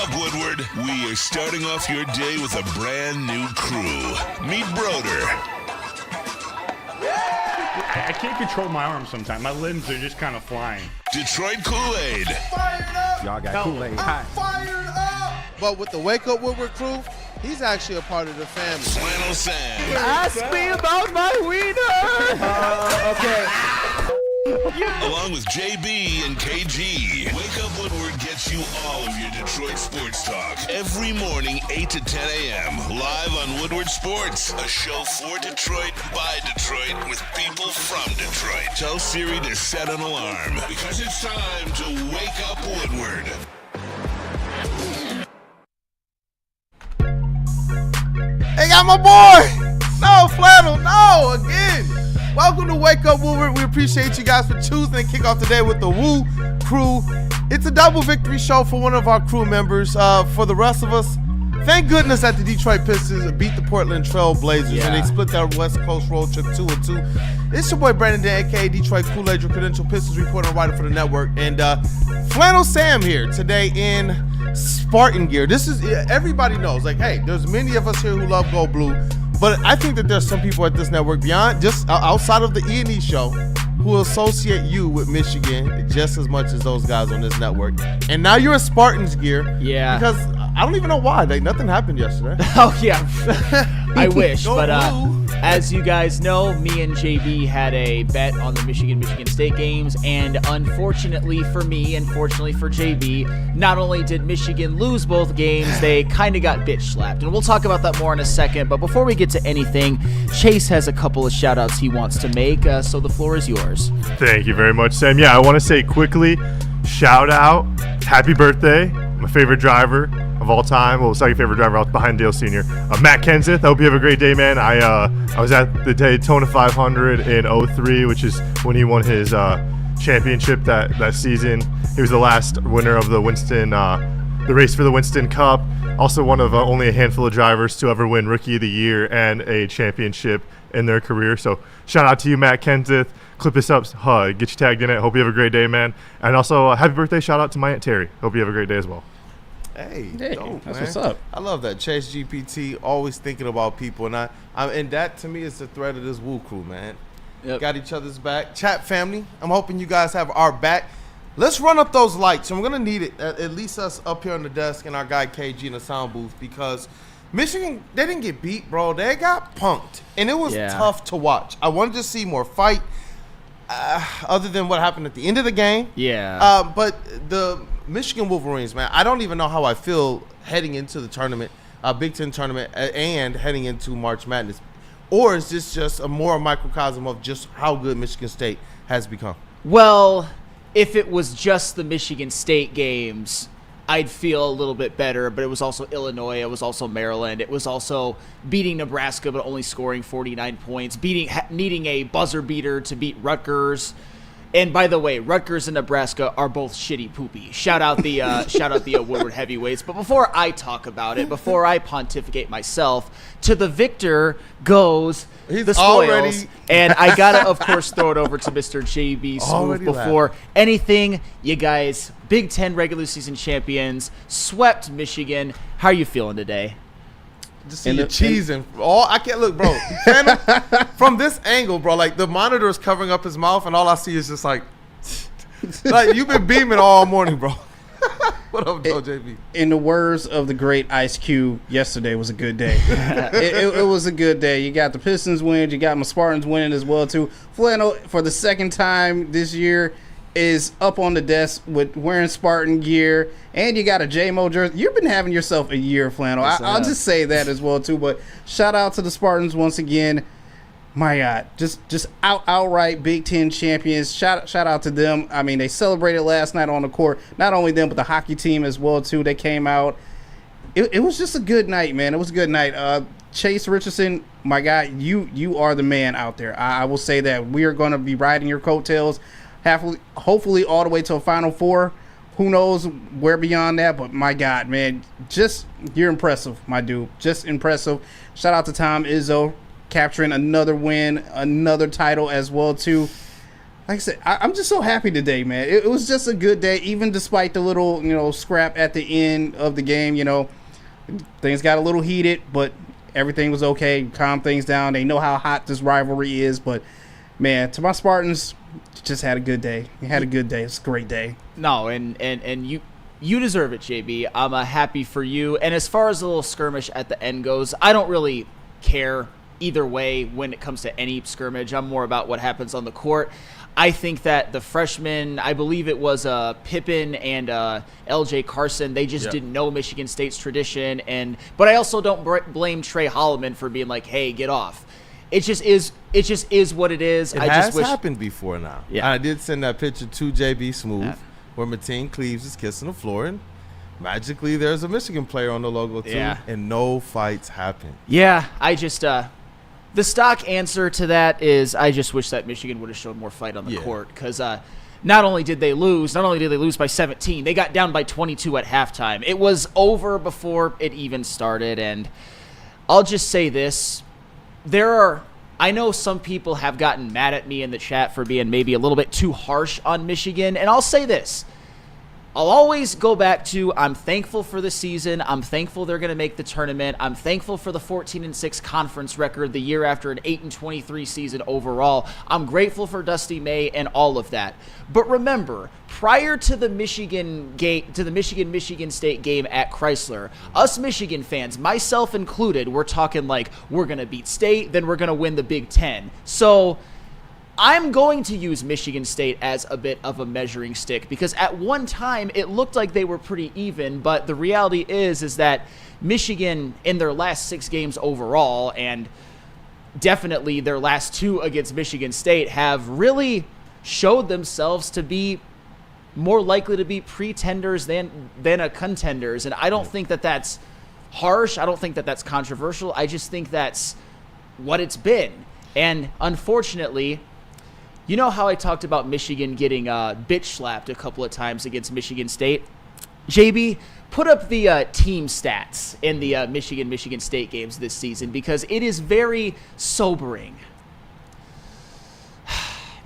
up, Woodward. We are starting off your day with a brand new crew. Meet Broder. I can't control my arms sometimes. My limbs are just kind of flying. Detroit Kool-Aid. Fired up! Y'all got Kool-Aid. I'm fired up! But with the Wake Up Woodward crew, he's actually a part of the family. Flannel Sam. Ask me about my wiener. Okay. Along with JB and KG. Wake Up Woodward gets you all of your Detroit sports talk. Every morning, 8 to 10 a.m. Live on Woodward Sports. A show for Detroit, by Detroit, with people from Detroit. Tell Siri to set an alarm. Because it's time to Wake Up Woodward. Hey, got my boy! No, Flannel, no, again. Welcome to Wake Up Woodward. We appreciate you guys for choosing to kick off today with the WUW Crew. It's a double victory show for one of our crew members. For the rest of us, thank goodness that the Detroit Pistons beat the Portland Trail Blazers and they split their West Coast road trip 2-2. It's your boy Brandon Dan, aka Detroit Kool-Aid, your credential Pistons reporter and writer for the network. And Flannel Sam here today in Spartan gear. This is, everybody knows, like, hey, there's many of us here who love Go Blue. But I think that there's some people at this network beyond, just outside of the E&E show, who associate you with Michigan just as much as those guys on this network. And now you're in Spartans gear. Yeah. Because I don't even know why. Like, nothing happened yesterday. Oh, yeah. I wish. Go But Blue. as you guys know, me and JB had a bet on the Michigan State games. And unfortunately for me, and fortunately for JB, not only did Michigan lose both games, they kind of got bitch slapped. And we'll talk about that more in a second. But before we get to anything, Chase has a couple of shout outs he wants to make. So the floor is yours. Thank you very much, Sam. Yeah, I want to say quickly, shout out, happy birthday, my favorite driver of all time. Well, second favorite driver out behind Dale Sr. Matt Kenseth. I hope you have a great day, man. I was at the Daytona 500 in 03, which is when he won his championship that season. He was the last winner of the race for the Winston Cup. Also one of only a handful of drivers to ever win Rookie of the Year and a championship in their career. So shout out to you, Matt Kenseth. Clip this up, get you tagged in it. Hope you have a great day, man. And also, happy birthday shout out to my Aunt Terry. Hope you have a great day as well. Hey, That's dope, man. what's up. I love that. Chase GPT, always thinking about people. And and that, to me, is the thread of this WUW Crew, man. Yep. Got each other's back. Chat family, I'm hoping you guys have our back. Let's run up those lights. And we're going to need it, at least us up here on the desk and our guy KG in the sound booth, because Michigan, they didn't get beat, bro. They got punked. And it was tough to watch. I wanted to see more fight, other than what happened at the end of the game. Yeah. But the Michigan Wolverines, man, I don't even know how I feel heading into the tournament, Big Ten tournament, and heading into March Madness. Or is this just a more microcosm of just how good Michigan State has become? Well, if it was just the Michigan State games, I'd feel a little bit better, but it was also Illinois, it was also Maryland, it was also beating Nebraska but only scoring 49 points, needing a buzzer beater to beat Rutgers. And by the way, Rutgers and Nebraska are both shitty poopy. Shout out the Woodward heavyweights. But before I talk about it, before I pontificate myself, to the victor goes the spoils. And I gotta, of course, throw it over to Mr. JBSmooovv before anything. You guys, Big Ten regular season champions, swept Michigan. How are you feeling today? Just see you cheesing. I can't look, bro. From this angle, bro, like the monitor is covering up his mouth, and all I see is just like you've been beaming all morning, bro. What up, JB? In the words of the great Ice Cube, yesterday was a good day. it was a good day. You got the Pistons win. You got my Spartans winning as well, too. Flannel, for the second time this year, is up on the desk with wearing Spartan gear, and you got a J-Mo jersey. You've been having yourself a year, Flannel. I'll just say that as well, too. But shout out to the Spartans once again. My God, just outright Big Ten champions. Shout out to them. I mean, they celebrated last night on the court. Not only them, but the hockey team as well, too. They came out. It was just a good night, man. It was a good night. Chase Richardson, my guy, you are the man out there. I will say that. We are going to be riding your coattails, hopefully all the way to a Final Four. Who knows where beyond that, but my God, man, you're impressive, my dude. Just impressive. Shout out to Tom Izzo, capturing another win, another title as well, too. like I said, I'm just so happy today, man. It was just a good day, even despite the little, scrap at the end of the game. Things got a little heated, but everything was okay. Calm things down. They know how hot this rivalry is, but man, to my Spartans, just had a good day. You had a good day. It's a great day. No, and you deserve it, JB. I'm happy for you. And as far as the little skirmish at the end goes, I don't really care either way when it comes to any skirmish. I'm more about what happens on the court. I think that the freshmen, I believe it was Pippen and LJ Carson, they just didn't know Michigan State's tradition. But I also don't blame Trey Holloman for being like, hey, get off. It just is what it is. It has happened before now. Yeah. I did send that picture to JBSmooovv where Mateen Cleaves is kissing the floor, and magically there's a Michigan player on the logo too, and no fights happen. Yeah, I just the stock answer to that is I just wish that Michigan would have showed more fight on the court, because not only did they lose by 17, they got down by 22 at halftime. It was over before it even started, and I'll just say this. I know some people have gotten mad at me in the chat for being maybe a little bit too harsh on Michigan, and I'll say this. I'll always go back to I'm thankful for the season. I'm thankful they're going to make the tournament. I'm thankful for the 14-6 conference record the year after an 8-23 season overall. I'm grateful for Dusty May and all of that. But remember, prior to the Michigan State game at Chrysler, us Michigan fans, myself included, we're talking like we're going to beat State, then we're going to win the Big Ten. So I'm going to use Michigan State as a bit of a measuring stick, because at one time it looked like they were pretty even, but the reality is that Michigan in their last 6 games overall, and definitely their last 2 against Michigan State, have really showed themselves to be more likely to be pretenders than a contenders. And I don't think that that's harsh. I don't think that that's controversial. I just think that's what it's been. And unfortunately, you know how I talked about Michigan getting bitch slapped a couple of times against Michigan State? JB, put up the team stats in the Michigan State games this season, because it is very sobering.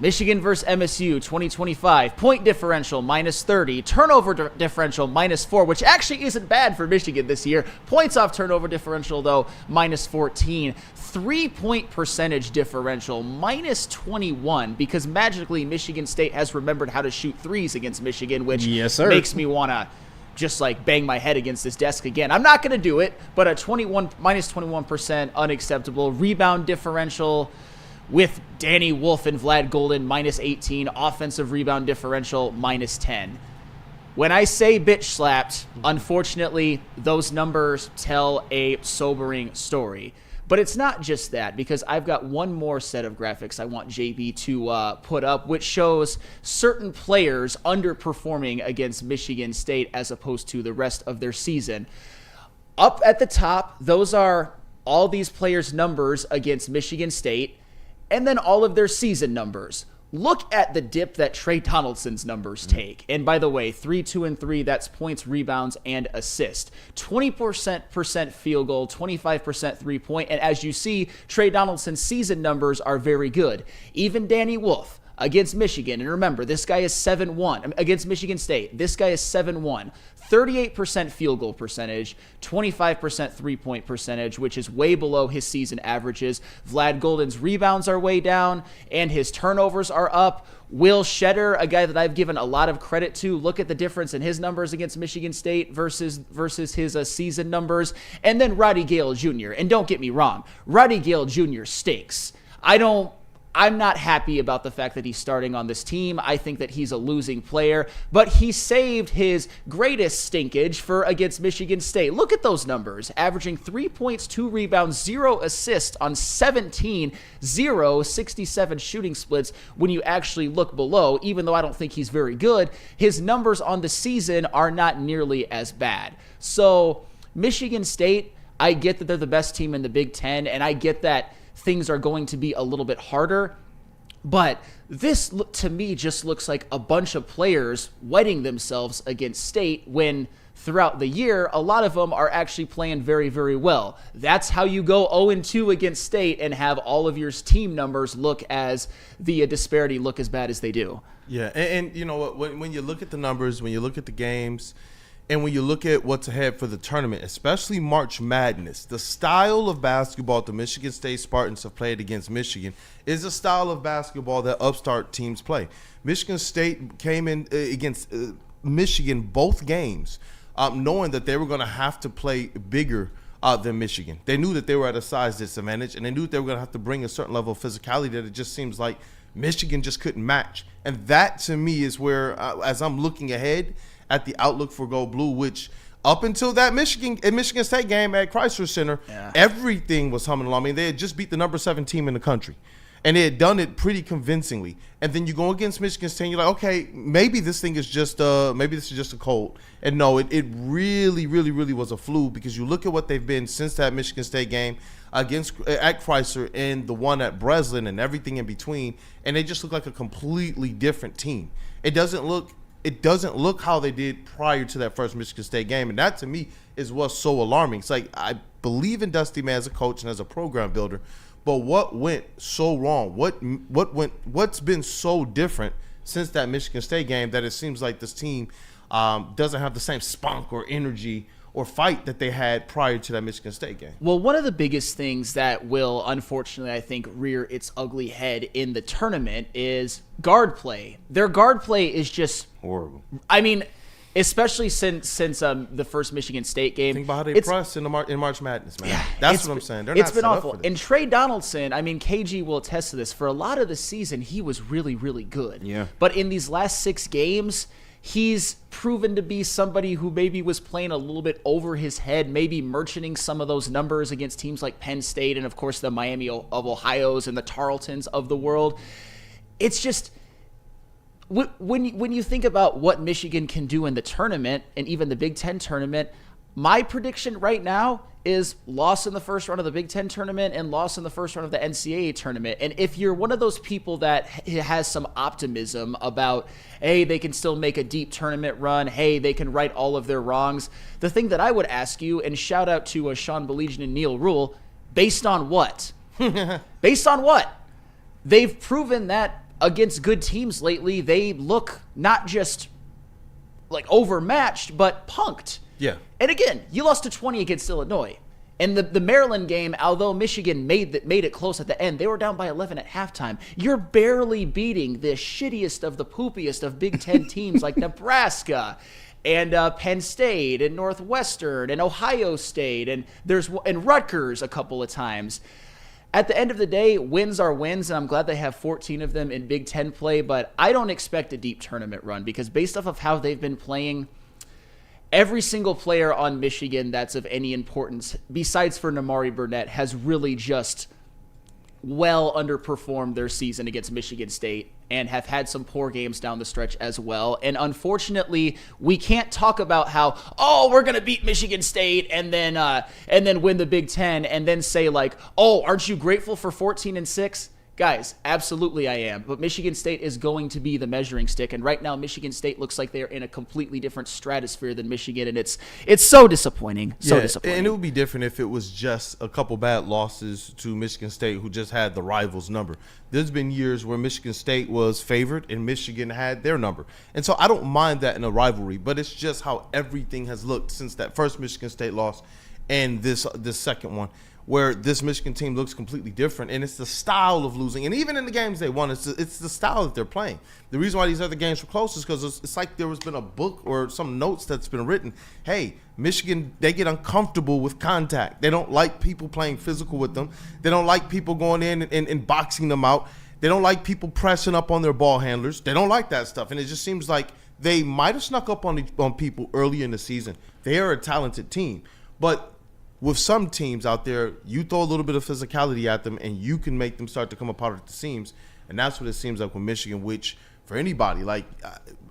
Michigan versus MSU 2025, point differential -30, turnover differential -4, which actually isn't bad for Michigan this year. Points off turnover differential, though, -14. 3-point percentage differential, -21, because magically Michigan State has remembered how to shoot threes against Michigan, which makes me want to just like bang my head against this desk again. I'm not going to do it, but a -21%, unacceptable. Rebound differential with Danny Wolf and Vlad Golden, -18. Offensive rebound differential, -10. When I say bitch slapped, unfortunately, those numbers tell a sobering story. But it's not just that, because I've got one more set of graphics I want JB to put up, which shows certain players underperforming against Michigan State as opposed to the rest of their season. Up at the top, those are all these players' numbers against Michigan State, and then all of their season numbers. Look at the dip that Trey Donaldson's numbers take. And by the way, 3, 2, and 3, that's points, rebounds, and assists. 20% field goal, 25% three-point. And as you see, Trey Donaldson's season numbers are very good. Even Danny Wolf against Michigan, and remember, this guy is 7-1. Against Michigan State, this guy is 7-1. 38% field goal percentage, 25% three-point percentage, which is way below his season averages. Vlad Golden's rebounds are way down, and his turnovers are up. Will Shedder, a guy that I've given a lot of credit to, look at the difference in his numbers against Michigan State versus his season numbers. And then Roddy Gale Jr., and don't get me wrong, Roddy Gale Jr. stinks. I'm not happy about the fact that he's starting on this team. I think that he's a losing player, but he saved his greatest stinkage for against Michigan State. Look at those numbers, averaging 3 points, 2 rebounds, 0 assists on 17, 67 shooting splits. When you actually look below, even though I don't think he's very good, his numbers on the season are not nearly as bad. So Michigan State, I get that they're the best team in the Big Ten, and I get that things are going to be a little bit harder, but this to me just looks like a bunch of players wetting themselves against State when throughout the year, a lot of them are actually playing very, very well. That's how you go 0-2 against State and have all of your team numbers look as the disparity look as bad as they do. Yeah, and you know what? When you look at the numbers, when you look at the games, and when you look at what's ahead for the tournament, especially March Madness, the style of basketball the Michigan State Spartans have played against Michigan is a style of basketball that upstart teams play. Michigan State came in against Michigan both games knowing that they were going to have to play bigger than Michigan. They knew that they were at a size disadvantage, and they knew that they were going to have to bring a certain level of physicality that it just seems like Michigan just couldn't match. And that, to me, is where, as I'm looking ahead at the outlook for Go Blue, which up until that Michigan State game at Chrysler Center, everything was humming along. I mean, they had just beat the number 7 team in the country, and they had done it pretty convincingly. And then you go against Michigan State, and you're like, okay, maybe this thing is just maybe this is just a cold. And no, it really, really, really was a flu, because you look at what they've been since that Michigan State game at Chrysler and the one at Breslin and everything in between, and they just look like a completely different team. It doesn't look how they did prior to that first Michigan State game, and that to me is what's so alarming. It's like, I believe in Dusty Man as a coach and as a program builder, but what went so wrong? What's been so different since that Michigan State game that it seems like this team doesn't have the same spunk or energy or fight that they had prior to that Michigan State game? Well, one of the biggest things that will, unfortunately, I think, rear its ugly head in the tournament is guard play. Their guard play is just horrible. I mean, especially since the first Michigan State game. Think about how they pressed in March Madness, man. Yeah, that's what I'm saying. They're it's not been set awful. up for this. And Trey Donaldson, I mean, KG will attest to this. For a lot of the season, he was really, really good. Yeah. But in these last 6 games, he's proven to be somebody who maybe was playing a little bit over his head, maybe merchanting some of those numbers against teams like Penn State and, of course, the Miami of Ohio's and the Tarletons of the world. It's just, when you think about what Michigan can do in the tournament and even the Big Ten tournament, my prediction right now is loss in the first round of the Big Ten tournament and loss in the first round of the NCAA tournament. And if you're one of those people that has some optimism about, hey, they can still make a deep tournament run, hey, they can right all of their wrongs, the thing that I would ask you, and shout out to Sean Baligian and Neil Rule, based on what? Based on what? They've proven that against good teams lately, they look not just like overmatched, but punked. Yeah. And again, you lost to 20 against Illinois. And the Maryland game, although Michigan made it close at the end, they were down by 11 at halftime. You're barely beating the shittiest of the poopiest of Big Ten teams like Nebraska and Penn State and Northwestern and Ohio State and Rutgers a couple of times. At the end of the day, wins are wins, and I'm glad they have 14 of them in Big Ten play, but I don't expect a deep tournament run because based off of how they've been playing, every single player on Michigan that's of any importance, besides for Namari Burnett, has really just well underperformed their season against Michigan State and have had some poor games down the stretch as well. And unfortunately, we can't talk about how, oh, we're going to beat Michigan State and then win the Big Ten and then say like, oh, aren't you grateful for 14-6? Guys, absolutely I am. But Michigan State is going to be the measuring stick. And right now, Michigan State looks like they're in a completely different stratosphere than Michigan. And it's so disappointing. So disappointing. And it would be different if it was just a couple bad losses to Michigan State who just had the rivals number. There's been years where Michigan State was favored and Michigan had their number. And so I don't mind that in a rivalry, but it's just how everything has looked since that first Michigan State loss and this second one, where this Michigan team looks completely different, and it's the style of losing. And even in the games they won, it's the style that they're playing. The reason why these other games were close is because it's like there has been a book or some notes that's been written. Hey, Michigan, they get uncomfortable with contact. They don't like people playing physical with them. They don't like people going in and boxing them out. They don't like people pressing up on their ball handlers. They don't like that stuff. And it just seems like they might have snuck up on people early in the season. They are a talented team. But with some teams out there, you throw a little bit of physicality at them and you can make them start to come apart at the seams. And that's what it seems like with Michigan, which for anybody, like,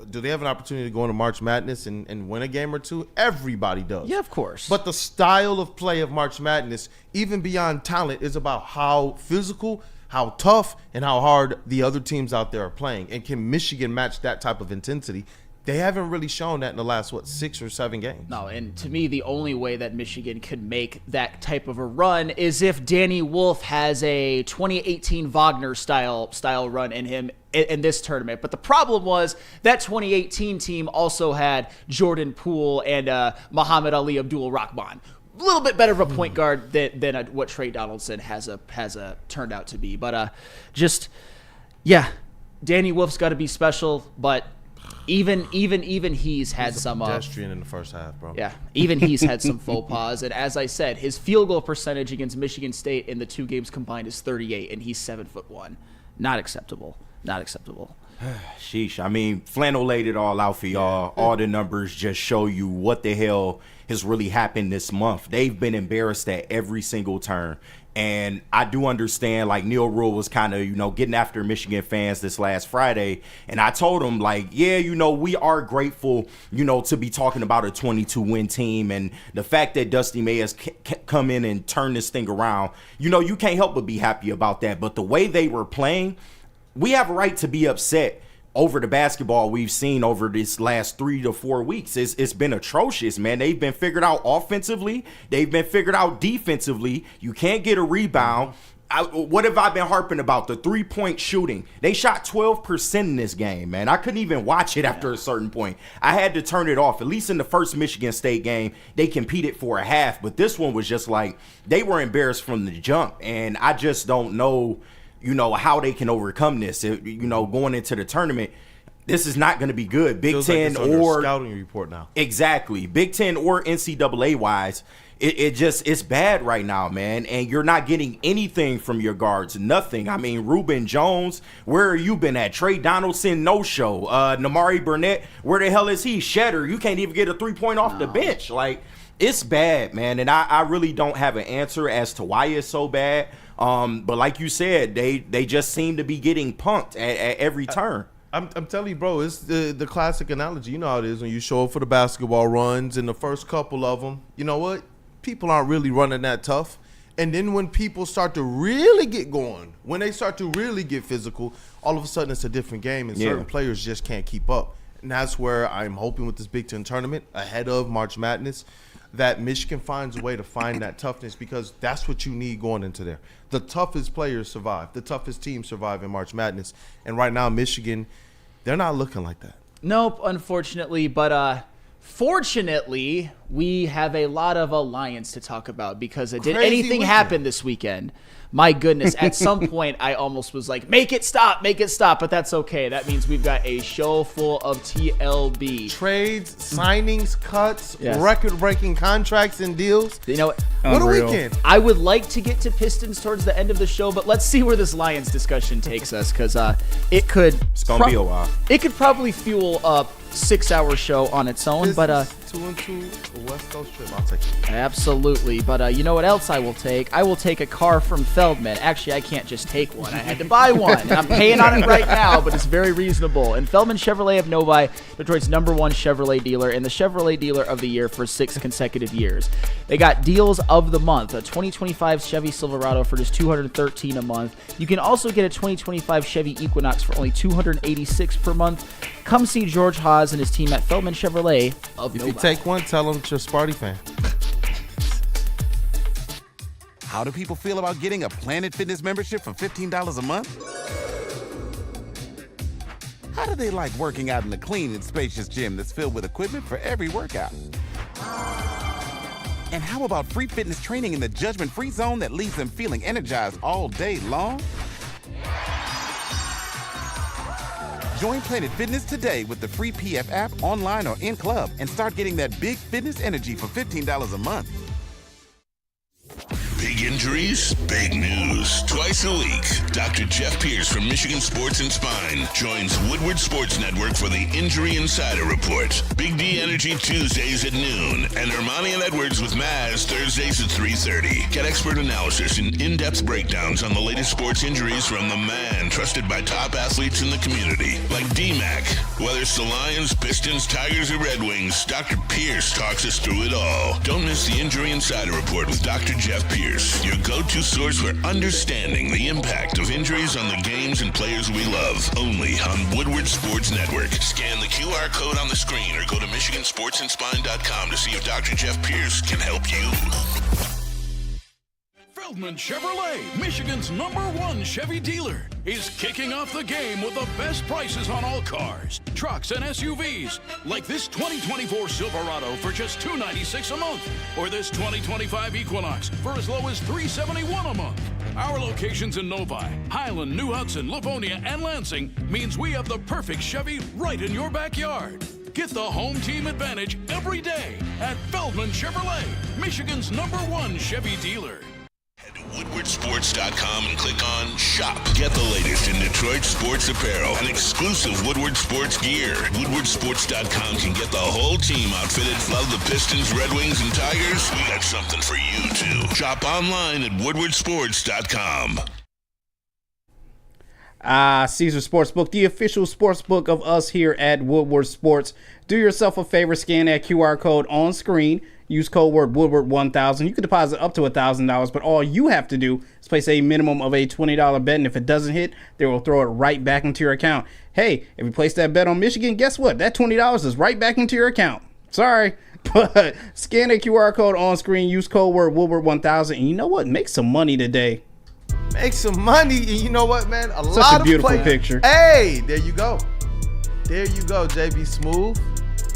do they have an opportunity to go into March Madness and win a game or two? Everybody does. Yeah, of course. But the style of play of March Madness, even beyond talent, is about how physical, how tough, and how hard the other teams out there are playing. And can Michigan match that type of intensity? They haven't really shown that in the last, 6 or 7 games. No, and to me, the only way that Michigan could make that type of a run is if Danny Wolf has a 2018 Wagner style run in him in this tournament. But the problem was that 2018 team also had Jordan Poole and Muhammad Ali Abdul-Rahman. A little bit better of a point guard than what Trey Donaldson has turned out to be. But Danny Wolf's got to be special, but even he's had some pedestrian in the first half, bro. Yeah, even he's had some faux pas. And as I said, his field goal percentage against Michigan State in the 2 games combined is 38, and he's 7'1". Not acceptable. Not acceptable. Sheesh. I mean, Flannel laid it all out for y'all. All the numbers just show you what the hell has really happened this month. They've been embarrassed at every single turn. And I do understand, like, Neil Rule was kind of, getting after Michigan fans this last Friday. And I told him, like, yeah, we are grateful, to be talking about a 22-win team. And the fact that Dusty May has come in and turned this thing around, you can't help but be happy about that. But the way they were playing, we have a right to be upset over the basketball we've seen over this last 3 to 4 weeks. It's been atrocious, man. They've been figured out offensively. They've been figured out defensively. You can't get a rebound. What have I been harping about? The 3-point shooting. They shot 12% in this game, man. I couldn't even watch it after a certain point. I had to turn it off. At least in the first Michigan State game, they competed for a half. But this one was just like they were embarrassed from the jump. And I just don't know how they can overcome this. Going into the tournament, this is not going to be good. Big Ten or scouting report now. Exactly. Big Ten or NCAA wise, it's bad right now, man. And you're not getting anything from your guards. Nothing. I mean, Reuben Jones, where have you been at? Trey Donaldson, no show. Namari Burnett, where the hell is he? Shetter, you can't even get a 3-point off the bench. Like, it's bad, man. And I really don't have an answer as to why it's so bad. But like you said, they just seem to be getting punked at every turn. I'm telling you, bro, it's the classic analogy. You know how it is when you show up for the basketball runs and the first couple of them, you know what? People aren't really running that tough. And then when people start to really get going, when they start to really get physical, all of a sudden it's a different game and certain players just can't keep up. And that's where I'm hoping with this Big Ten tournament ahead of March Madness that Michigan finds a way to find that toughness, because that's what you need going into there. The toughest players survive. The toughest teams survive in March Madness. And right now, Michigan, they're not looking like that. Nope, unfortunately. But fortunately, we have a lot of alliance to talk about, because did anything happen this weekend? My goodness, at some point I almost was like, make it stop, but that's okay. That means we've got a show full of TLB. Trades, signings, cuts, record-breaking contracts and deals. What a weekend. I would like to get to Pistons towards the end of the show, but let's see where this Lions discussion takes us, because it's going to be a while. It could probably fuel a 6-hour show on its own, but 2-2, a West Coast trip, I'll take it. Absolutely, but you know what else I will take? I will take a car from Feldman. Actually, I can't just take one. I had to buy one, and I'm paying on it right now, but it's very reasonable. And Feldman Chevrolet of Novi, Detroit's #1 Chevrolet dealer and the Chevrolet Dealer of the Year for 6 consecutive years. They got deals of the month, a 2025 Chevy Silverado for just $213 a month. You can also get a 2025 Chevy Equinox for only $286 per month. Come see George Haas and his team at Feldman Chevrolet of Novi. If you take one, tell them you're a Sparty fan. How do people feel about getting a Planet Fitness membership for $15 a month? How do they like working out in a clean and spacious gym that's filled with equipment for every workout? And how about free fitness training in the judgment-free zone that leaves them feeling energized all day long? Join Planet Fitness today with the free PF app, online or in club, and start getting that big fitness energy for $15 a month. Big injuries, big news. Twice a week, Dr. Jeff Pierce from Michigan Sports and Spine joins Woodward Sports Network for the Injury Insider Report. Big D Energy Tuesdays at noon, and Ermanni and Edwards with Maz Thursdays at 3:30. Get expert analysis and in-depth breakdowns on the latest sports injuries from the man trusted by top athletes in the community, like D-Mac. Whether it's the Lions, Pistons, Tigers, or Red Wings, Dr. Pierce talks us through it all. Don't miss the Injury Insider Report with Dr. Jeff Pierce. Pierce, your go-to source for understanding the impact of injuries on the games and players we love. Only on Woodward Sports Network. Scan the QR code on the screen or go to MichiganSportsandSpine.com to see if Dr. Jeff Pierce can help you. Feldman Chevrolet, Michigan's #1 Chevy dealer, is kicking off the game with the best prices on all cars, trucks, and SUVs, like this 2024 Silverado for just $296 a month, or this 2025 Equinox for as low as $371 a month. Our locations in Novi, Highland, New Hudson, Livonia, and Lansing means we have the perfect Chevy right in your backyard. Get the home team advantage every day at Feldman Chevrolet, Michigan's #1 Chevy dealer. Head to WoodwardSports.com and click on Shop. Get the latest in Detroit sports apparel and exclusive Woodward Sports gear. WoodwardSports.com can get the whole team outfitted. Love the Pistons, Red Wings, and Tigers? We got something for you, too. Shop online at WoodwardSports.com. Caesar Sportsbook, the official sportsbook of us here at Woodward Sports. Do yourself a favor, scan that QR code on screen. Use code word Woodward1000. You can deposit up to $1,000, but all you have to do is place a minimum of a $20 bet, and if it doesn't hit, they will throw it right back into your account. Hey, if you place that bet on Michigan, guess what? That $20 is right back into your account. Sorry, but scan the QR code on screen. Use code word Woodward1000, and you know what? Make some money today. Make some money, and you know what, man? Such a beautiful picture. Hey, there you go. There you go, JBSmooovv.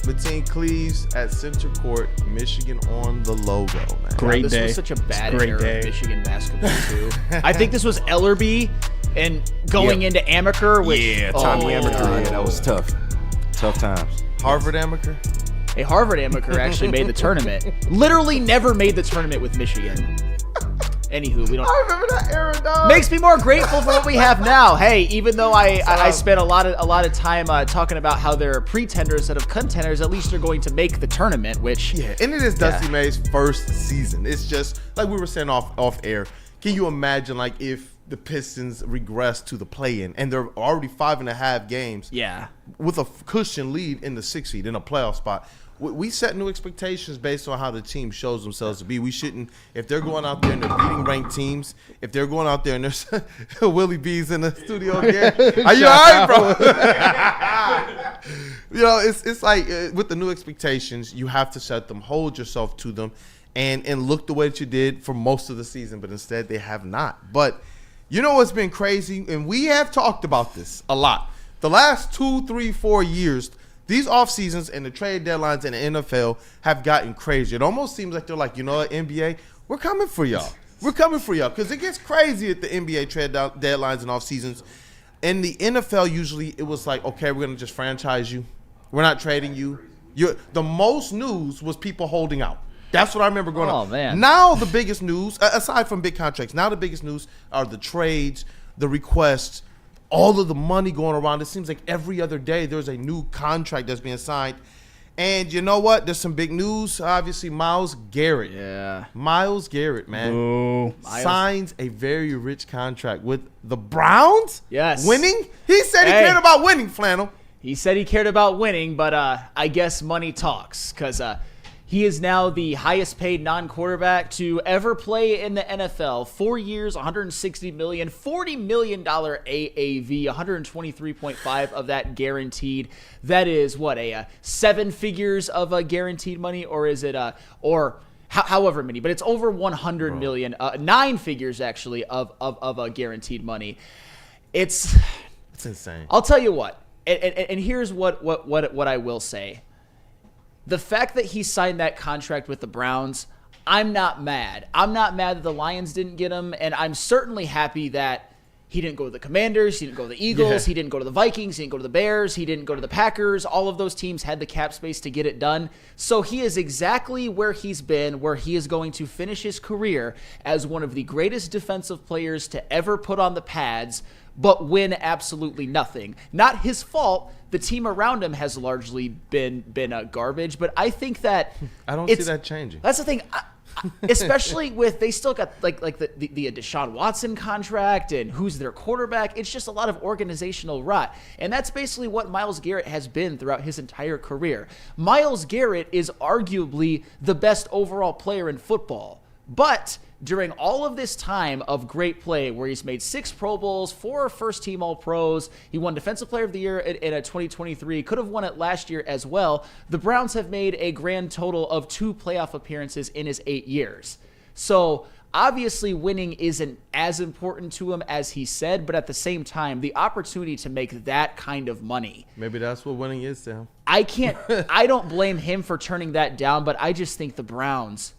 Mateen Cleaves at Center Court, Michigan on the logo, man. Great this day. Was such a bad Great era day. of Michigan basketball, too. I think this was Ellerby and going into Amaker. Which, Tommy Amaker. Yeah, that was tough. Tough times. Harvard Amaker. A Harvard Amaker actually made the tournament. Literally never made the tournament with Michigan. Anywho, we don't. I remember that era, dog. Makes me more grateful for what we have now. Hey, even though I spent a lot of time talking about how they're pretenders instead of contenders, at least they're going to make the tournament. Which and it is Dusty May's first season. It's just like we were saying off air. Can you imagine like if the Pistons regress to the play-in and they're already 5.5 games? Yeah. With a cushion lead in the 6th seed in a playoff spot. We set new expectations based on how the team shows themselves to be. We shouldn't, if they're going out there and they're beating ranked teams, if they're going out there and there's Willie B's in the studio again, are you all right, bro? You know, it's like with the new expectations, you have to set them, hold yourself to them, and look the way that you did for most of the season, but instead they have not. But you know what's been crazy, and we have talked about this a lot. The last 2, 3, 4 years, these off seasons and the trade deadlines in the NFL have gotten crazy. It almost seems like they're like, you know what, NBA, we're coming for y'all. We're coming for y'all because it gets crazy at the NBA trade deadlines and off seasons. In the NFL, usually it was like, okay, we're gonna just franchise you. We're not trading you. The most news was people holding out. That's what I remember growing up. Oh man! Now the biggest news, aside from big contracts, now the biggest news are the trades, the requests. All of the money going around. It seems like every other day there's a new contract that's being signed. And you know what? There's some big news. Obviously, Myles Garrett. Yeah. Myles Garrett, man. Ooh. Signs a very rich contract with the Browns. Yes. Winning? He said he cared about winning, Flannel. He said he cared about winning, but I guess money talks because he is now the highest paid non-quarterback to ever play in the NFL. 4 years, $160 million, $40 million AAV, 123.5 of that guaranteed. That is what, a 7 figures of a guaranteed money, or is it however many? But it's over 100 million, 9 figures actually of a guaranteed money. It's insane. I'll tell you what, and here's what I will say. The fact that he signed that contract with the Browns, I'm not mad. I'm not mad that the Lions didn't get him, and I'm certainly happy that he didn't go to the Commanders, he didn't go to the Eagles, he didn't go to the Vikings, he didn't go to the Bears, he didn't go to the Packers. All of those teams had the cap space to get it done. So he is exactly where he's been, where he is going to finish his career as one of the greatest defensive players to ever put on the pads, but win absolutely nothing. Not his fault. The team around him has largely been garbage, but I think that I don't see that changing. That's the thing, especially with they still got like the Deshaun Watson contract and who's their quarterback. It's just a lot of organizational rot, and that's basically what Myles Garrett has been throughout his entire career. Myles Garrett is arguably the best overall player in football, but during all of this time of great play where he's made 6 Pro Bowls, 4 first-team All-Pros, he won Defensive Player of the Year in a 2023, could have won it last year as well. The Browns have made a grand total of 2 playoff appearances in his 8 years. So obviously winning isn't as important to him as he said, but at the same time, the opportunity to make that kind of money. Maybe that's what winning is to him. I don't blame him for turning that down, but I just think the Browns,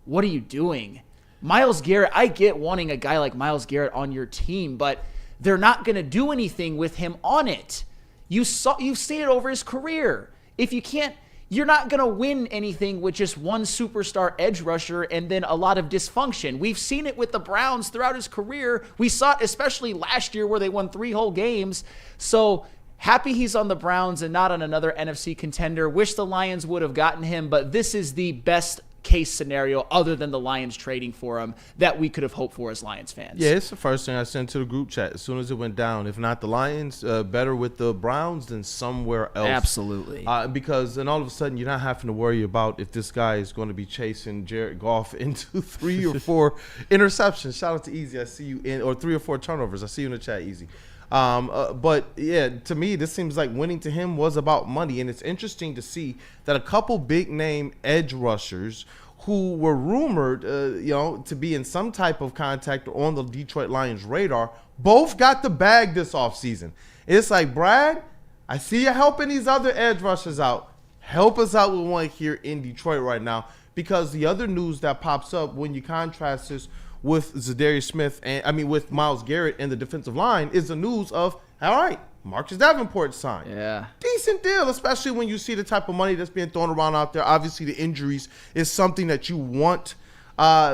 what are you doing? Myles Garrett, I get wanting a guy like Myles Garrett on your team, but they're not going to do anything with him on it. You've seen it over his career. If you can't, you're not going to win anything with just one superstar edge rusher and then a lot of dysfunction. We've seen it with the Browns throughout his career. We saw it especially last year where they won 3 whole games. So happy he's on the Browns and not on another NFC contender. Wish the Lions would have gotten him, but this is the best case scenario other than the Lions trading for him that we could have hoped for as Lions fans. Yeah, it's the first thing I sent to the group chat as soon as it went down. If not the Lions, better with the Browns than somewhere else. Absolutely. Because then all of a sudden you're not having to worry about if this guy is going to be chasing Jared Goff into 3 or 4 interceptions. Shout out to Easy. I see you in, or 3 or 4 turnovers. I see you in the chat, Easy. But yeah, to me, this seems like winning to him was about money. And it's interesting to see that a couple big name edge rushers who were rumored, to be in some type of contact on the Detroit Lions radar, both got the bag this offseason. It's like, Brad, I see you helping these other edge rushers out. Help us out with one here in Detroit right now. Because the other news that pops up when you contrast this with Za'Darius Smith with Myles Garrett and the defensive line is the news of, all right, Marcus Davenport signed. Yeah. Decent deal, especially when you see the type of money that's being thrown around out there. Obviously, the injuries is something that you want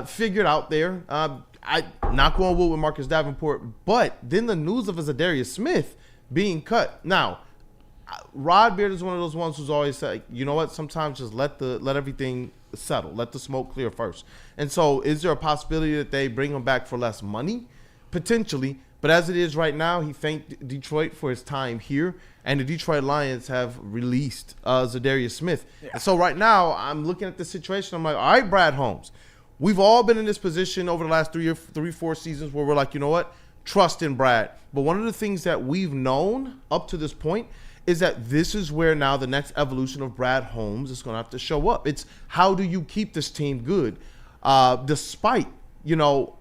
figured out there. I not going wood with Marcus Davenport, but then the news of Za'Darius Smith being cut. Now, Rod Beard is one of those ones who's always said, you know what, sometimes just let everything settle. Let the smoke clear first. And so is there a possibility that they bring him back for less money? Potentially. But as it is right now, he thanked Detroit for his time here, and the Detroit Lions have released Za'Darius Smith. Yeah. And so right now, I'm looking at the situation. I'm like, all right, Brad Holmes, we've all been in this position over the last 4 seasons where we're like, you know what, trust in Brad. But one of the things that we've known up to this point is that this is where now the next evolution of Brad Holmes is going to have to show up. It's how do you keep this team good despite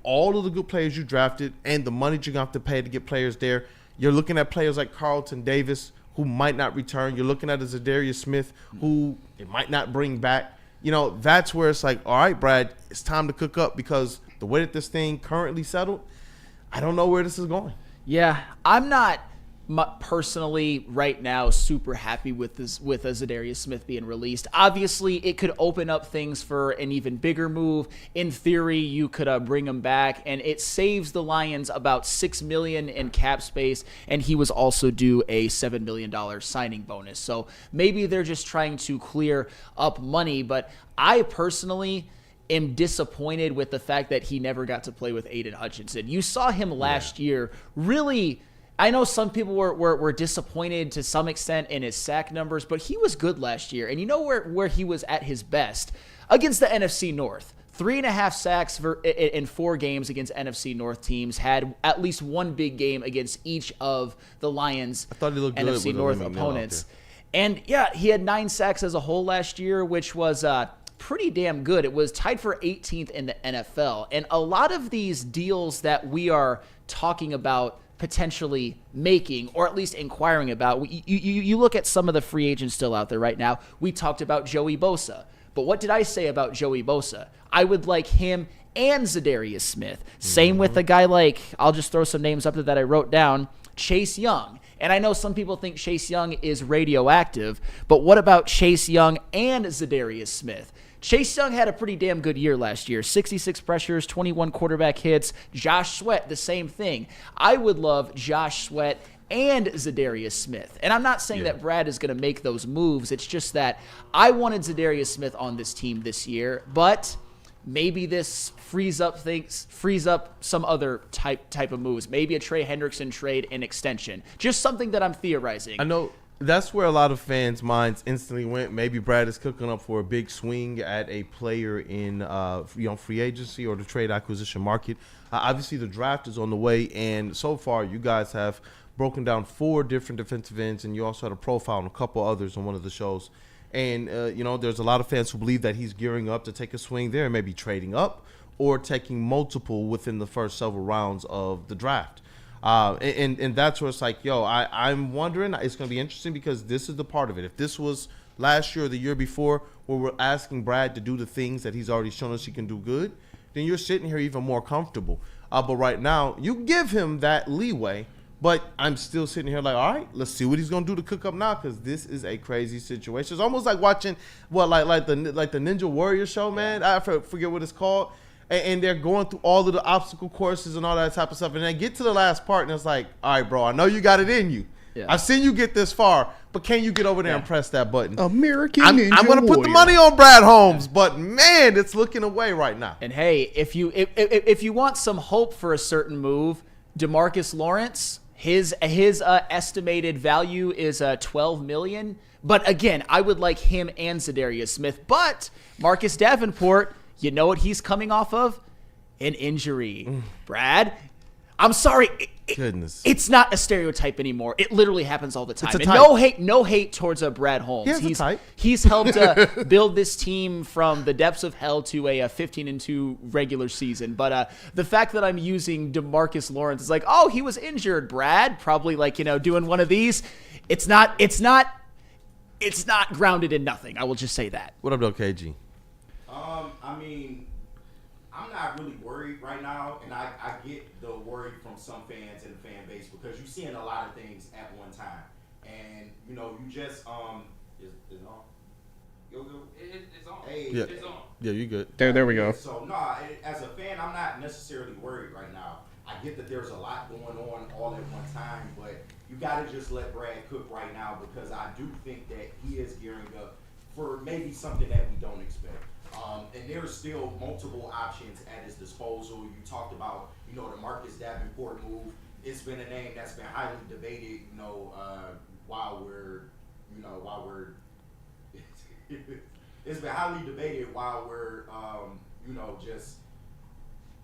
all of the good players you drafted and the money you're going to have to pay to get players there. You're looking at players like Carlton Davis, who might not return. You're looking at a Za'Darius Smith, who it might not bring back. That's where it's like, all right, Brad, it's time to cook up, because the way that this thing currently settled, I don't know where this is going. Yeah, I'm not personally right now super happy with a Za'Darius Smith being released. Obviously, it could open up things for an even bigger move. In theory, you could bring him back, and it saves the Lions about $6 million in cap space, and he was also due a $7 million signing bonus. So maybe they're just trying to clear up money, but I personally am disappointed with the fact that he never got to play with Aiden Hutchinson. You saw him last year really. I know some people were disappointed to some extent in his sack numbers, but he was good last year. And you know where he was at his best? Against the NFC North. 3.5 sacks in 4 games against NFC North teams. Had at least one big game against each of the Lions' NFC North opponents. And yeah, he had 9 sacks as a whole last year, which was pretty damn good. It was tied for 18th in the NFL. And a lot of these deals that we are talking about potentially making, or at least inquiring about, you look at some of the free agents still out there right now. We talked about Joey Bosa, but what did I say about Joey Bosa? I would like him and Za'Darius Smith. Same with a guy like, I'll just throw some names up there that I wrote down, Chase Young. And I know some people think Chase Young is radioactive, but what about Chase Young and Za'Darius Smith? Chase Young had a pretty damn good year last year. 66 pressures, 21 quarterback hits. Josh Sweat, the same thing. I would love Josh Sweat and Za'Darius Smith. And I'm not saying that Brad is going to make those moves. It's just that I wanted Za'Darius Smith on this team this year, but maybe this frees up some other type of moves. Maybe a Trey Hendrickson trade and extension. Just something that I'm theorizing. I know That's where a lot of fans' minds instantly went. Maybe Brad is cooking up for a big swing at a player in free agency or the trade acquisition market. Obviously, the draft is on the way, and so far, you guys have broken down 4 different defensive ends, and you also had a profile on a couple others on one of the shows. And there's a lot of fans who believe that he's gearing up to take a swing there, maybe trading up or taking multiple within the first several rounds of the draft. And that's where it's like, I'm wondering, it's going to be interesting because this is the part of it. If this was last year or the year before where we're asking Brad to do the things that he's already shown us he can do good, then you're sitting here even more comfortable. But right now, you give him that leeway, but I'm still sitting here like, all right, let's see what he's going to do to cook up now because this is a crazy situation. It's almost like watching, like the Ninja Warrior show, man. I forget what it's called. And they're going through all of the obstacle courses and all that type of stuff. And they get to the last part, and it's like, all right, bro, I know you got it in you. Yeah. I've seen you get this far, but can you get over there and press that button? American I'm going to put the money on Brad Holmes, but, man, it's looking away right now. And, hey, if you want some hope for a certain move, DeMarcus Lawrence, his estimated value is $12 million. But, again, I would like him and Za'Darius Smith. But Marcus Davenport, you know what he's coming off of? An injury. Brad, I'm sorry. Goodness. It's not a stereotype anymore. It literally happens all the time. It's a And no hate towards Brad Holmes. He's helped build this team from the depths of hell to a 15-2 regular season. But the fact that I'm using DeMarcus Lawrence is like, oh, he was injured, Brad. Probably doing one of these. It's not grounded in nothing. I will just say that. What up, though, KG? I'm not really worried right now, and I get the worry from some fans and the fan base because you're seeing a lot of things at one time, and you just is on. It's on. Hey, yeah. It's on. Yeah, you good. There we go. So as a fan, I'm not necessarily worried right now. I get that there's a lot going on all at one time, but you got to just let Brad cook right now because I do think that he is gearing up for maybe something that we don't expect. And there's still multiple options at his disposal. You talked about, the Marcus Davenport move. It's been a name that's been highly debated, while we're it's been highly debated while we're, just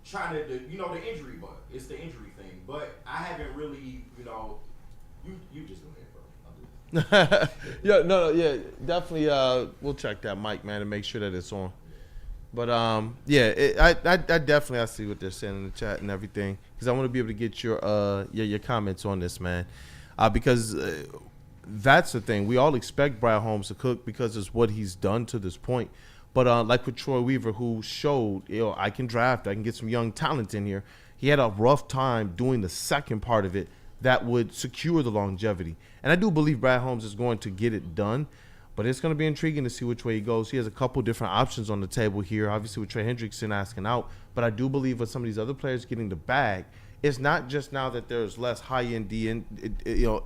trying to, the injury bug. It's the injury thing. But I haven't really, you just go ahead, bro. Yeah, definitely. We'll check that mic, man, and make sure that it's on. But I definitely see what they're saying in the chat and everything because I want to be able to get your comments on this, man, because that's the thing. We all expect Brad Holmes to cook because it's what he's done to this point. But like with Troy Weaver, who showed, I can draft, I can get some young talent in here. He had a rough time doing the second part of it that would secure the longevity. And I do believe Brad Holmes is going to get it done, but it's going to be intriguing to see which way he goes. He has a couple different options on the table here, obviously with Trey Hendrickson asking out, but I do believe with some of these other players getting the bag, it's not just now that there's less high-end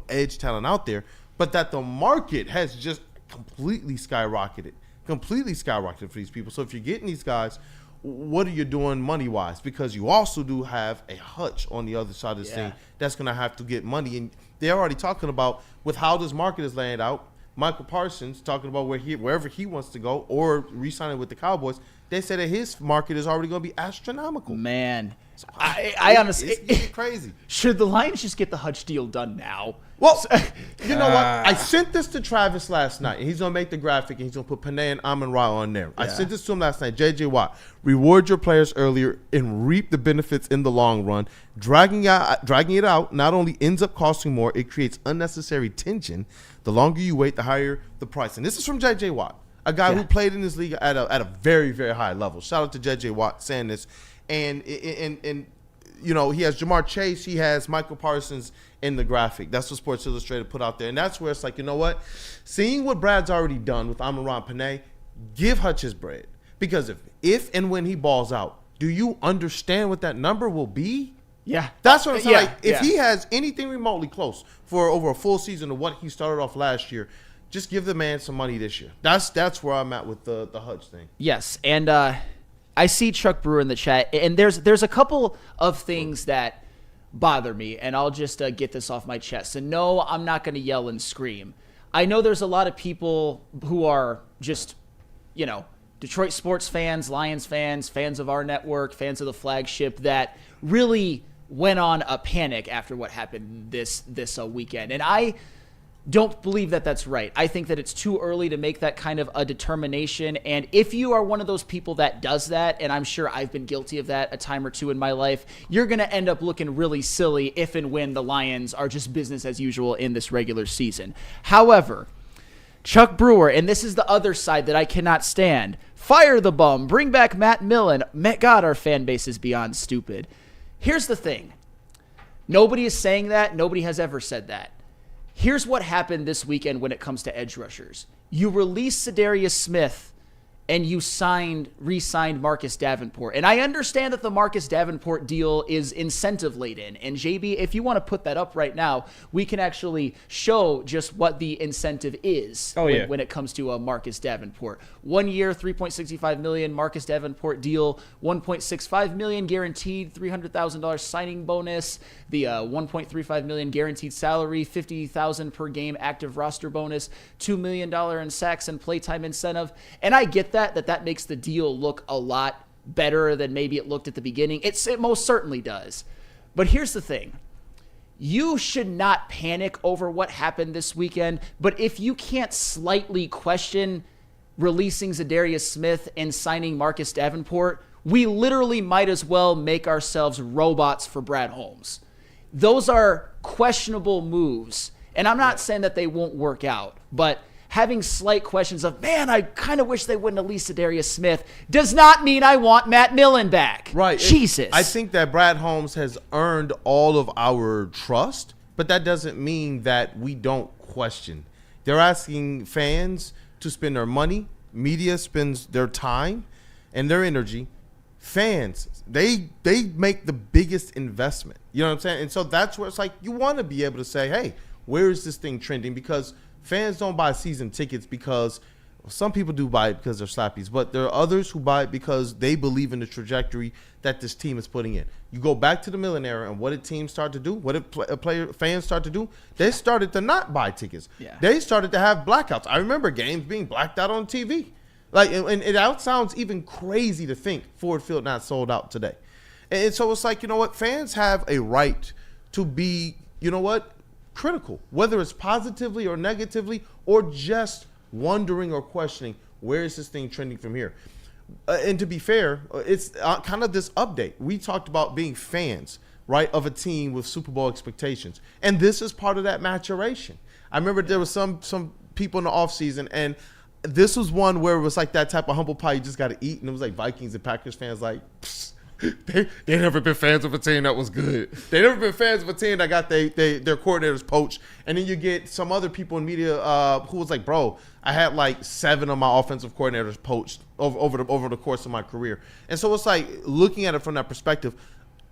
edge talent out there, but that the market has just completely skyrocketed for these people. So if you're getting these guys, what are you doing money-wise? Because you also do have a Hutch on the other side of this thing that's going to have to get money. And they're already talking about, with how this market is laying out, Michael Parsons talking about wherever he wants to go or re-signing with the Cowboys. They say that his market is already going to be astronomical. Man, I honestly, it's crazy. Should the Lions just get the Hutch deal done now? Well, you know what? I sent this to Travis last night, and he's going to make the graphic, and he's going to put Panay and Amon-Ra on there. I sent this to him last night. J.J. Watt, reward your players earlier and reap the benefits in the long run. Dragging it out not only ends up costing more, it creates unnecessary tension. The longer you wait, the higher the price. And this is from J.J. Watt, a guy who played in this league at a very, very high level. Shout out to J.J. Watt saying this. And he has Jamar Chase, he has Michael Parsons in the graphic. That's what Sports Illustrated put out there. And that's where it's like, you know what? Seeing what Brad's already done with Amon-Ra and Panay, give Hutch his bread. Because if and when he balls out, do you understand what that number will be? Yeah. That's what I'm saying. If he has anything remotely close for over a full season of what he started off last year, just give the man some money this year. That's where I'm at with the Hutch thing. Yes, and I see Chuck Brewer in the chat, and there's a couple of things that bother me, and I'll just get this off my chest. And no, I'm not going to yell and scream. I know there's a lot of people who are just, Detroit sports fans, Lions fans, fans of our network, fans of the flagship that really went on a panic after what happened this weekend. And I don't believe that that's right. I think that it's too early to make that kind of a determination. And if you are one of those people that does that, and I'm sure I've been guilty of that a time or two in my life, you're going to end up looking really silly if and when the Lions are just business as usual in this regular season. However, Chuck Brewer, and this is the other side that I cannot stand, fire the bum, bring back Matt Millen. God, our fan base is beyond stupid. Here's the thing. Nobody is saying that. Nobody has ever said that. Here's what happened this weekend when it comes to edge rushers. You released Za'Darius Smith and you re-signed Marcus Davenport. And I understand that the Marcus Davenport deal is incentive laden. And JB, if you want to put that up right now, we can actually show just what the incentive is when it comes to Marcus Davenport. 1 year, $3.65 million Marcus Davenport deal, $1.65 million guaranteed, $300,000 signing bonus, the $1.35 million guaranteed salary, $50,000 per game active roster bonus, $2 million in sacks and playtime incentive. And I get that makes the deal look a lot better than maybe it looked at the beginning. It most certainly does. But here's the thing. You should not panic over what happened this weekend, but if you can't slightly question releasing Za'Darius Smith and signing Marcus Davenport, we literally might as well make ourselves robots for Brad Holmes. Those are questionable moves, and I'm not saying that they won't work out, but having slight questions of, man, I kind of wish they wouldn't have released Za'Darius Smith does not mean I want Matt Millen back. Right. Jesus. I think that Brad Holmes has earned all of our trust, but that doesn't mean that we don't question. They're asking fans to spend their money. Media spends their time and their energy. Fans, they make the biggest investment. You know what I'm saying? And so that's where it's like you want to be able to say, hey, where is this thing trending? Because fans don't buy season tickets because some people do buy it because they're slappies, but there are others who buy it because they believe in the trajectory that this team is putting in. You go back to the Millen era, and what did teams start to do? What did fans start to do? They started to not buy tickets. Yeah. They started to have blackouts. I remember games being blacked out on TV. And it sounds even crazy to think Ford Field not sold out today. And so it's like, you know what? Fans have a right to be, critical, whether it's positively or negatively, or just wondering or questioning, where is this thing trending from here? And to be fair, it's kind of this update. We talked about being fans, right, of a team with Super Bowl expectations. And this is part of that maturation. I remember there was some people in the offseason, and this was one where it was like that type of humble pie you just got to eat. And it was like Vikings and Packers fans like, they never been fans of a team that was good. They never been fans of a team that got their coordinators poached. And then you get some other people in media who was like, bro, I had like 7 of my offensive coordinators poached over the course of my career. And so it's like looking at it from that perspective,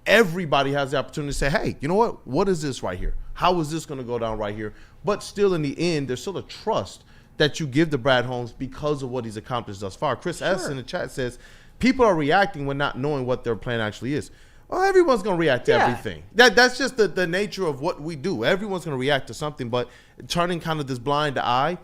everybody has the opportunity to say, hey, you know what is this right here? How is this going to go down right here? But still in the end, there's still a trust that you give to Brad Holmes because of what he's accomplished thus far. Chris S. in the chat says, people are reacting when not knowing what their plan actually is. Well, everyone's going to react to everything. That's just the nature of what we do. Everyone's going to react to something, but turning kind of this blind eye,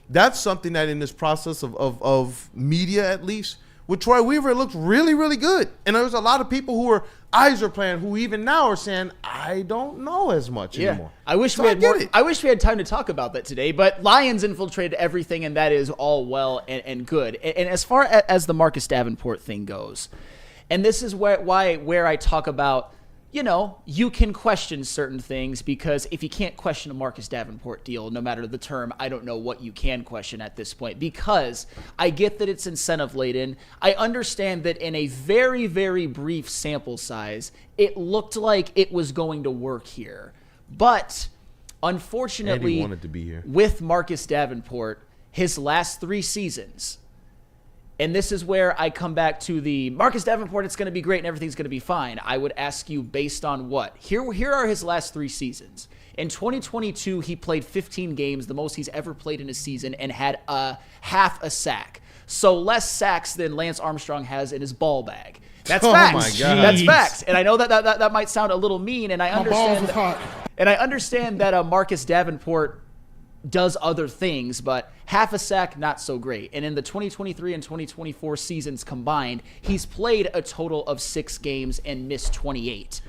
that's something that in this process of media at least, with Troy Weaver, it looked really, really good. And there's a lot of people who are eyes are playing who even now are saying, I don't know as much anymore. I wish we had time to talk about that today, but Lions infiltrated everything, and that is all well and good. And as far as the Marcus Davenport thing goes, and this is where I talk about, you can question certain things, because if you can't question a Marcus Davenport deal, no matter the term, I don't know what you can question at this point, because I get that it's incentive laden. I understand that in a very, very brief sample size, it looked like it was going to work here. But unfortunately, Andy wanted to be here. With Marcus Davenport, his last 3 seasons, and this is where I come back to the Marcus Davenport, it's going to be great and everything's going to be fine. I would ask you based on what? Here are his last 3 seasons. In 2022, he played 15 games, the most he's ever played in a season, and had half a sack. So less sacks than Lance Armstrong has in his ball bag. That's facts. My God. That's facts. And I know that might sound a little mean, and I understand that Marcus Davenport does other things, but half a sack, not so great. And in the 2023 and 2024 seasons combined, he's played a total of 6 games and missed 28.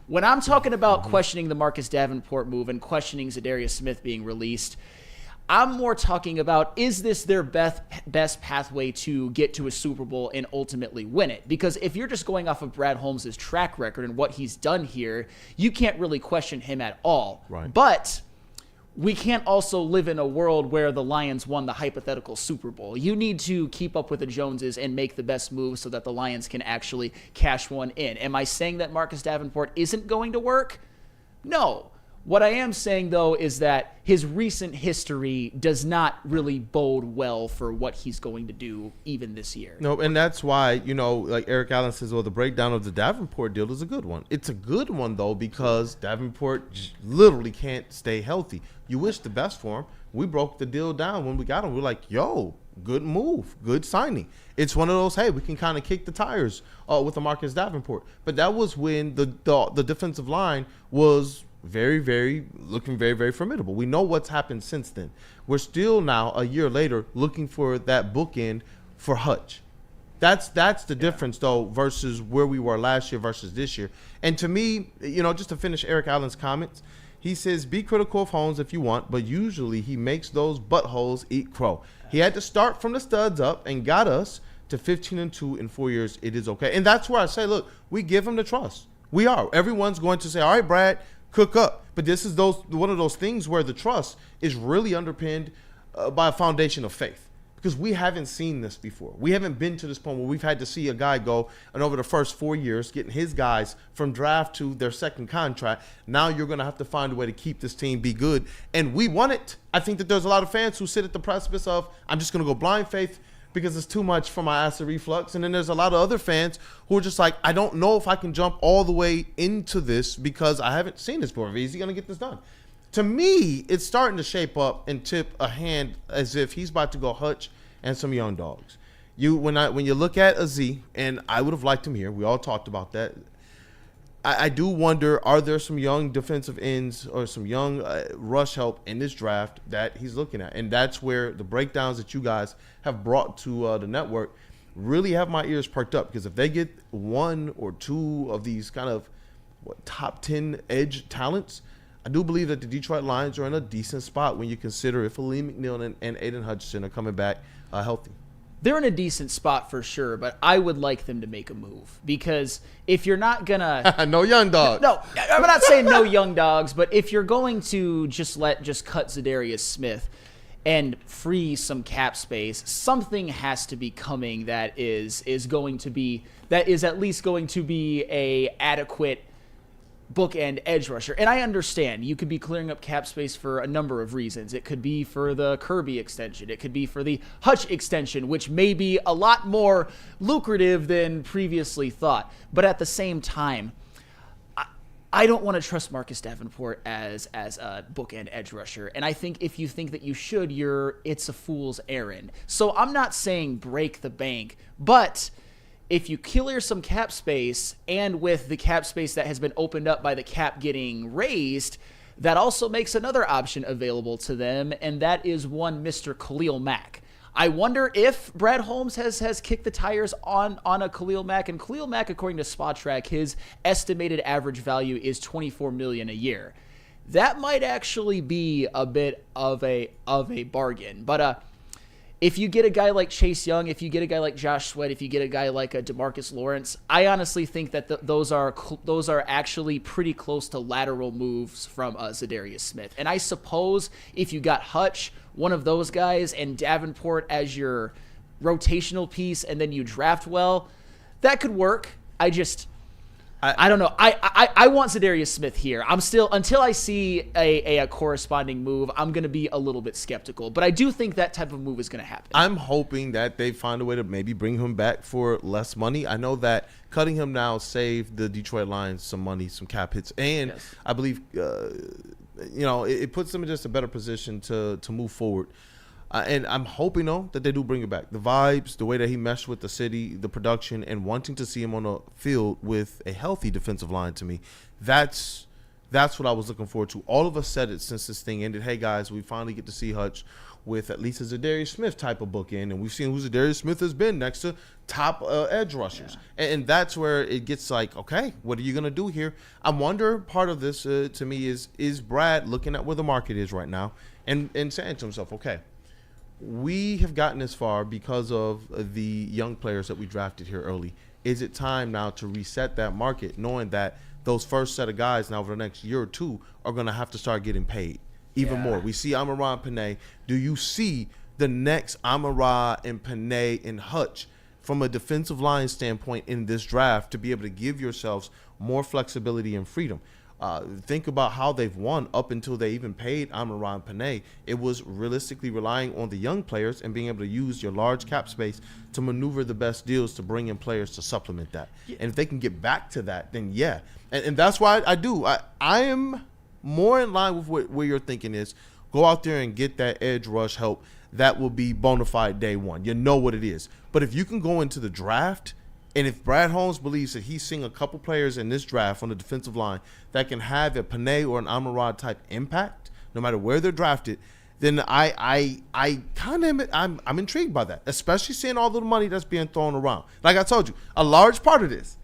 When I'm talking about questioning the Marcus Davenport move and questioning Za'Darius Smith being released, I'm more talking about, is this their best pathway to get to a Super Bowl and ultimately win it? Because if you're just going off of Brad Holmes' track record and what he's done here, you can't really question him at all. Right. But we can't also live in a world where the Lions won the hypothetical Super Bowl. You need to keep up with the Joneses and make the best move so that the Lions can actually cash one in. Am I saying that Marcus Davenport isn't going to work? No. What I am saying, though, is that his recent history does not really bode well for what he's going to do even this year. No, and that's why, like Eric Allen says, well, the breakdown of the Davenport deal is a good one. It's a good one, though, because Davenport literally can't stay healthy. You wish the best for him. We broke the deal down when we got him. We're like, yo, good move, good signing. It's one of those, hey, we can kind of kick the tires with the Marcus Davenport. But that was when the defensive line was looking very, very formidable. We know what's happened since then. We're still now, a year later, looking for that bookend for Hutch. That's the difference, though, versus where we were last year versus this year. And to me, just to finish Eric Allen's comments, he says, be critical of Holmes if you want, but usually he makes those buttholes eat crow. He had to start from the studs up and got us to 15-2 in 4 years. It is okay. And that's where I say, look, we give him the trust. We are. Everyone's going to say, all right, Brad, cook up. But this is one of those things where the trust is really underpinned by a foundation of faith, because we haven't seen this before. We haven't been to this point where we've had to see a guy go and over the first 4 years getting his guys from draft to their second contract. Now you're going to have to find a way to keep this team be good. And we want it. I think that there's a lot of fans who sit at the precipice of, I'm just going to go blind faith because it's too much for my acid reflux. And then there's a lot of other fans who are just like, I don't know if I can jump all the way into this because I haven't seen this before. Is he going to get this done? To me, it's starting to shape up and tip a hand as if he's about to go Hutch and some young dogs. When you look at a Z, and I would have liked him here. We all talked about that. I do wonder, are there some young defensive ends or some young rush help in this draft that he's looking at? And that's where the breakdowns that you guys have brought to the network really have my ears perked up, because if they get 1 or 2 of these kind of top 10 edge talents, I do believe that the Detroit Lions are in a decent spot when you consider if Aleem McNeil and Aiden Hutchinson are coming back healthy. They're in a decent spot for sure, but I would like them to make a move, because if you're not gonna no young dogs. No, I'm not saying no young dogs, but if you're going to just cut Za'Darius Smith and free some cap space, something has to be coming that is at least going to be a adequate bookend edge rusher. And I understand you could be clearing up cap space for a number of reasons. It could be for the Kirby extension. It could be for the Hutch extension, which may be a lot more lucrative than previously thought. But at the same time, I don't want to trust Marcus Davenport as a bookend edge rusher. And I think if you think that you should, it's a fool's errand. So I'm not saying break the bank, but if you clear some cap space, and with the cap space that has been opened up by the cap getting raised, that also makes another option available to them, and that is one Mr. Khalil Mack. I wonder if Brad Holmes has kicked the tires on a Khalil Mack. And Khalil Mack, according to SpotTrack, his estimated average value is $24 million a year. That might actually be a bit of a bargain. But if you get a guy like Chase Young, if you get a guy like Josh Sweat, if you get a guy like DeMarcus Lawrence, I honestly think that those are actually pretty close to lateral moves from Za'Darius Smith. And I suppose if you got Hutch, one of those guys, and Davenport as your rotational piece, and then you draft well, that could work. I don't know. I want Za'Darius Smith here. I'm still, until I see a corresponding move, I'm going to be a little bit skeptical. But I do think that type of move is going to happen. I'm hoping that they find a way to maybe bring him back for less money. I know that cutting him now saved the Detroit Lions some money, some cap hits. And yes, I believe, it puts them in just a better position to move forward. And I'm hoping, though, that they do bring it back. The vibes, the way that he meshed with the city, the production, and wanting to see him on a field with a healthy defensive line, to me, that's That's what I was looking forward to. All of us said it since this thing ended. Hey, guys, we finally get to see Hutch with at least a Za'darius Smith type of bookend, and we've seen who Za'darius Smith has been next to top edge rushers. Yeah. And that's where it gets like, okay, what are you going to do here? I wonder, part of this to me is Brad looking at where the market is right now and saying to himself, okay, we have gotten this far because of the young players that we drafted here early. Is it time now to reset that market, knowing that those first set of guys now over the next year or two are going to have to start getting paid even more? We see Amon-Ra and Panay. Do you see the next Amon-Ra and Panay and Hutch from a defensive line standpoint in this draft to be able to give yourselves more flexibility and freedom? Think about how they've won up until they even paid Amon-Ra and Panay. It was realistically relying on the young players and being able to use your large cap space to maneuver the best deals to bring in players to supplement that. Yeah. And if they can get back to that, then yeah. And that's why I am more in line with where your thinking is. Go out there and get that edge rush help. That will be bona fide day one. You know what it is. But if you can go into the draft, and if Brad Holmes believes that he's seeing a couple players in this draft on the defensive line that can have a Panay or an Amon-Ra type impact, no matter where they're drafted, then I'm intrigued by that, especially seeing all the money that's being thrown around. Like I told you, a large part of this,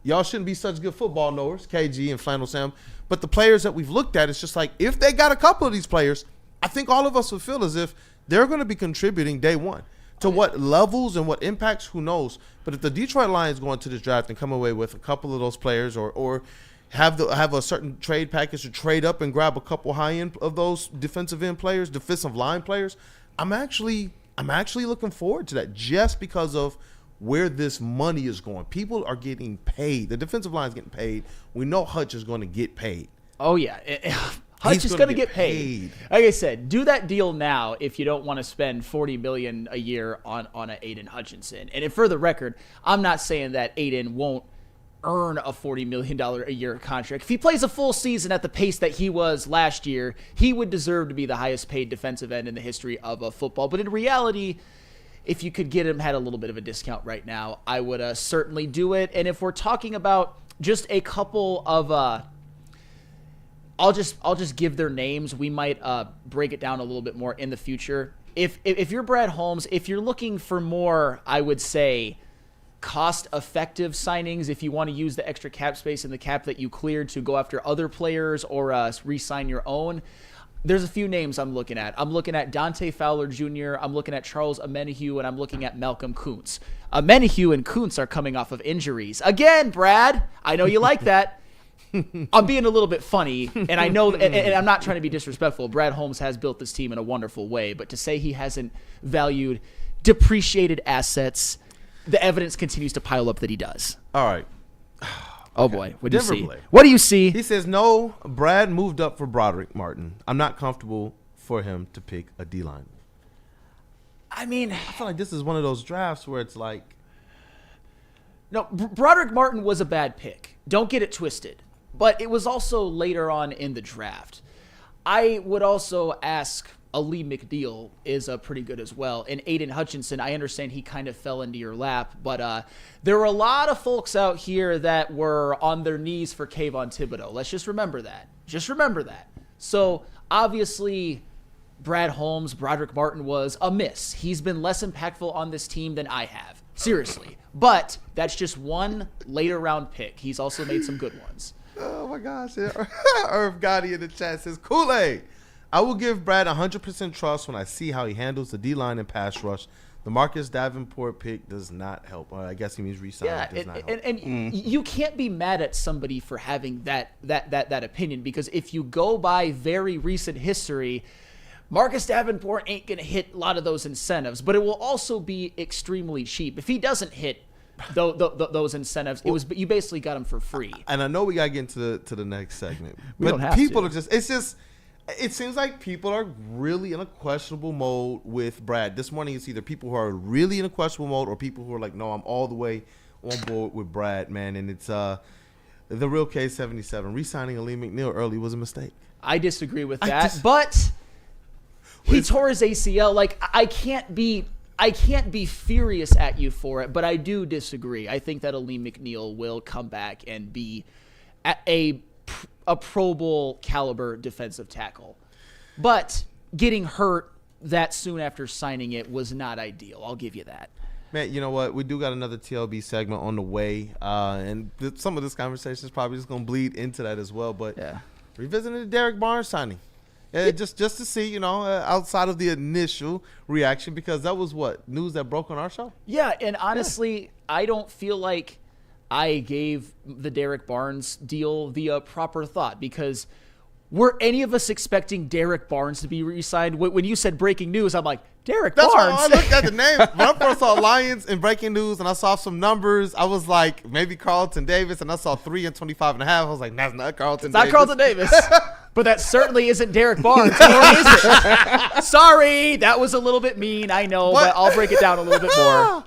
y'all shouldn't be such good football knowers, KG and Flannel Sam, but the players that we've looked at, it's just like, if they got a couple of these players, I think all of us would feel as if they're going to be contributing day one. To what levels and what impacts, who knows? But if the Detroit Lions go into this draft and come away with a couple of those players, or have a certain trade package to trade up and grab a couple high end of those defensive line players, I'm actually looking forward to that, just because of where this money is going. People are getting paid. The defensive line is getting paid. We know Hutch is going to get paid. Oh yeah. Hutch is going to get paid. Like I said, do that deal now if you don't want to spend $40 million a year on an Aiden Hutchinson. And for the record, I'm not saying that Aiden won't earn a $40 million a year contract. If he plays a full season at the pace that he was last year, he would deserve to be the highest paid defensive end in the history of football. But in reality, if you could get him at a little bit of a discount right now, I would certainly do it. And if we're talking about just a couple of I'll just give their names. We might break it down a little bit more in the future. If you're Brad Holmes, if you're looking for more, I would say, cost-effective signings, if you want to use the extra cap space in the cap that you cleared to go after other players or re-sign your own, there's a few names I'm looking at. I'm looking at Dante Fowler Jr., I'm looking at Charles Omenihu, and I'm looking at Malcolm Kuntz. Omenihu and Kuntz are coming off of injuries. Again, Brad, I know you like that. I'm being a little bit funny, and I know, and I'm not trying to be disrespectful. Brad Holmes has built this team in a wonderful way, but to say he hasn't valued depreciated assets, the evidence continues to pile up that he does. All right. Oh boy, what do you see? Blake. What do you see? He says, no, Brad moved up for Broderick Martin. I'm not comfortable for him to pick a D-line. I mean, I feel like this is one of those drafts where it's like, no, Broderick Martin was a bad pick. Don't get it twisted. But it was also later on in the draft. I would also ask, Ali McNeil is pretty good as well. And Aiden Hutchinson, I understand he kind of fell into your lap. But there were a lot of folks out here that were on their knees for Kayvon Thibodeau. Let's just remember that. Just remember that. So, obviously, Brad Holmes, Broderick Martin was a miss. He's been less impactful on this team than I have. Seriously. But that's just one later round pick. He's also made some good ones. Oh, my gosh. Irv Gotti in the chat says, Kool-Aid. I will give Brad 100% trust when I see how he handles the D-line and pass rush. The Marcus Davenport pick does not help. I guess he means re-sign. Yeah, does not help. And you can't be mad at somebody for having that opinion, because if you go by very recent history, Marcus Davenport ain't going to hit a lot of those incentives, but it will also be extremely cheap. If he doesn't hit those incentives, you basically got him for free. And I know we got to get into the next segment. We don't have people to. It seems like people are really in a questionable mode with Brad. This morning it's either people who are really in a questionable mode or people who are like, no, I'm all the way on board with Brad, man. And it's the real K77. Re-signing Ali McNeil early was a mistake. I disagree with that, but he tore his ACL. Like, I can't be furious at you for it, but I do disagree. I think that Ali McNeil will come back and be a a Pro Bowl caliber defensive tackle. But getting hurt that soon after signing it was not ideal. I'll give you that. Man, you know what? We do got another TLB segment on the way, and some of this conversation is probably just going to bleed into that as well. But revisiting the Derrick Barnes signing, just to see, outside of the initial reaction, because that was what news that broke on our show. Yeah, and honestly, I don't feel like I gave the Derrick Barnes deal the proper thought, because were any of us expecting Derrick Barnes to be re-signed? When you said breaking news, I'm like, Derrick Barnes. That's why I looked at the name. When I first saw Lions in breaking news and I saw some numbers, I was like, maybe Carlton Davis, and I saw 3 and 25.5. I was like, that's not Carlton Davis. It's not Carlton Davis. But that certainly isn't Derrick Barnes. Nor is it. Sorry, that was a little bit mean, I know, but I'll break it down a little bit more.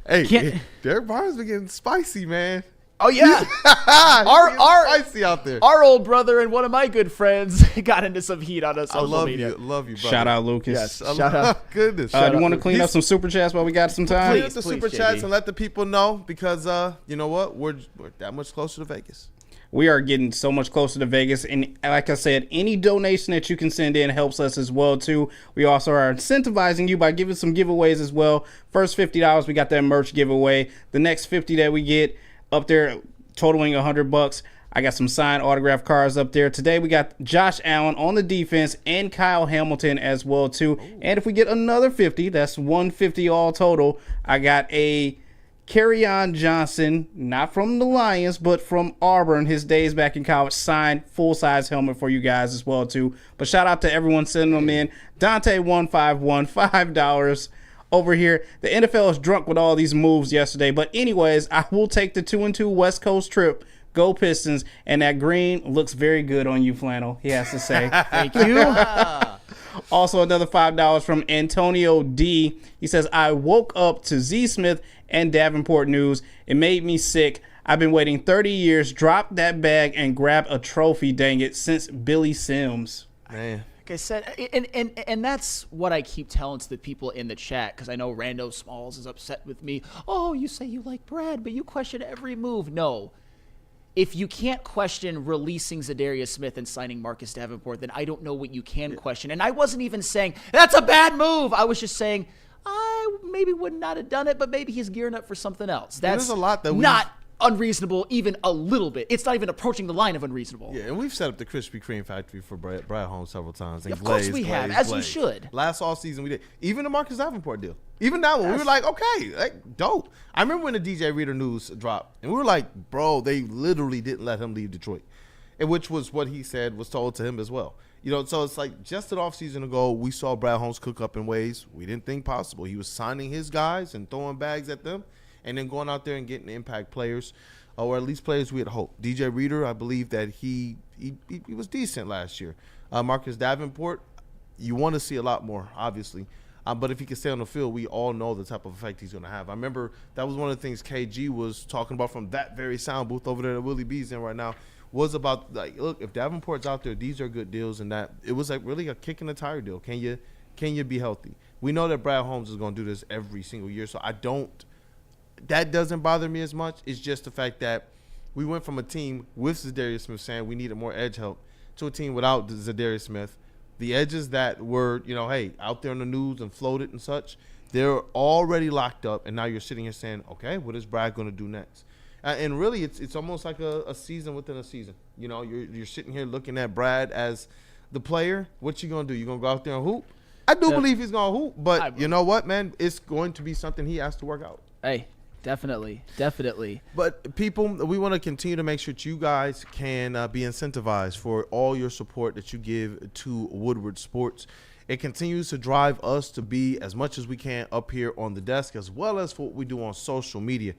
Hey, Derrick Barnes been getting spicy, man. Oh, yeah. Spicy out there. Our old brother and one of my good friends got into some heat on us. I love you, brother. Shout out, Lucas. Yes, shout out. Goodness. Do you want to clean up some super chats while we got some time? Please, the super chats and let the people know, because you know what? We're that much closer to Vegas. We are getting so much closer to Vegas, and like I said, any donation that you can send in helps us as well too. We also are incentivizing you by giving some giveaways as well. First $50, we got that merch giveaway. The next 50 that we get up there, totaling $100. I got some signed autograph cards up there. Today we got Josh Allen on the defense and Kyle Hamilton as well too. Ooh. And if we get another 50, that's 150 all total. I got a Kerryon Johnson, not from the Lions, but from Auburn, his days back in college, signed full-size helmet for you guys as well too. But shout out to everyone sending them in. Dante151, $5 over here. The NFL is drunk with all these moves yesterday. But anyways, I will take the 2-2 West Coast trip. Go Pistons. And that green looks very good on you, Flannel, he has to say. Thank you. Also, another $5 from Antonio D. He says, I woke up to Z Smith and Davenport news. It made me sick. I've been waiting 30 years. Drop that bag and grab a trophy, dang it, since Billy Sims. Man. Like I said, and that's what I keep telling to the people in the chat, because I know Rando Smalls is upset with me. Oh, you say you like Brad, but you question every move. No. If you can't question releasing Za'Darius Smith and signing Marcus Davenport, then I don't know what you can question. And I wasn't even saying, that's a bad move. I was just saying, I maybe would not have done it, but maybe he's gearing up for something else. That's a lot that not unreasonable, even a little bit. It's not even approaching the line of unreasonable. Yeah, and we've set up the Krispy Kreme factory for Brad Holmes several times. And of course we have, as you should. Last offseason we did. Even the Marcus Davenport deal. Even that one, we were like, okay, like, dope. I remember when the DJ Reader news dropped, and we were like, bro, they literally didn't let him leave Detroit, and which was what he said was told to him as well. So it's like just an offseason ago, we saw Brad Holmes cook up in ways we didn't think possible. He was signing his guys and throwing bags at them, and then going out there and getting impact players, or at least players we had hoped. DJ Reader, I believe that he was decent last year. Marcus Davenport, you want to see a lot more, obviously. But if he can stay on the field, we all know the type of effect he's going to have. I remember that was one of the things KG was talking about from that very sound booth over there that Willie B's in right now, was about, like, look, if Davenport's out there, these are good deals, and that it was like really a kick in the tire deal. Can you be healthy? We know that Brad Holmes is going to do this every single year, so that doesn't bother me as much. It's just the fact that we went from a team with Za'Darius Smith saying we needed more edge help to a team without Za'Darius Smith. The edges that were, out there in the news and floated and such, they're already locked up, and now you're sitting here saying, okay, what is Brad going to do next? And really, it's almost like a season within a season. You're sitting here looking at Brad as the player. What you going to do? You going to go out there and hoop? I do believe he's going to hoop, but you know what, man? It's going to be something he has to work out. Hey, definitely. But people, we want to continue to make sure that you guys can be incentivized for all your support that you give to Woodward Sports. It continues to drive us to be as much as we can up here on the desk, as well as for what we do on social media.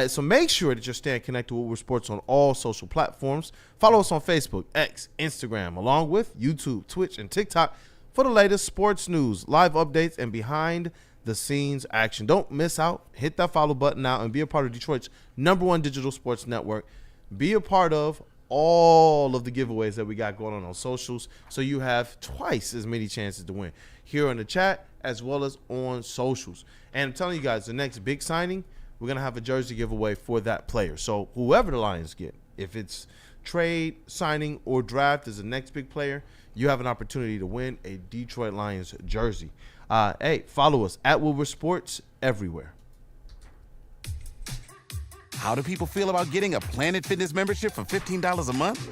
So make sure that you're staying connected with Woodward Sports on all social platforms. Follow us on Facebook, X, Instagram, along with YouTube, Twitch, and TikTok for the latest sports news, live updates, and behind the scenes action. Don't miss out. Hit that follow button now and be a part of Detroit's #1 digital sports network. Be a part of all of the giveaways that we got going on socials, so you have twice as many chances to win here in the chat as well as on socials. And I'm telling you guys, the next big signing, we're going to have a jersey giveaway for that player. So whoever the Lions get, if it's trade, signing, or draft as the next big player, you have an opportunity to win a Detroit Lions jersey. Hey, follow us at Woodward Sports everywhere. How do people feel about getting a Planet Fitness membership for $15 a month?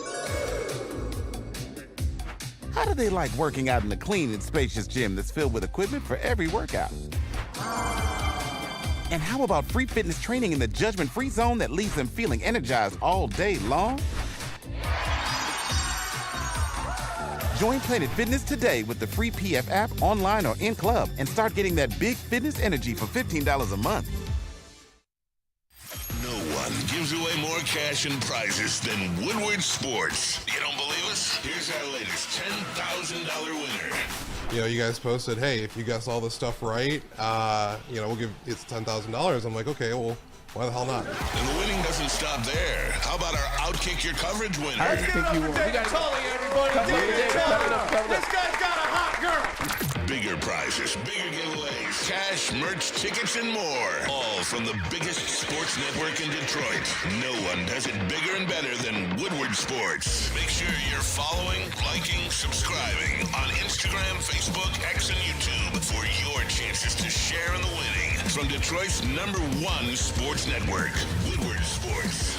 How do they like working out in a clean and spacious gym that's filled with equipment for every workout? And how about free fitness training in the judgment-free zone that leaves them feeling energized all day long? Join Planet Fitness today with the free PF app online or in club and start getting that big fitness energy for $15 a month. No one gives away more cash and prizes than Woodward Sports. You don't believe us? Here's our latest $10,000 winner. You know, you guys posted, hey, if you guess all this stuff right, we'll give it's $10,000. I'm like, okay, well, why the hell not? And the winning doesn't stop there. How about our Outkick Your Coverage winner? I think you won. We got Tully, everybody. This guy's got a hot girl. Bigger prizes, bigger giveaways, cash, merch, tickets, and more. All from the biggest sports network in Detroit. No one does it bigger and better than Woodward Sports. Make sure you're following, liking, subscribing on Instagram, Facebook, X, and YouTube for your chances to share in the winning. From Detroit's #1 sports network, Woodward Sports.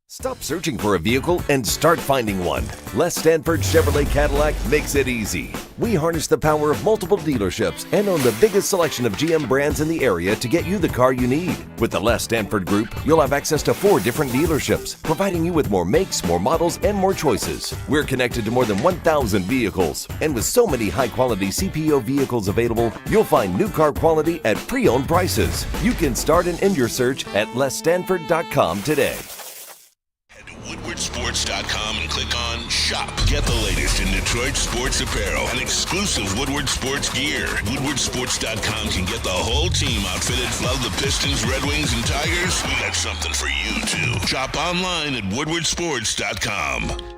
Stop searching for a vehicle and start finding one. Les Stanford Chevrolet Cadillac makes it easy. We harness the power of multiple dealerships and own the biggest selection of GM brands in the area to get you the car you need. With the Les Stanford Group, you'll have access to 4 different dealerships, providing you with more makes, more models, and more choices. We're connected to more than 1,000 vehicles, and with so many high-quality CPO vehicles available, you'll find new car quality at pre-owned prices. You can start and end your search at lesstanford.com today. WoodwardSports.com and click on Shop. Get the latest in Detroit sports apparel and exclusive Woodward Sports gear. WoodwardSports.com can get the whole team outfitted. Love the Pistons, Red Wings, and Tigers? We got something for you, too. Shop online at WoodwardSports.com.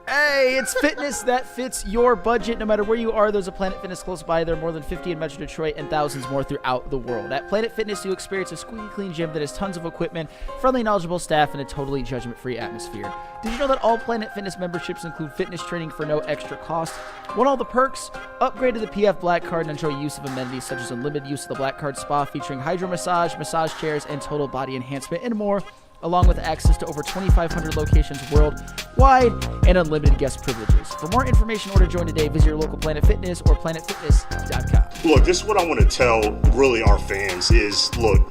Hey, it's fitness that fits your budget. No matter where you are, there's a Planet Fitness close by. There are more than 50 in Metro Detroit and thousands more throughout the world. At Planet Fitness, you experience a squeaky clean gym that has tons of equipment, friendly, knowledgeable staff, and a totally judgment-free atmosphere. Did you know that all Planet Fitness memberships include fitness training for no extra cost? Want all the perks? Upgrade to the PF Black Card and enjoy use of amenities such as unlimited use of the Black Card Spa featuring hydro massage, massage chairs, and total body enhancement, and more, along with access to over 2,500 locations worldwide and unlimited guest privileges. For more information or to join today, visit your local Planet Fitness or planetfitness.com. Look, this is what I want to tell really our fans is, look,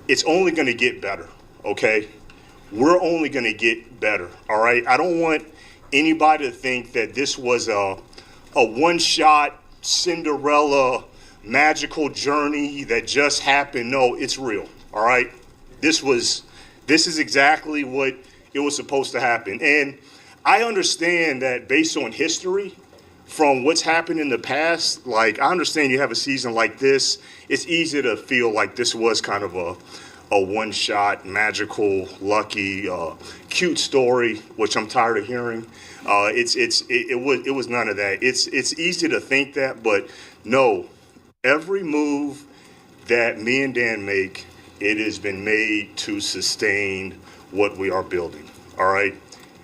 it's only going to get better, okay? We're only going to get better, all right? I don't want anybody to think that this was a one-shot Cinderella magical journey that just happened. No, it's real, all right? This is exactly what it was supposed to happen. And I understand that based on history, from what's happened in the past, like, I understand you have a season like this, it's easy to feel like this was kind of a one-shot, magical, lucky, cute story, which I'm tired of hearing. It was none of that. It's easy to think that, but no, every move that me and Dan make, it has been made to sustain what we are building, all right?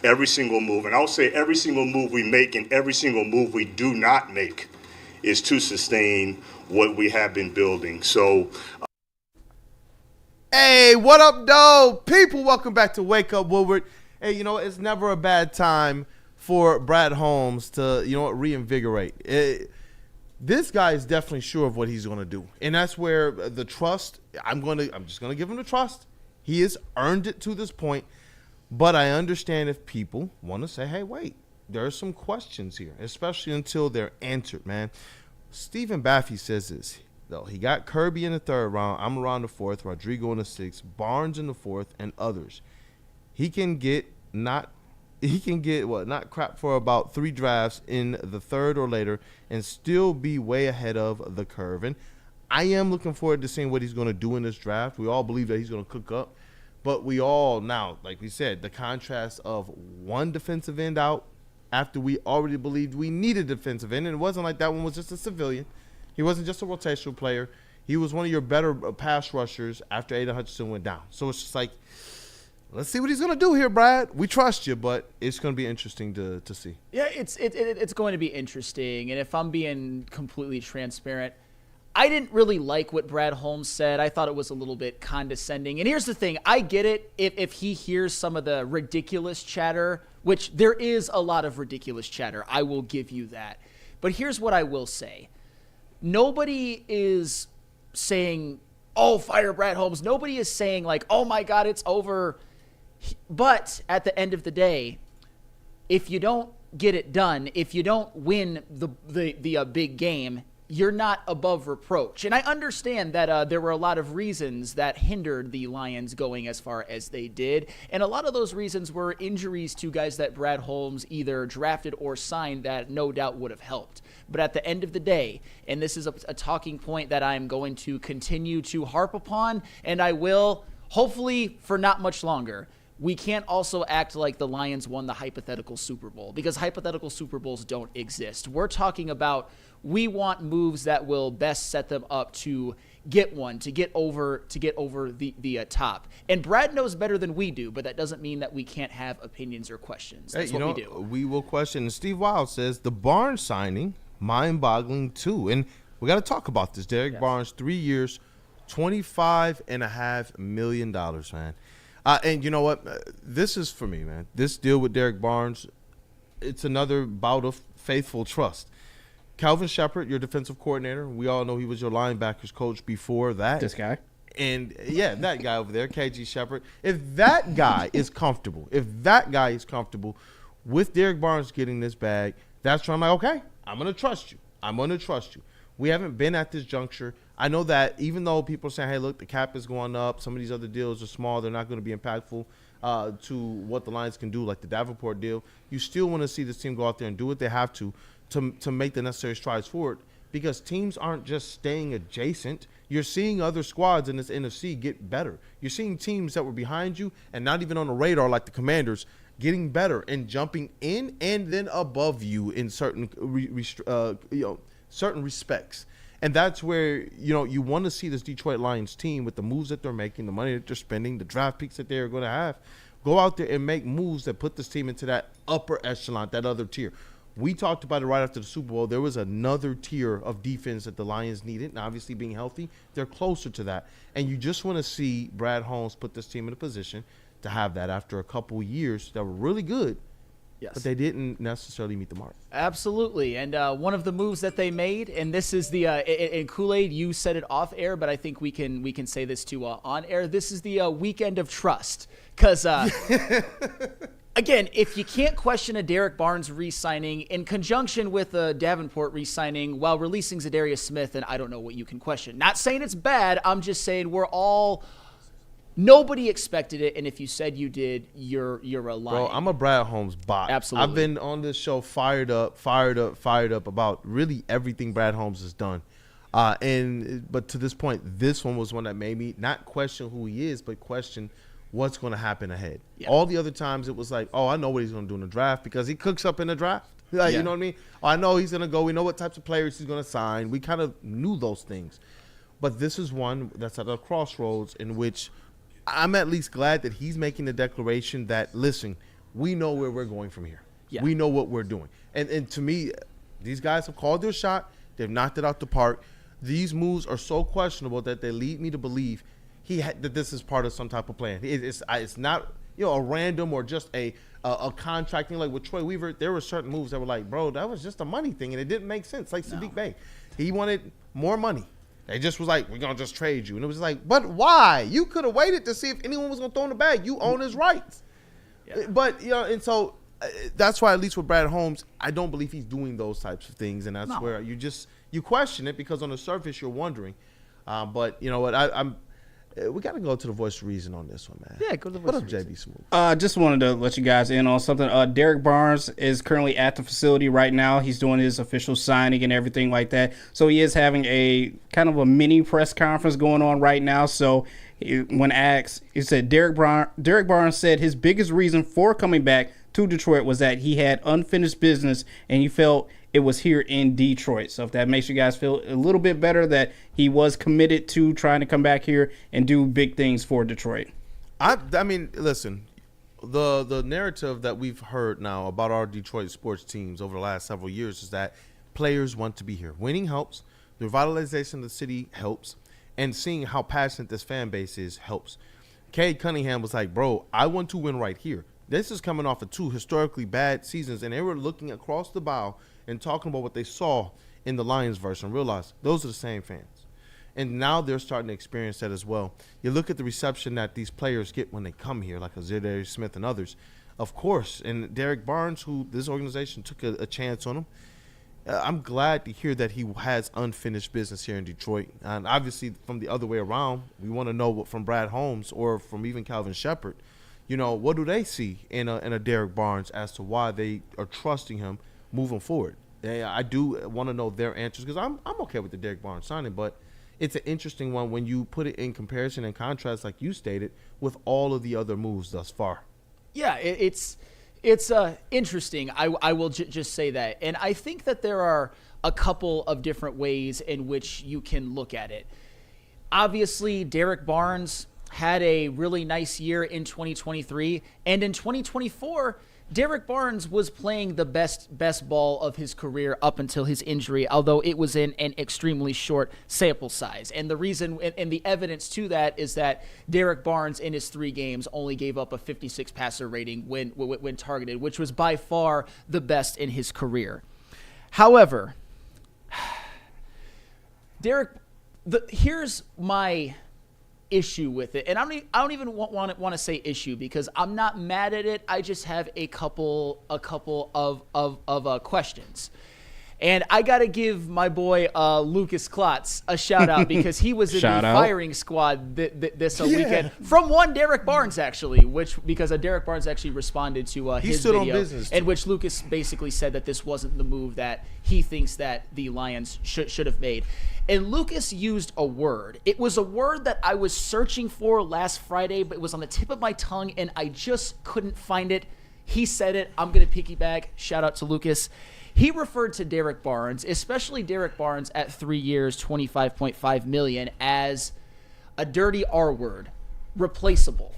Every single move, and I'll say every single move we make and every single move we do not make is to sustain what we have been building. So, hey, what up, though? People, welcome back to Wake Up Woodward. Hey, it's never a bad time for Brad Holmes to, reinvigorate. This guy is definitely sure of what he's going to do. And that's where the trust, I'm just going to give him the trust. He has earned it to this point. But I understand if people want to say, hey, wait, there are some questions here, especially until they're answered, man. Stephen Baffy says this, though. He got Kirby in the 3rd round, Amon-Ra in the 4th, Rodrigo in the 6th, Barnes in the 4th, and others. He can get not crap for about 3 drafts in the 3rd or later and still be way ahead of the curve. And I am looking forward to seeing what he's going to do in this draft. We all believe that he's going to cook up. But we all now, like we said, the contrast of one defensive end out after we already believed we needed a defensive end. And it wasn't like that one was just a civilian. He wasn't just a rotational player. He was one of your better pass rushers after Aiden Hutchinson went down. So it's just like, let's see what he's going to do here, Brad. We trust you, but it's going to be interesting to see. Yeah, it's going to be interesting. And if I'm being completely transparent, I didn't really like what Brad Holmes said. I thought it was a little bit condescending. And here's the thing. I get it if he hears some of the ridiculous chatter, which there is a lot of ridiculous chatter. I will give you that. But here's what I will say. Nobody is saying, oh, fire Brad Holmes. Nobody is saying, like, oh, my God, it's over. But at the end of the day, if you don't get it done, if you don't win the big game, you're not above reproach. And I understand that there were a lot of reasons that hindered the Lions going as far as they did. And a lot of those reasons were injuries to guys that Brad Holmes either drafted or signed that no doubt would have helped. But at the end of the day, and this is a talking point that I'm going to continue to harp upon, and I will, hopefully for not much longer, we can't also act like the Lions won the hypothetical Super Bowl, because hypothetical Super Bowls don't exist. We're talking about we want moves that will best set them up to get one, to get over the top. And Brad knows better than we do, but that doesn't mean that we can't have opinions or questions. That's what we do. We will question. Steve Wild says the Barnes signing, mind-boggling too. And we got to talk about this. Derrick Barnes, 3 years, $25.5 million, man. And you know what? This is for me, man. This deal with Derrick Barnes, it's another bout of faithful trust. Calvin Shepard, your defensive coordinator. We all know he was your linebackers coach before that. This guy. And, yeah, that guy over there, KG Shepard. If that guy is comfortable with Derrick Barnes getting this bag, that's when I'm like, okay, I'm going to trust you. We haven't been at this juncture. I know that even though people are saying, hey, look, the cap is going up, some of these other deals are small, they're not going to be impactful to what the Lions can do, like the Davenport deal, you still want to see this team go out there and do what they have to make the necessary strides forward, because teams aren't just staying adjacent. You're seeing other squads in this NFC get better. You're seeing teams that were behind you and not even on the radar, like the Commanders, getting better and jumping in and then above you in certain certain respects. And that's where, you want to see this Detroit Lions team with the moves that they're making, the money that they're spending, the draft picks that they're going to have, go out there and make moves that put this team into that upper echelon, that other tier. We talked about it right after the Super Bowl. There was another tier of defense that the Lions needed, and obviously being healthy, they're closer to that. And you just want to see Brad Holmes put this team in a position to have that after a couple years that were really good. Yes. But they didn't necessarily meet the mark. Absolutely. And one of the moves that they made, and this is the and Kool-Aid, you said it off air, but I think we can say this too on air. This is the weekend of trust. Because, again, if you can't question a Derrick Barnes re-signing in conjunction with a Davenport re-signing while releasing Za'Darius Smith, then I don't know what you can question. Not saying it's bad. I'm just saying nobody expected it, and if you said you did, you're a liar. Bro, I'm a Brad Holmes bot. Absolutely. I've been on this show fired up about really everything Brad Holmes has done. But to this point, this one was one that made me not question who he is, but question what's going to happen ahead. Yeah. All the other times it was like, oh, I know what he's going to do in the draft because he cooks up in the draft. Like, You know what I mean? Oh, I know he's going to go. We know what types of players he's going to sign. We kind of knew those things. But this is one that's at a crossroads in which I'm at least glad that he's making the declaration that, listen, we know where we're going from here. Yeah. We know what we're doing. And to me, these guys have called their shot. They've knocked it out the park. These moves are so questionable that they lead me to believe that this is part of some type of plan. It's not a random or just a contracting like with Troy Weaver. There were certain moves that were like, bro, that was just a money thing, and it didn't make sense. Like Sadiq Bey, he wanted more money. They just was like, we're going to just trade you. And it was like, but why? You could have waited to see if anyone was going to throw in the bag. You own his rights. Yeah. But, and so that's why, at least with Brad Holmes, I don't believe he's doing those types of things. And that's where you question it, because on the surface you're wondering. But you know what? We got to go to the voice of reason on this one, man. Yeah, go to the voice of reason. JBSmooovv. Just wanted to let you guys in on something. Derrick Barnes is currently at the facility right now. He's doing his official signing and everything like that. So he is having a kind of a mini press conference going on right now. So when asked, he said Derrick Barnes said his biggest reason for coming back to Detroit was that he had unfinished business and he felt it was here in Detroit. So if that makes you guys feel a little bit better that he was committed to trying to come back here and do big things for Detroit. I mean, listen, the narrative that we've heard now about our Detroit sports teams over the last several years is that players want to be here. Winning helps. The revitalization of the city helps. And seeing how passionate this fan base is helps. Cade Cunningham was like, bro, I want to win right here. This is coming off of 2 historically bad seasons, and they were looking across the bow and talking about what they saw in the Lions verse and realized those are the same fans. And now they're starting to experience that as well. You look at the reception that these players get when they come here, like a Za'darius Smith and others, of course. And Derrick Barnes, who this organization took a chance on him. I'm glad to hear that he has unfinished business here in Detroit. And obviously, from the other way around, we want to know what from Brad Holmes or from even Calvin Shepard, what do they see in a Derrick Barnes as to why they are trusting him moving forward? I do want to know their answers because I'm okay with the Derrick Barnes signing, but it's an interesting one when you put it in comparison and contrast, like you stated, with all of the other moves thus far. Yeah, it's interesting. I will just say that. And I think that there are a couple of different ways in which you can look at it. Obviously, Derrick Barnes had a really nice year in 2023. And in 2024, Derrick Barnes was playing the best ball of his career up until his injury, although it was in an extremely short sample size. And the reason and the evidence to that is that Derrick Barnes in his 3 games only gave up a 56 passer rating when targeted, which was by far the best in his career. However, here's my issue with it, and I don't even want to say issue because I'm not mad at it. I just have a couple of questions, and I gotta give my boy Lucas Klotz a shout out because he was in the firing squad this weekend from one Derrick Barnes actually, because Derrick Barnes actually responded to his video, in which Lucas basically said that this wasn't the move that he thinks that the Lions should have made. And Lucas used a word. It was a word that I was searching for last Friday, but it was on the tip of my tongue, and I just couldn't find it. He said it. I'm going to piggyback. Shout out to Lucas. He referred to Derrick Barnes, especially Derrick Barnes at 3 years, $25.5 million, as a dirty R word, replaceable.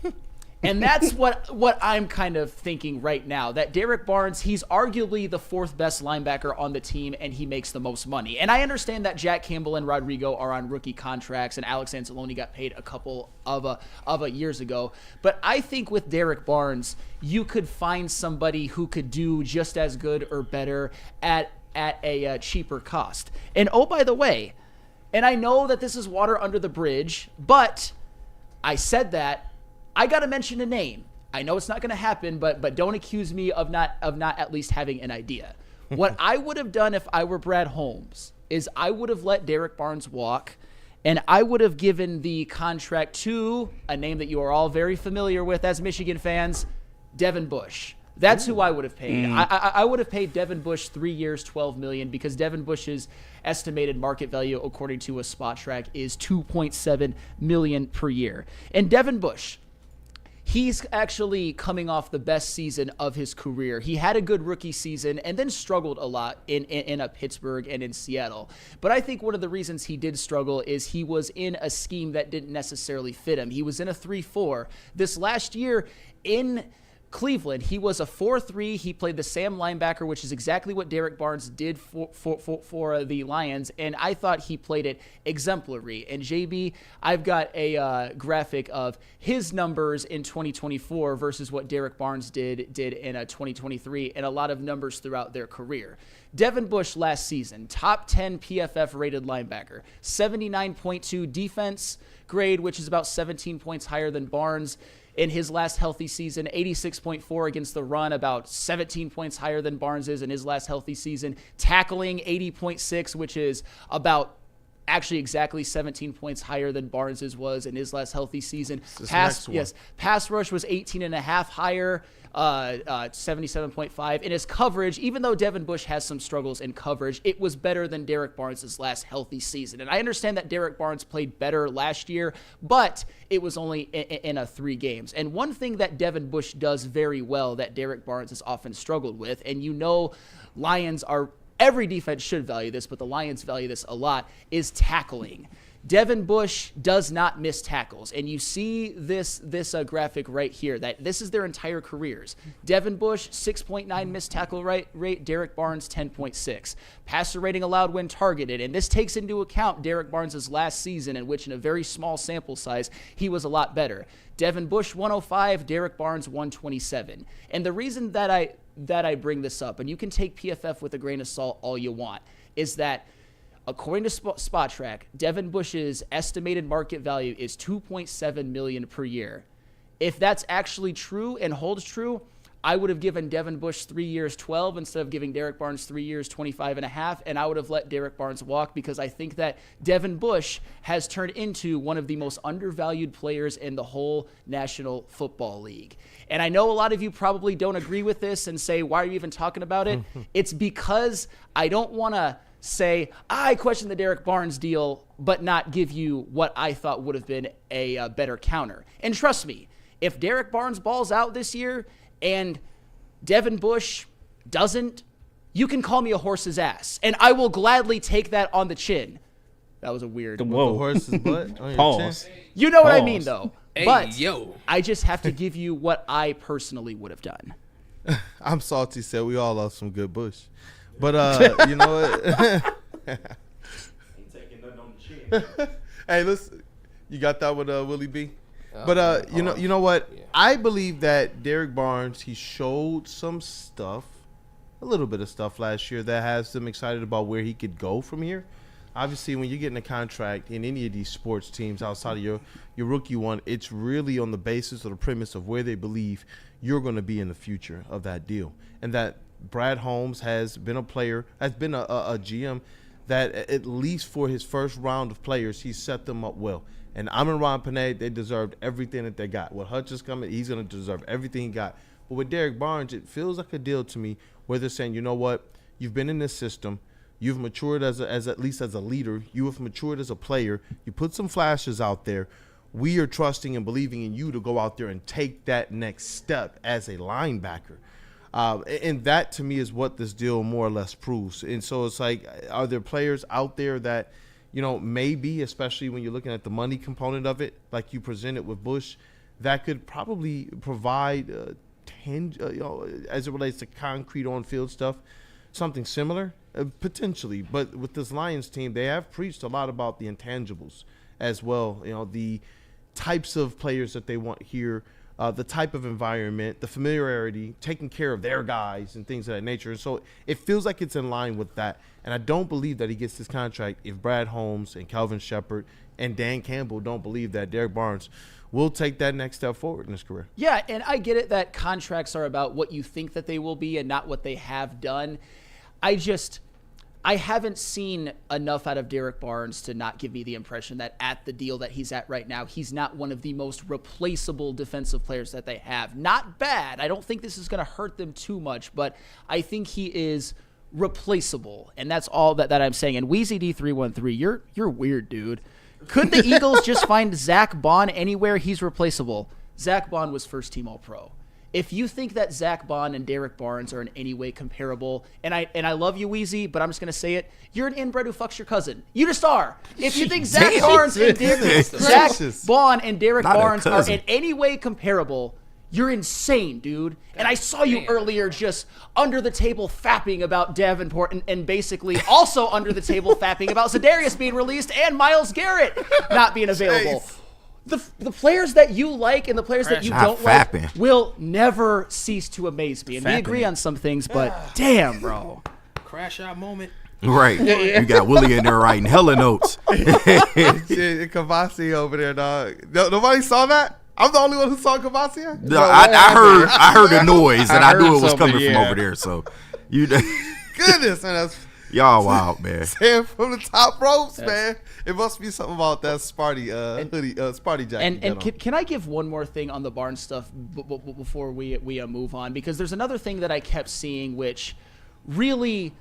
And that's what I'm kind of thinking right now, that Derrick Barnes, he's arguably the 4th best linebacker on the team, and he makes the most money. And I understand that Jack Campbell and Rodrigo are on rookie contracts, and Alex Anzalone got paid a couple of years ago. But I think with Derrick Barnes, you could find somebody who could do just as good or better at a cheaper cost. And oh, by the way, and I know that this is water under the bridge, but I said that, I got to mention a name. I know it's not going to happen, but don't accuse me of not at least having an idea. What I would have done if I were Brad Holmes is I would have let Derrick Barnes walk, and I would have given the contract to a name that you are all very familiar with as Michigan fans, Devin Bush. That's who I would have paid. I would have paid Devin Bush 3 years, $12 million, because Devin Bush's estimated market value, according to a spot track, is $2.7 million per year. And Devin Bush, he's actually coming off the best season of his career. He had a good rookie season and then struggled a lot in Pittsburgh and in Seattle. But I think one of the reasons he did struggle is he was in a scheme that didn't necessarily fit him. He was in a 3-4. This last year in Cleveland, he was a 4-3. He played the Sam linebacker, which is exactly what Derrick Barnes did for the Lions, and I thought he played it exemplary. And JB, I've got a graphic of his numbers in 2024 versus what Derrick Barnes did in 2023, and a lot of numbers throughout their career. Devin Bush last season, top 10 PFF rated linebacker, 79.2 defense grade, which is about 17 points higher than Barnes. In his last healthy season, 86.4 against the run, about 17 points higher than Barnes is in his last healthy season. Tackling, 80.6, which is about actually exactly 17 points higher than Barnes's was in his last healthy season. Pass rush was 18.5 higher, 77.5. In his coverage, even though Devin Bush has some struggles in coverage, it was better than Derrick Barnes' last healthy season. And I understand that Derrick Barnes played better last year, but it was only in 3 games. And one thing that Devin Bush does very well that Derrick Barnes has often struggled with, and every defense should value this, but the Lions value this a lot, is tackling. Devin Bush does not miss tackles, and you see this graphic right here, that this is their entire careers. Devin Bush, 6.9 missed tackle rate, Derrick Barnes, 10.6. Passer rating allowed when targeted, and this takes into account Derrick Barnes' last season, in which in a very small sample size, he was a lot better. Devin Bush, 105, Derrick Barnes, 127. And the reason that I bring this up, and you can take PFF with a grain of salt all you want, is that according to Spot Track, Devin Bush's estimated market value is $2.7 million per year. If that's actually true and holds true, I would have given Devin Bush 3 years, 12, instead of giving Derrick Barnes 3 years, 25 and a half, and I would have let Derrick Barnes walk, because I think that Devin Bush has turned into one of the most undervalued players in the whole National Football League. And I know a lot of you probably don't agree with this and say, why are you even talking about it? It's because I don't want to say, I question the Derrick Barnes deal, but not give you what I thought would have been a better counter. And trust me, if Derrick Barnes balls out this year and Devin Bush doesn't, you can call me a horse's ass, and I will gladly take that on the chin. That was a weird. Whoa. The horse's butt on your Pause. chin? You know what I mean, though. Hey, but yo. I just have to give you what I personally would have done. I'm salty. Said we all love some good Bush. But you know what? Ain't taking nothing on the chin. Hey, listen, you got that with Willie B. But you know what? Yeah. I believe that Derrick Barnes, he showed some stuff, a little bit of stuff last year that has them excited about where he could go from here. Obviously, when you're getting a contract in any of these sports teams outside of your rookie one, it's really on the basis or the premise of where they believe you're going to be in the future of that deal, and that Brad Holmes has been a player, has been a GM that at least for his first round of players, he's set them up well. And Amon-Ra and Panay, they deserved everything that they got. With Hutch is coming, he's going to deserve everything he got. But with Derrick Barnes, it feels like a deal to me where they're saying, you know what, you've been in this system, you've matured as at least as a leader, you have matured as a player, you put some flashes out there. We are trusting and believing in you to go out there and take that next step as a linebacker. And that, to me, is what this deal more or less proves. And so it's like, are there players out there that, you know, maybe, especially when you're looking at the money component of it, like you presented with Bush, that could probably provide, as it relates to concrete on-field stuff, something similar, potentially. But with this Lions team, they have preached a lot about the intangibles as well, you know, the types of players that they want here, the type of environment, the familiarity, taking care of their guys and things of that nature. And so it feels like it's in line with that. And I don't believe that he gets this contract if Brad Holmes and Calvin Shepard and Dan Campbell don't believe that Derrick Barnes will take that next step forward in his career. Yeah, and I get it that contracts are about what you think that they will be and not what they have done. I haven't seen enough out of Derrick Barnes to not give me the impression that at the deal that he's at right now, he's not one of the most replaceable defensive players that they have. Not bad. I don't think this is going to hurt them too much, but I think he is replaceable, and that's all that I'm saying. And WeezyD313, you're weird, dude. Could the Eagles just find Zach Bond anywhere? He's replaceable. Zach Bond was first-team All-Pro. If you think that Zach Bond and Derrick Barnes are in any way comparable, and I love you, Weezy, but I'm just going to say it, you're an inbred who fucks your cousin. You just are. If you think Zach Bond and Derrick Barnes are in any way comparable, you're insane, dude. And I saw you earlier just under the table fapping about Davenport and basically also under the table fapping about Za'Darius being released and Myles Garrett not being available. The players that you like and the players that you don't like will never cease to amaze me. And we agree on some things, but damn, bro. Crash out moment. Right. You got Willie in there writing hella notes. Kavasi over there, dog. Nobody saw that? I'm the only one who saw Kavasi? No, I heard the noise, and I knew it was coming from over there. So, goodness, man, that's y'all wild, man. Saying from the top ropes, man. It must be something about that Sparty hoodie, Sparty jacket. And can I give one more thing on the Barnes stuff before we move on? Because there's another thing that I kept seeing which really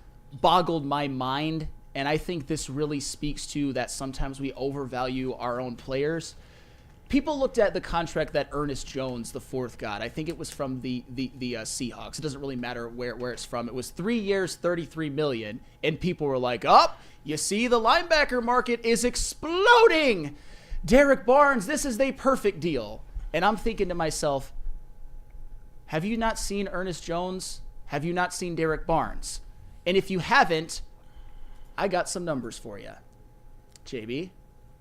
boggled my mind, and I think this really speaks to that sometimes we overvalue our own players. people looked at the contract that Ernest Jones, the fourth got. I think it was from the Seahawks. It doesn't really matter where it's from. It was 3 years, $33 million, and people were like, you see, the linebacker market is exploding. Derrick Barnes, this is the perfect deal. And I'm thinking to myself, have you not seen Ernest Jones? Have you not seen Derrick Barnes? And if you haven't, I got some numbers for you. JB?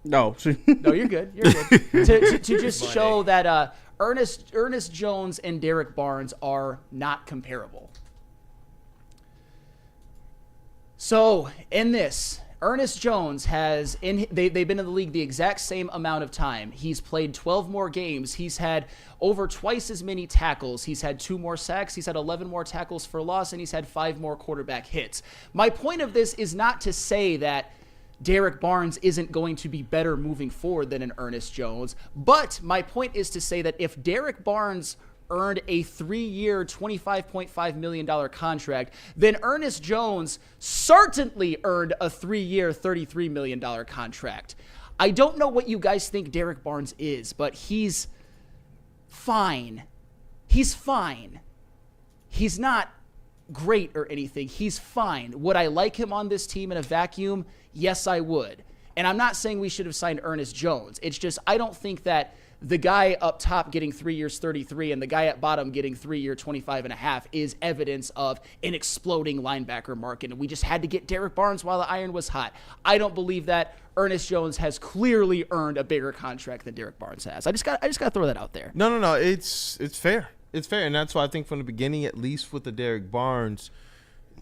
No. No, you're good. You're good. to just show that Ernest Jones and Derrick Barnes are not comparable. So, in this, Ernest Jones has they've been in the league the exact same amount of time. He's played 12 more games. He's had over twice as many tackles. He's had 2 more sacks. He's had 11 more tackles for loss, and he's had 5 more quarterback hits. My point of this is not to say that Derrick Barnes isn't going to be better moving forward than an Ernest Jones, but my point is to say that if Derrick Barnes earned a 3-year, $25.5 million contract, then Ernest Jones certainly earned a 3-year, $33 million contract. I don't know what you guys think Derrick Barnes is, but he's fine. He's fine. He's not great or anything. He's fine. Would I like him on this team in a vacuum? Yes, I would. And I'm not saying we should have signed Ernest Jones. It's just I don't think that the guy up top getting 3 years 33 and the guy at bottom getting 3-year 25.5 is evidence of an exploding linebacker market. And we just had to get Derrick Barnes while the iron was hot. I don't believe that. Ernest Jones has clearly earned a bigger contract than Derrick Barnes has. I just got to throw that out there. No. It's fair. It's fair. And that's why I think from the beginning, at least with the Derrick Barnes,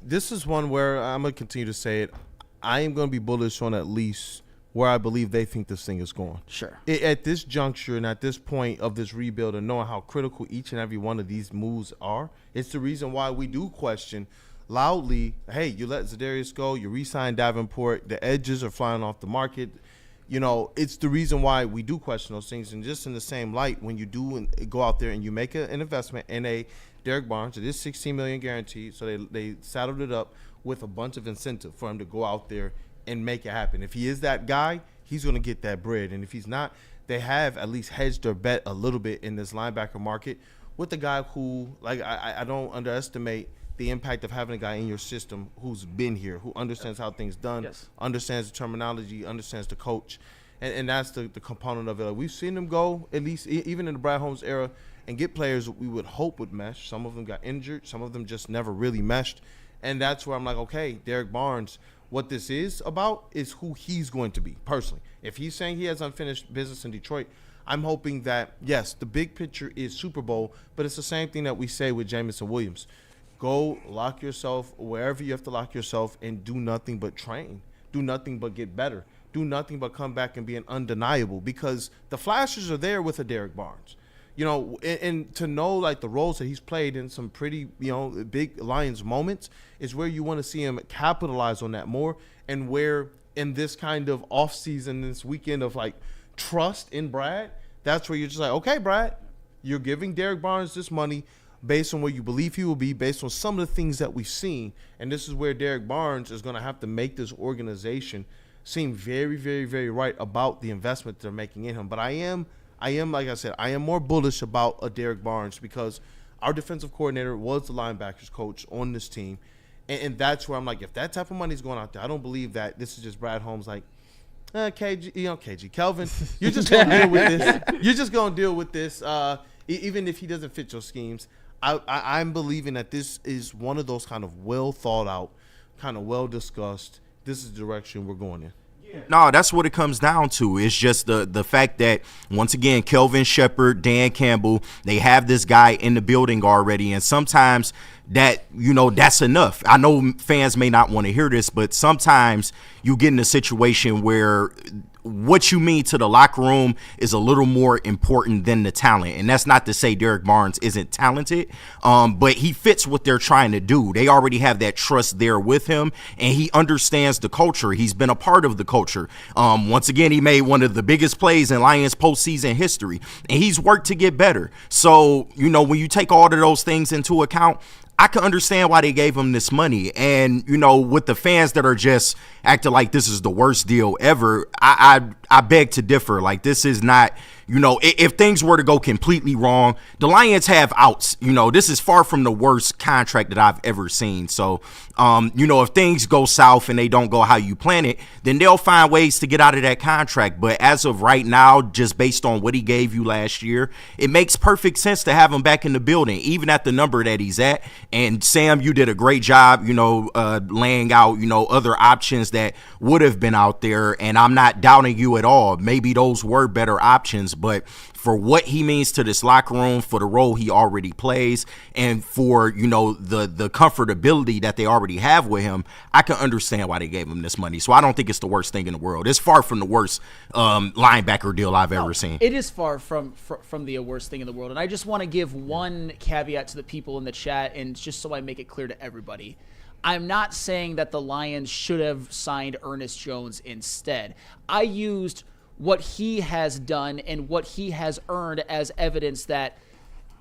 this is one where I'm going to continue to say it. I am going to be bullish on at least where I believe they think this thing is going. Sure. At this juncture and at this point of this rebuild and knowing how critical each and every one of these moves are, it's the reason why we do question loudly, hey, you let Za'Darius go, you re-sign Davenport, the edges are flying off the market. You know, it's the reason why we do question those things. And just in the same light, when you do go out there and you make an investment in a Derrick Barnes, it is $16 million guaranteed, so they saddled it up with a bunch of incentive for him to go out there and make it happen. If he is that guy, he's going to get that bread. And if he's not, they have at least hedged their bet a little bit in this linebacker market with a guy who, like, I don't underestimate the impact of having a guy in your system who's been here, who understands how things done, understands the terminology, understands the coach. And that's the component of it. Like, we've seen them go, at least even in the Brad Holmes era, and get players we would hope would mesh. Some of them got injured. Some of them just never really meshed. And that's where I'm like, okay, Derrick Barnes, what this is about is who he's going to be personally. If he's saying he has unfinished business in Detroit, I'm hoping that, yes, the big picture is Super Bowl, but it's the same thing that we say with Jameson Williams. Go lock yourself wherever you have to lock yourself and do nothing but train. Do nothing but get better. Do nothing but come back and be an undeniable, because the flashes are there with a Derrick Barnes. You know, and to know, like, the roles that he's played in some pretty, you know, big Lions moments is where you want to see him capitalize on that more, and where in this kind of offseason, this weekend of, like, trust in Brad, that's where you're just like, okay, Brad, you're giving Derrick Barnes this money based on where you believe he will be, based on some of the things that we've seen, and this is where Derrick Barnes is going to have to make this organization seem very, very, very right about the investment they're making in him. But I am, like I said, I am more bullish about a Derrick Barnes because our defensive coordinator was the linebackers coach on this team. And that's where I'm like, if that type of money is going out there, I don't believe that this is just Brad Holmes like, KG, Kelvin, you're just going to deal with this. You're just going to deal with this, even if he doesn't fit your schemes. I'm believing that this is one of those kind of well thought out, kind of well discussed, this is the direction we're going in. No, that's what it comes down to. It's just the fact that, once again, Kelvin Shepard, Dan Campbell, they have this guy in the building already. And sometimes that, you know, that's enough. I know fans may not want to hear this, but sometimes you get in a situation where what you mean to the locker room is a little more important than the talent. And that's not to say Derrick Barnes isn't talented, but he fits what they're trying to do. They already have that trust there with him, and he understands the culture. He's been a part of the culture. Once again, he made one of the biggest plays in Lions postseason history, and he's worked to get better. So, you know, when you take all of those things into account, I can understand why they gave him this money. And, you know, with the fans that are just acting like this is the worst deal ever, I beg to differ. Like, this is not, you know, if things were to go completely wrong, the Lions have outs. You know, this is far from the worst contract that I've ever seen. So, you know, if things go south and they don't go how you plan it, then they'll find ways to get out of that contract. But as of right now, just based on what he gave you last year, it makes perfect sense to have him back in the building, even at the number that he's at. And Sam, you did a great job, you know, laying out, you know, other options that would have been out there. And I'm not doubting you at all. Maybe those were better options, but for what he means to this locker room, for the role he already plays, and for, you know, the comfortability that they already have with him, I can understand why they gave him this money. So I don't think it's the worst thing in the world. It's far from the worst linebacker deal I've ever seen. It is far from the worst thing in the world. And I just want to give one caveat to the people in the chat, and just so I make it clear to everybody. I'm not saying that the Lions should have signed Ernest Jones instead. I used what he has done and what he has earned as evidence that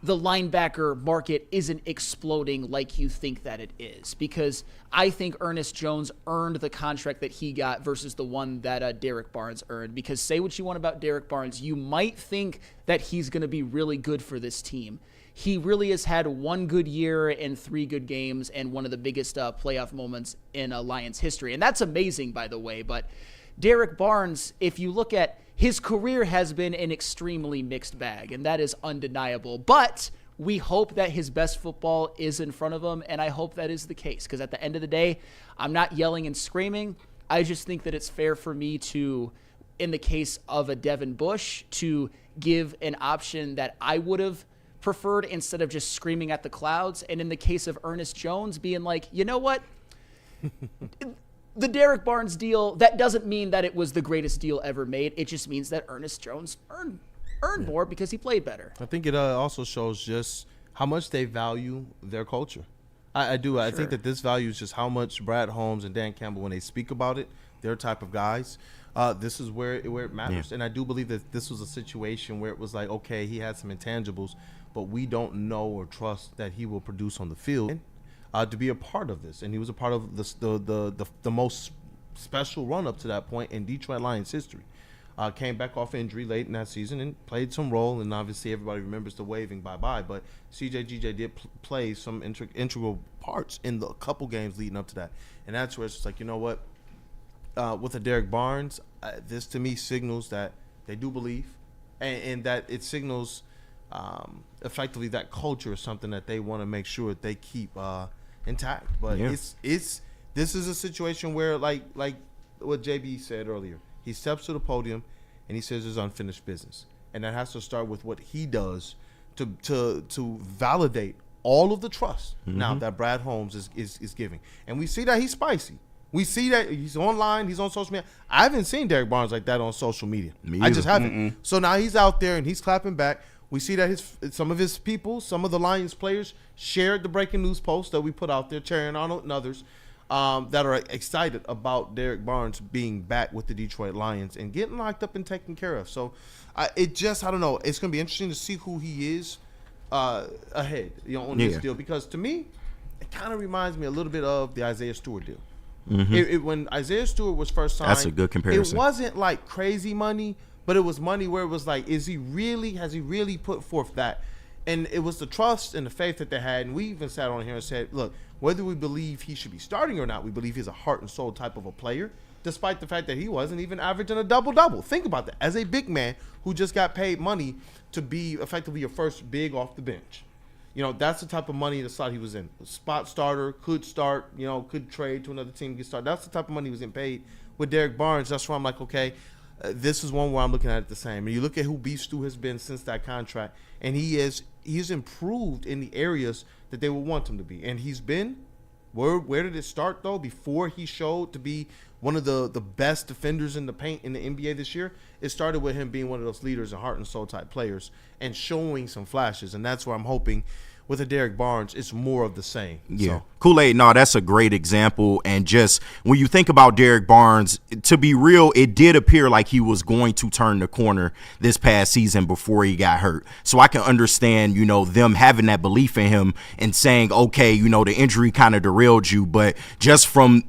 the linebacker market isn't exploding like you think that it is. Because I think Ernest Jones earned the contract that he got versus the one that Derrick Barnes earned. Because say what you want about Derrick Barnes, you might think that he's going to be really good for this team. He really has had one good year and 3 good games and one of the biggest playoff moments in Lions history. And that's amazing, by the way. But Derrick Barnes, if you look at his career, has been an extremely mixed bag, and that is undeniable. But we hope that his best football is in front of him, and I hope that is the case. Because at the end of the day, I'm not yelling and screaming. I just think that it's fair for me to, in the case of a Devin Bush, to give an option that I would have preferred instead of just screaming at the clouds. And in the case of Ernest Jones, being like, you know what? The Derrick Barnes deal, that doesn't mean that it was the greatest deal ever made. It just means that Ernest Jones earned more because he played better. I think it also shows just how much they value their culture. I do. I think that this values just how much Brad Holmes and Dan Campbell, when they speak about it, their type of guys, this is where it matters. Yeah. And I do believe that this was a situation where it was like, okay, he had some intangibles, but we don't know or trust that he will produce on the field to be a part of this. And he was a part of the most special run-up to that point in Detroit Lions history. Came back off injury late in that season and played some role, and obviously everybody remembers the waving bye-bye, but CJ did play some integral parts in the couple games leading up to that. And that's where it's just like, you know what, with a Derrick Barnes, this to me signals that they do believe, and that it signals effectively that culture is something that they want to make sure that they keep intact. But this is a situation where, like what JB said earlier, he steps to the podium and he says there's unfinished business, and that has to start with what he does to validate all of the trust now that Brad Holmes is giving. And we see that he's spicy. We see that he's online, he's on social media. I haven't seen Derrick Barnes like that on social media. I just haven't. So now he's out there and he's clapping back. We see that some of his people, some of the Lions players, shared the breaking news post that we put out there, Terry Arnold and others, that are excited about Derrick Barnes being back with the Detroit Lions and getting locked up and taken care of. So I don't know. It's going to be interesting to see who he is ahead, on this deal, because to me, it kind of reminds me a little bit of the Isaiah Stewart deal. When Isaiah Stewart was first signed, that's a good comparison. It wasn't like crazy money, but it was money where it was like, has he really put forth that? And it was the trust and the faith that they had. And we even sat on here and said, look, whether we believe he should be starting or not, we believe he's a heart and soul type of a player, despite the fact that he wasn't even averaging a double-double. Think about that. As a big man who just got paid money to be effectively your first big off the bench. That's the type of money the slot he was in. Spot starter, could start, could trade to another team, get started. That's the type of money he was getting paid. With Derrick Barnes, that's where I'm like, okay, this is one where I'm looking at it the same. And you look at who Beef Stew has been since that contract, and he's improved in the areas that they would want him to be. And he's been, where did it start, though? Before he showed to be one of the best defenders in the paint in the NBA this year, it started with him being one of those leaders and heart and soul type players and showing some flashes. And that's where I'm hoping with a Derrick Barnes, it's more of the same. Yeah. Kool-Aid, no, that's a great example. And just when you think about Derrick Barnes, to be real, it did appear like he was going to turn the corner this past season before he got hurt. So I can understand, them having that belief in him and saying, okay, the injury kind of derailed you. But just from,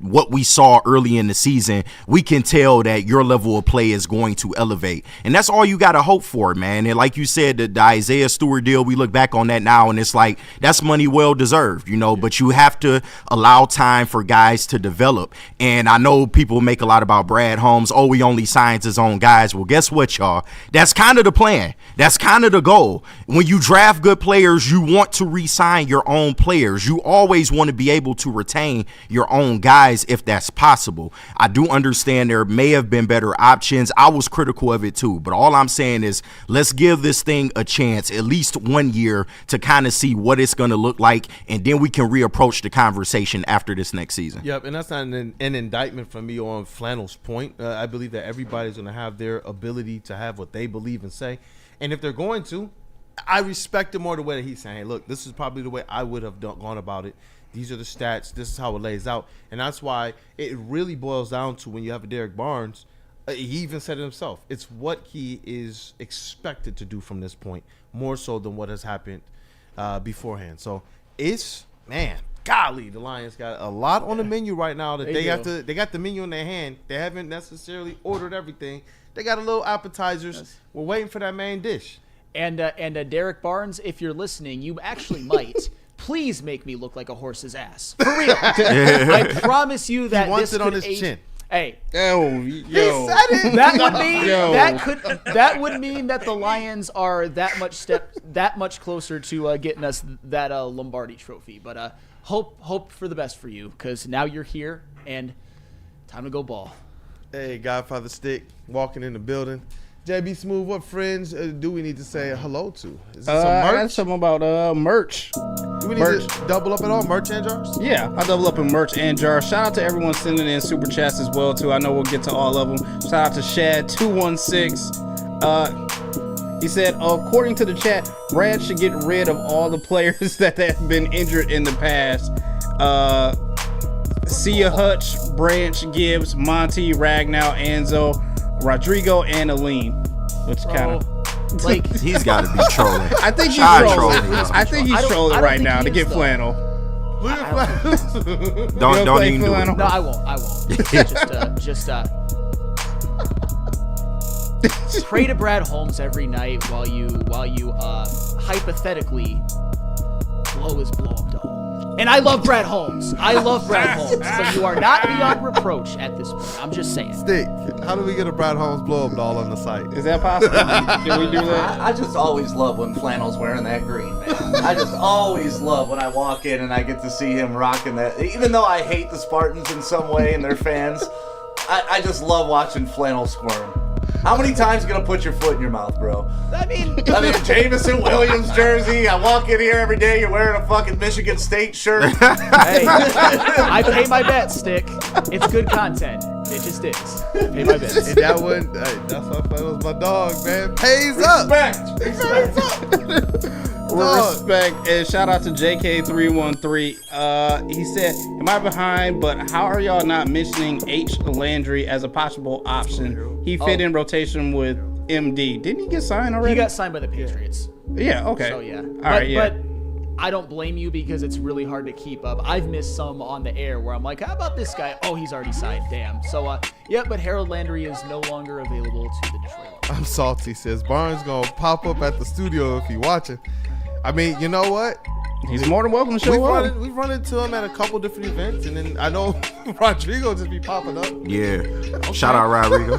what we saw early in the season, we can tell that your level of play is going to elevate. And that's all you got to hope for, man. And like you said, the Isaiah Stewart deal, we look back on that now, and it's like, that's money well deserved, but you have to allow time for guys to develop. And I know people make a lot about Brad Holmes. Oh, he only signs his own guys. Well, guess what, y'all? That's kind of the plan. That's kind of the goal. When you draft good players, you want to re-sign your own players. You always want to be able to retain your own guys if that's possible. I do understand there may have been better options. I was critical of it too. But all I'm saying is let's give this thing a chance, at least 1 year, to kind of see what it's going to look like. And then we can reapproach the conversation after this next season. Yep, and that's not an indictment from me on Flannel's point. I believe that everybody's going to have their ability to have what they believe and say. And if they're going to, I respect it more the way that he's saying, hey, look, this is probably the way I would have gone about it. These are the stats. This is how it lays out. And that's why it really boils down to when you have a Derrick Barnes, he even said it himself. It's what he is expected to do from this point, more so than what has happened beforehand. So it's, man, golly, the Lions got a lot on the menu right now that they got the menu in their hand. They haven't necessarily ordered everything. They got a little appetizers. Yes. We're waiting for that main dish. And Derrick Barnes, if you're listening, you actually might. Please make me look like a horse's ass. For real. I promise you that he wants this it on his chin. Hey, yo, he said it. That would mean that the Lions are that much closer to getting us that Lombardi trophy. But hope for the best for you, because now you're here and time to go ball. Hey, Godfather Stick walking in the building. JBSmooovv, what friends do we need to say hello to? Is there some merch? I got something about merch. Do we need to double up at all? Merch and jars? Yeah, I double up in merch and jars. Shout out to everyone sending in super chats as well, too. I know we'll get to all of them. Shout out to Shad216. He said, according to the chat, Brad should get rid of all the players that have been injured in the past. Sia Hutch, Branch, Gibbs, Monty, Ragnow, Anzo, Rodrigo, and Aline, which kind of like he's got to be trolling. I think he's trolling. I think he's trolling right now to get flannel. Look at flannel. Don't even do it. No, I won't. just pray to Brad Holmes every night while you hypothetically blow his blow-up doll. And I love Brad Holmes. But you are not beyond reproach at this point. I'm just saying. Stick, how do we get a Brad Holmes blow-up doll on the site? Is that possible? Can we do that? I just always love when Flannel's wearing that green, man. I just always love when I walk in and I get to see him rocking that. Even though I hate the Spartans in some way and their fans, I just love watching Flannel squirm. How many times you gonna put your foot in your mouth, bro? I mean, Jameson Williams jersey. I walk in here every day. You're wearing a fucking Michigan State shirt. Hey, I pay my bets, Stick. It's good content. It just is. Pay my bets. And that one, that's why Flannel's my dog, man. Pays up. Respect. And shout out to JK313. He said, am I behind, but how are y'all not mentioning H. Landry as a possible option? He fit in rotation with MD. Didn't he get signed already? He got signed by the Patriots. Yeah, okay. So, yeah. But I don't blame you because it's really hard to keep up. I've missed some on the air where I'm like, how about this guy? Oh, he's already signed. Damn. So, but Harold Landry is no longer available to the Detroit Lions. I'm salty, says Barnes going to pop up at the studio if he watching. I mean, you know what? He's more than welcome to show up. We've run into him at a couple different events, and then I know Rodrigo just be popping up. Yeah. Okay. Shout out Rodrigo.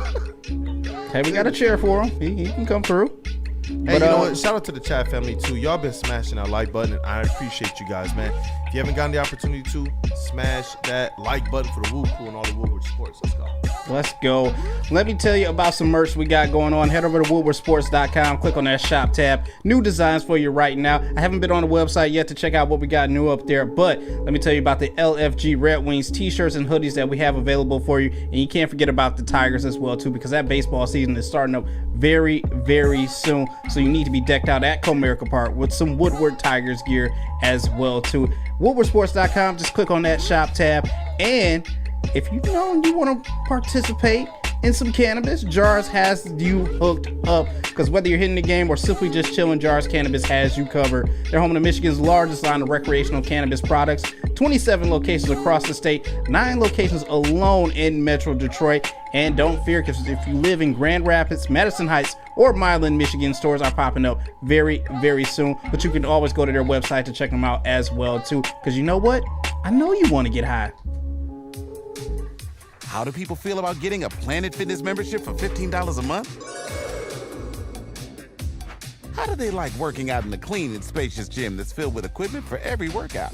Hey, we got a chair for him. He can come through. Hey, you know what? Shout out to the chat family, too. Y'all been smashing that like button, and I appreciate you guys, man. If you haven't gotten the opportunity to, smash that like button for the WUW Crew and all the Woodward Sports. Let's go. Let's go. Let me tell you about some merch we got going on. Head over to woodwardsports.com. Click on that shop tab. New designs for you right now. I haven't been on the website yet to check out what we got new up there, but let me tell you about the LFG Red Wings t-shirts and hoodies that we have available for you. And you can't forget about the Tigers as well, too, because that baseball season is starting up very, very soon. So you need to be decked out at Comerica Park with some Woodward Tigers gear as well too. WoodwardSports.com. Just click on that shop tab, and if you want to participate in some cannabis, Jars has you hooked up, because whether you're hitting the game or simply just chilling, Jars Cannabis has you covered. They're home to Michigan's largest line of recreational cannabis products, 27 locations across the state, 9 locations alone in Metro Detroit. And don't fear, because if you live in Grand Rapids, Madison Heights, or Milan, Michigan, stores are popping up very, very soon. But you can always go to their website to check them out as well too, because you know what? I know you want to get high. How do people feel about getting a Planet Fitness membership for $15 a month? How do they like working out in a clean and spacious gym that's filled with equipment for every workout?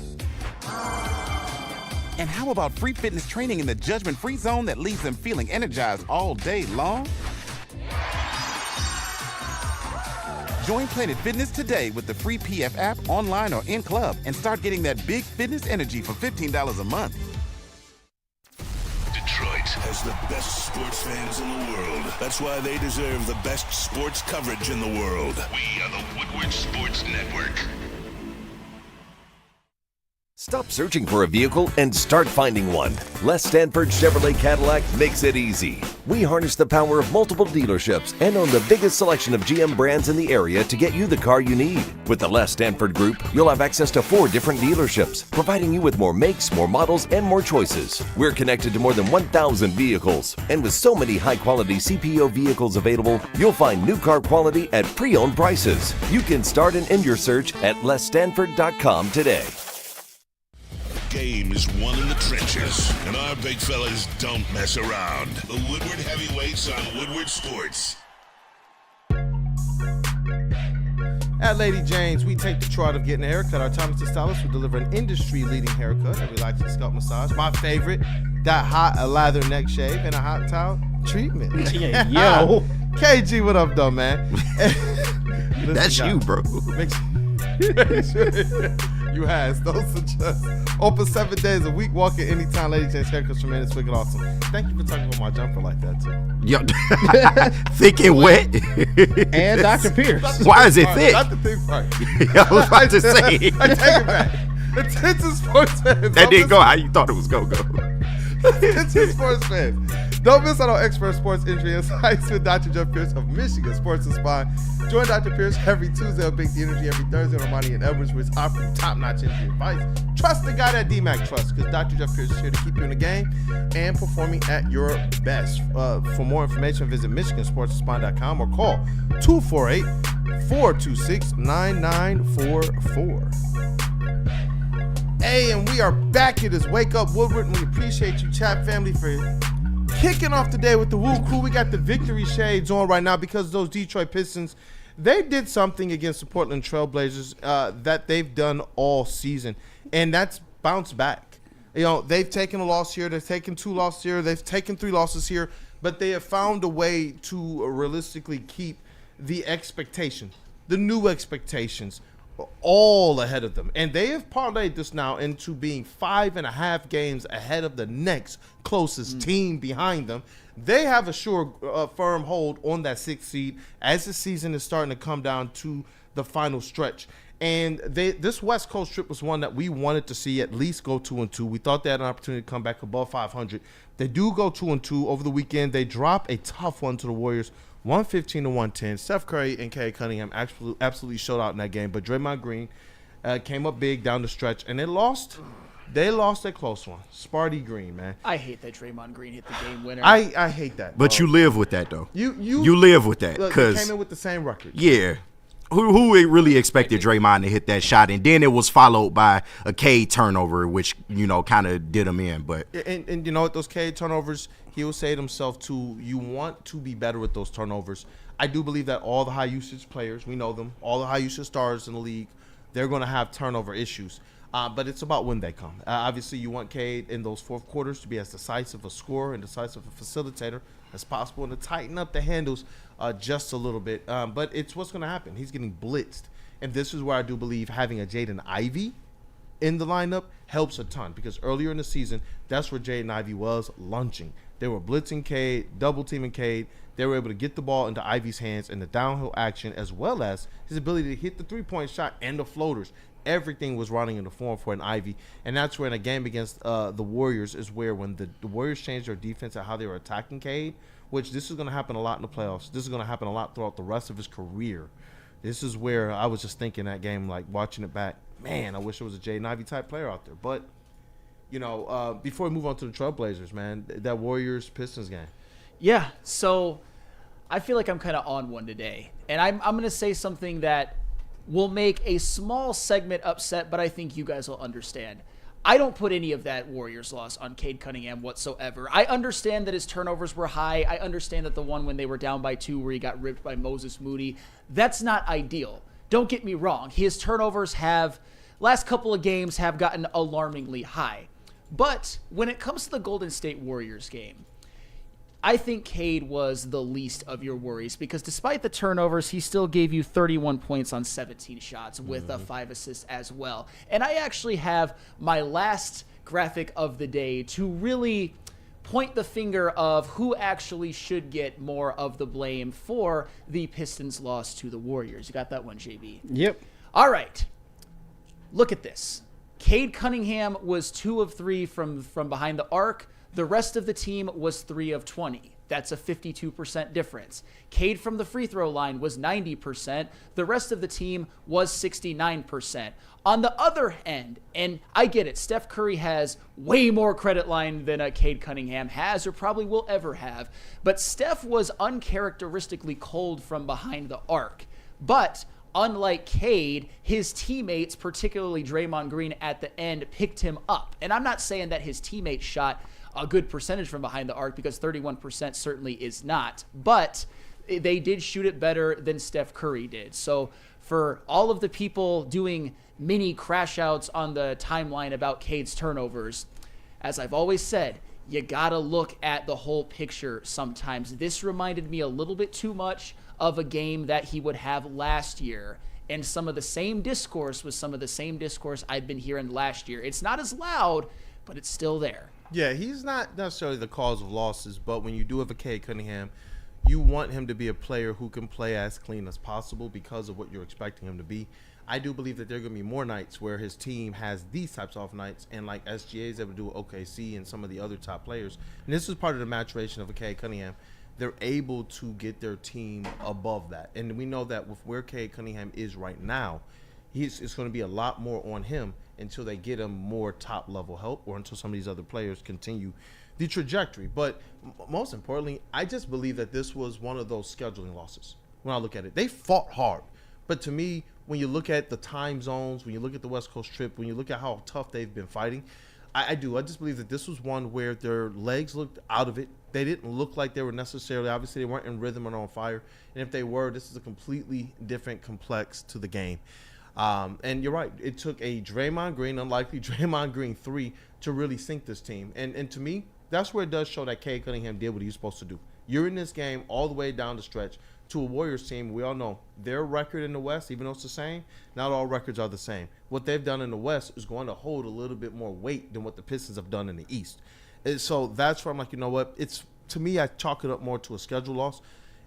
And how about free fitness training in the judgment-free zone that leaves them feeling energized all day long? Join Planet Fitness today with the free PF app, online or in club, and start getting that big fitness energy for $15 a month. Detroit has the best sports fans in the world. That's why they deserve the best sports coverage in the world. We are the Woodward Sports Network. Stop searching for a vehicle and start finding one. Les Stanford Chevrolet Cadillac makes it easy. We harness the power of multiple dealerships and own the biggest selection of GM brands in the area to get you the car you need. With the Les Stanford Group, you'll have access to 4 different dealerships, providing you with more makes, more models, and more choices. We're connected to more than 1,000 vehicles, and with so many high-quality CPO vehicles available, you'll find new car quality at pre-owned prices. You can start and end your search at lesstanford.com today. Game is won in the trenches, and our big fellas don't mess around. The Woodward Heavyweights on Woodward Sports. At Lady Jane's, we take the trot of getting a haircut. Our talented stylist will deliver an industry-leading haircut, a relaxing scalp massage. My favorite, that hot lather neck shave and a hot towel treatment. Yeah, yo. KG, what up, though, man? That's you, bro. You has. Those are just open 7 days a week. Walk in anytime. Lady Jane's haircuts from It's wicked awesome. Thank you for talking about my jumper like that, too. Yo, thick and wet. And Dr. Pierce. Why is it thick? Not the thick part. I was about to say. I take it back. Attention sports fans. That didn't go how you thought it was going to go. Attention sports fans. Don't miss out on expert sports injury insights with Dr. Jeff Pierce of Michigan Sports and Spine. Join Dr. Pierce every Tuesday on Big The Energy, every Thursday on Ermanni and Edwards, where it's offering top-notch injury advice. Trust the guy that DMAC trusts, because Dr. Jeff Pierce is here to keep you in the game and performing at your best. For more information, visit MichiganSportsandSpine.com or call 248-426-9944. Hey, and we are back. It is Wake Up Woodward, and we appreciate you, chat family, for kicking off the day with the WUW Crew. We got the victory shades on right now because those Detroit Pistons, they did something against the Portland Trailblazers that they've done all season, and that's bounce back. You know, they've taken a loss here, they've taken 2 losses here, they've taken 3 losses here, but they have found a way to realistically keep the expectation, the new expectations, all ahead of them. And they have parlayed this now into being 5.5 games ahead of the next closest team behind them. They have a sure firm hold on that 6th seed as the season is starting to come down to the final stretch. And this West Coast trip was one that we wanted to see at least go 2-2. We thought they had an opportunity to come back above 500. They do go 2-2 over the weekend. They drop a tough one to the Warriors, 115-110. Steph Curry and Kay Cunningham absolutely showed out in that game. But Draymond Green came up big down the stretch, and they lost. They lost a close one. Sparty Green, man. I hate that Draymond Green hit the game winner. I hate that. But you live with that, though. You live with that. Look, they came in with the same record. Yeah. Who really expected Draymond to hit that shot? And then it was followed by a Cade turnover, which, kind of did him in. But And you know what? Those Cade turnovers, he will say to himself, too, you want to be better with those turnovers. I do believe that all the high-usage players, we know them, all the high-usage stars in the league, they're going to have turnover issues. But it's about when they come. Obviously, you want Cade in those fourth quarters to be as decisive a scorer and decisive a facilitator as possible and to tighten up the handles just a little bit. But it's what's going to happen. He's getting blitzed. And this is where I do believe having a Jaden Ivey in the lineup helps a ton because earlier in the season, that's where Jaden Ivey was lunching. They were blitzing Cade, double teaming Cade. They were able to get the ball into Ivey's hands and the downhill action, as well as his ability to hit the three-point shot and the floaters. Everything was running in the form for an Ivey, and that's where in a game against the Warriors is where when the Warriors changed their defense and how they were attacking Cade, which this is going to happen a lot in the playoffs. This is going to happen a lot throughout the rest of his career. This is where I was just thinking that game, like watching it back, man, I wish there was a Jaden Ivey type player out there. But, before we move on to the Trailblazers, man, that Warriors-Pistons game. Yeah, so I feel like I'm kind of on one today. And I'm going to say something that will make a small segment upset, but I think you guys will understand. I don't put any of that Warriors loss on Cade Cunningham whatsoever. I understand that his turnovers were high. I understand that the one when they were down by 2 where he got ripped by Moses Moody, that's not ideal. Don't get me wrong. His turnovers last couple of games have gotten alarmingly high. But when it comes to the Golden State Warriors game, I think Cade was the least of your worries because despite the turnovers, he still gave you 31 points on 17 shots with 5 assists as well. And I actually have my last graphic of the day to really point the finger of who actually should get more of the blame for the Pistons' loss to the Warriors. You got that one, JB? Yep. All right. Look at this. Cade Cunningham was 2 of 3 from behind the arc. The rest of the team was 3 of 20. That's a 52% difference. Cade from the free throw line was 90%. The rest of the team was 69%. On the other end, and I get it, Steph Curry has way more credit line than Cade Cunningham has or probably will ever have. But Steph was uncharacteristically cold from behind the arc. But unlike Cade, his teammates, particularly Draymond Green at the end, picked him up. And I'm not saying that his teammates shot a good percentage from behind the arc because 31% certainly is not. But they did shoot it better than Steph Curry did. So for all of the people doing mini crash outs on the timeline about Cade's turnovers, as I've always said, you gotta look at the whole picture sometimes. This reminded me a little bit too much of a game that he would have last year. And some of the same discourse was some of the same discourse I'd been hearing last year. It's not as loud, but it's still there. Yeah, he's not necessarily the cause of losses, but when you do have a Cade Cunningham, you want him to be a player who can play as clean as possible because of what you're expecting him to be. I do believe that there are going to be more nights where his team has these types of nights, and like SGA is able to do with OKC and some of the other top players. And this is part of the maturation of a Cade Cunningham. They're able to get their team above that. And we know that with where Cade Cunningham is right now, it's going to be a lot more on him until they get him more top-level help or until some of these other players continue the trajectory. But most importantly, I just believe that this was one of those scheduling losses when I look at it. They fought hard. But to me, when you look at the time zones, when you look at the West Coast trip, when you look at how tough they've been fighting, I just believe that this was one where their legs looked out of it. They didn't look like they were necessarily, obviously they weren't in rhythm or on fire. And if they were, this is a completely different complex to the game. And you're right, it took a Draymond Green, unlikely Draymond Green 3 to really sink this team. And to me, that's where it does show that Cade Cunningham did what he was supposed to do. You're in this game all the way down the stretch to a Warriors team. We all know their record in the West, even though it's the same, not all records are the same. What they've done in the West is going to hold a little bit more weight than what the Pistons have done in the East. And so that's where I'm like, you know what? To me, I chalk it up more to a schedule loss.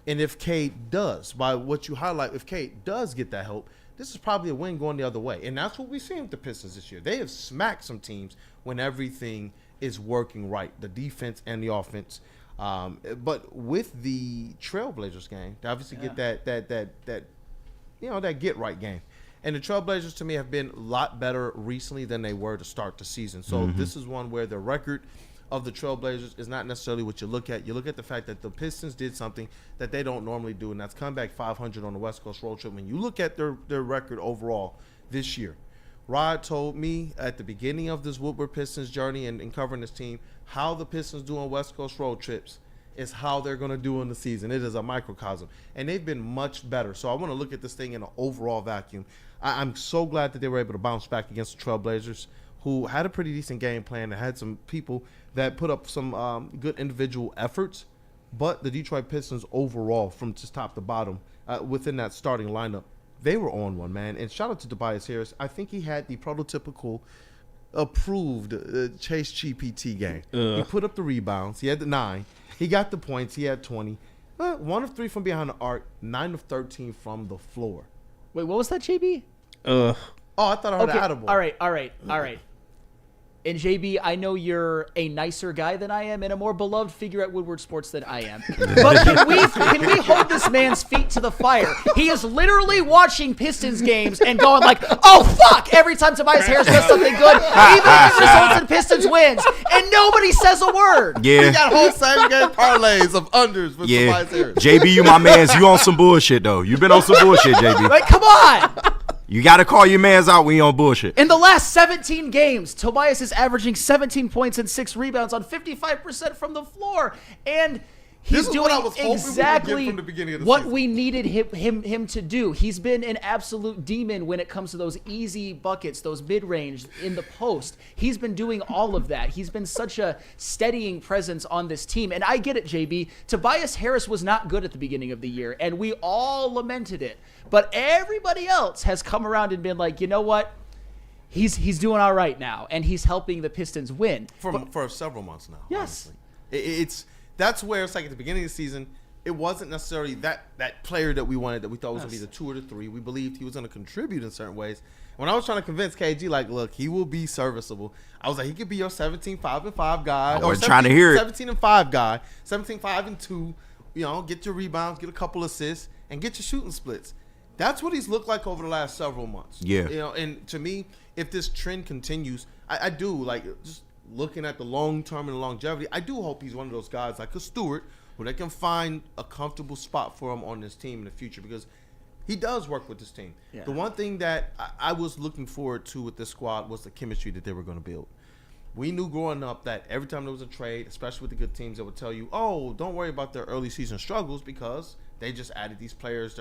And if Cade does, by what you highlight, if Cade does get that help, this is probably a win going the other way. And that's what we've seen with the Pistons this year. They have smacked some teams when everything is working right, the defense and the offense. But with the Trailblazers game, they obviously get that get right game. And the Trailblazers to me have been a lot better recently than they were to start the season. So this is one where the record of the Trailblazers is not necessarily what you look at. You look at the fact that the Pistons did something that they don't normally do, and that's come back 500 on the West Coast road trip. When you look at their record overall this year, Rod told me at the beginning of this Woodward Pistons journey and covering this team, how the Pistons do on West Coast road trips is how they're going to do in the season. It is a microcosm, and they've been much better. So I want to look at this thing in an overall vacuum. I'm so glad that they were able to bounce back against the Trailblazers, who had a pretty decent game plan and had some people that put up some good individual efforts. But the Detroit Pistons overall, from just top to bottom, within that starting lineup, they were on one, man. And shout out to Tobias Harris. I think he had the prototypical approved Chase GPT game. He put up the rebounds. He had the 9. He got the points. He had 20. 1 of 3 from behind the arc, 9 of 13 from the floor. Wait, what was that, JB? Oh, I thought I heard an attaboy. All right. And JB, I know you're a nicer guy than I am and a more beloved figure at Woodward Sports than I am. But can we hold this man's feet to the fire? He is literally watching Pistons games and going like, oh, fuck, every time Tobias Harris does something good, even if it results in Pistons wins, and nobody says a word. Yeah. He got whole same-game parlays of unders with Tobias Harris. JB, you my mans. You on some bullshit, though. You been on some bullshit, JB. Like, come on. You got to call your mans out when you on bullshit. In the last 17 games, Tobias is averaging 17 points and 6 rebounds on 55% from the floor. And he's doing exactly what we needed him to do. He's been an absolute demon when it comes to those easy buckets, those mid-range in the post. He's been doing all of that. He's been such a steadying presence on this team. And I get it, JB. Tobias Harris was not good at the beginning of the year, and we all lamented it. But everybody else has come around and been like, you know what? He's doing all right now, and he's helping the Pistons win. For several months now. Yes. Honestly. That's where it's like at the beginning of the season, it wasn't necessarily that player that we wanted, that we thought was going to be the 2 or the 3. We believed he was going to contribute in certain ways. When I was trying to convince KG, like, look, he will be serviceable. I was like, he could be your 17-5-5 guy. I wasn't trying to hear it. 17-5 guy, 17-5-2. You know, get your rebounds, get a couple assists, and get your shooting splits. That's what he's looked like over the last several months. Yeah. You know, and to me, if this trend continues, I do, like, just looking at the long term and the longevity, I do hope he's one of those guys like a Stewart where they can find a comfortable spot for him on this team in the future, because he does work with this team. Yeah. The one thing that I was looking forward to with this squad was the chemistry that they were going to build. We knew growing up that every time there was a trade, especially with the good teams, that would tell you, oh, don't worry about their early season struggles because they just added these players.